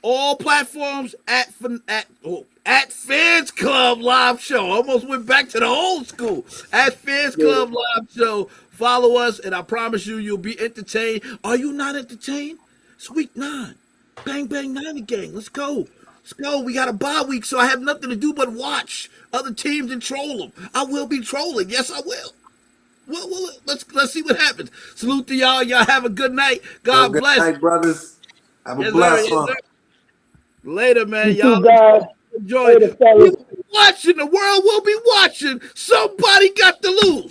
all platforms at Fans Club Live Show. Almost went back to the old school. At Fans Club Live Show. Follow us, and I promise you, you'll be entertained. Are you not entertained? It's week 9. Bang, bang, 90 gang. Let's go. We got a bye week, so I have nothing to do but watch other teams and troll them. I will be trolling. Yes, I will. Well, let's see what happens. Salute to y'all. Y'all have a good night. God Good bless. night, brothers. Have a Yes, blessed sir. Yes, one. sir. Later, man. You Y'all two guys. enjoy. Later, fellas. Watching, the world will be watching. Somebody got to lose.